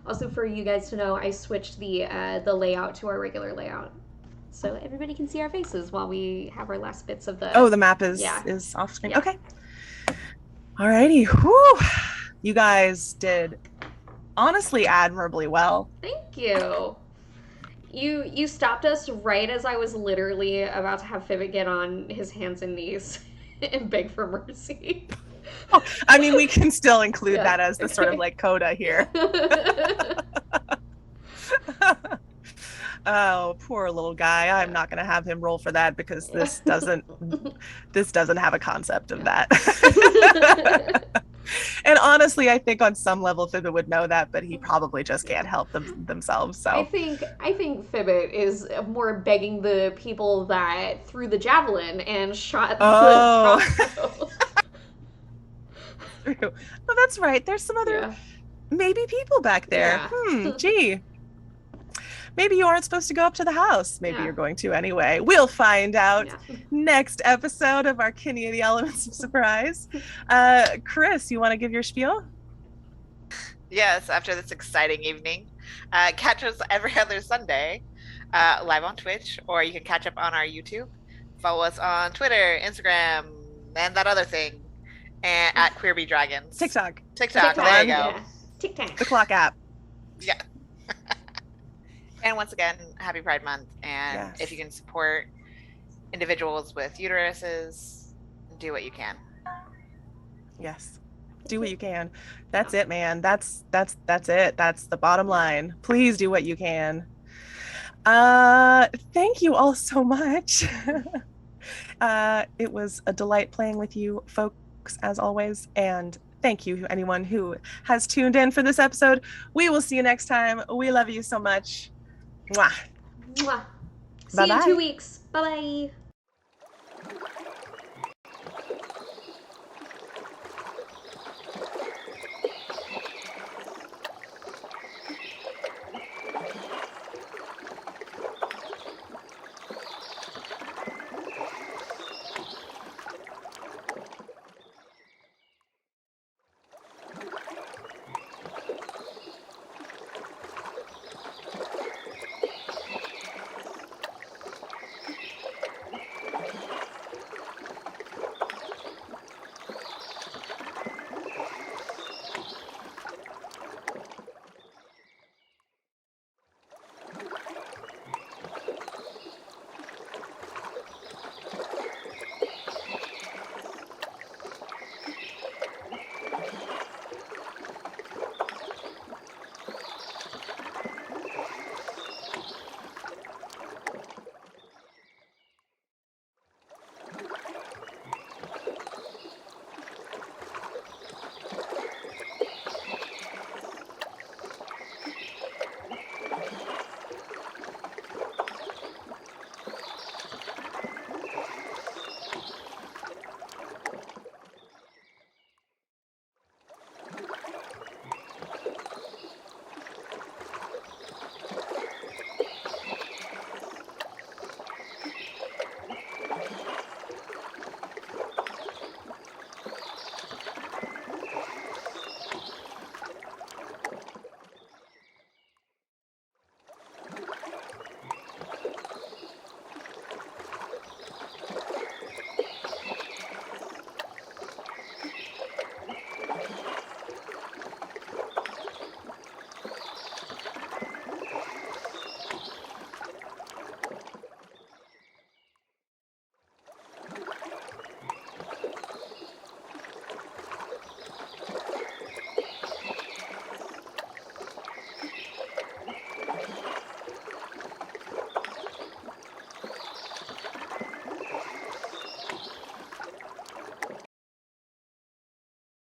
Also, for you guys to know, I switched the layout to our regular layout, so everybody can see our faces while we have our last bits of the. Oh, the map is off screen. Yeah. Okay. Alrighty. Whew. You guys did honestly admirably well. Thank you. You stopped us right as I was literally about to have Fibbit get on his hands and knees and beg for mercy. Oh, I mean, we can still include that as the sort of like coda here. Oh, poor little guy. I'm not going to have him roll for that because this doesn't have a concept of that. And honestly, I think on some level Fibbit would know that, but he probably just can't help themselves. So I think Fibbit is more begging the people that threw the javelin and shot the crossbow. True. Well, that's right. There's some other maybe people back there. Yeah. Gee. Maybe you aren't supposed to go up to the house. Maybe you're going to anyway. We'll find out next episode of Arkinia, the Elements of Surprise. Chris, you want to give your spiel? Yes, after this exciting evening. Catch us every other Sunday live on Twitch, or you can catch up on our YouTube. Follow us on Twitter, Instagram, and that other thing. And at Queer Dragons. TikTok. There you go. Yeah. TikTok. The clock app. Yeah. And once again, happy Pride Month. And if you can support individuals with uteruses, do what you can. Yes. Do what you can. That's it, man. That's it. That's the bottom line. Please do what you can. Thank you all so much. It was a delight playing with you folks as always, and thank you to anyone who has tuned in for this episode. We will see you next time. We love you so much. Mwah. Mwah. See you in 2 weeks. Bye-bye.